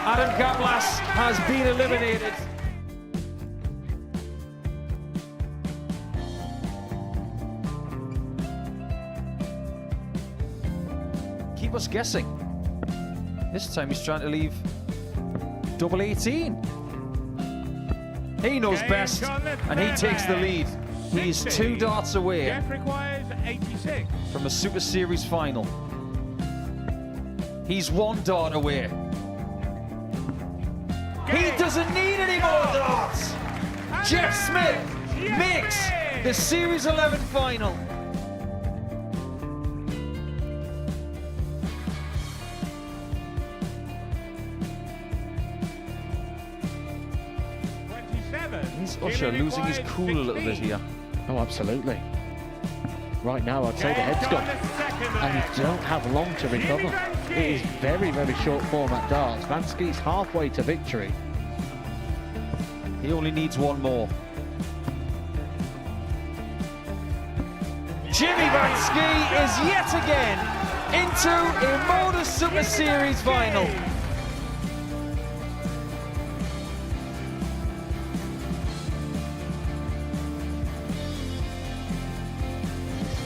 Adam Gablas has been eliminated. Keep us guessing. This time he's trying to leave double 18. He knows best, and he takes the lead. He's 2 darts away from a Super Series final. He's 1 dart away. He doesn't need any more darts. Jeff Smith makes The Series 11 final. Usher losing his cool a little bit here. Oh, absolutely. Right now, I'd say the head's gone. And you don't have long to recover. It is very, very short form at darts. Vansky's halfway to victory. He only needs one more. Jimmy Vansky is yet again into a Modus Super Series final.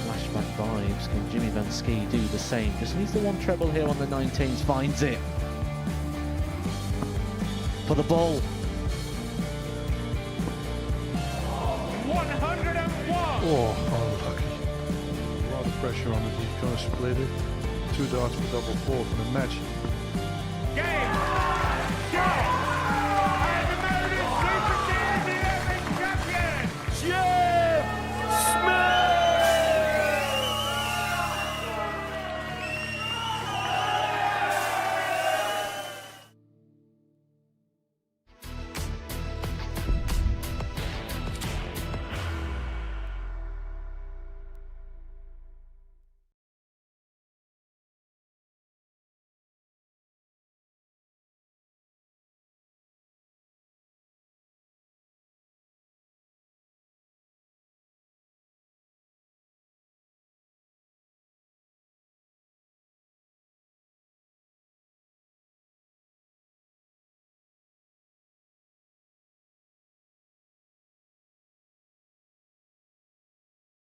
Flashback vibes. Can Jimmy Vansky do the same? Just needs the one treble here on the 19s. Finds it. For the ball. 101! Oh, unlucky. A lot of pressure on it. He's going to split it. 2 darts for double four for the match. Game! Shot!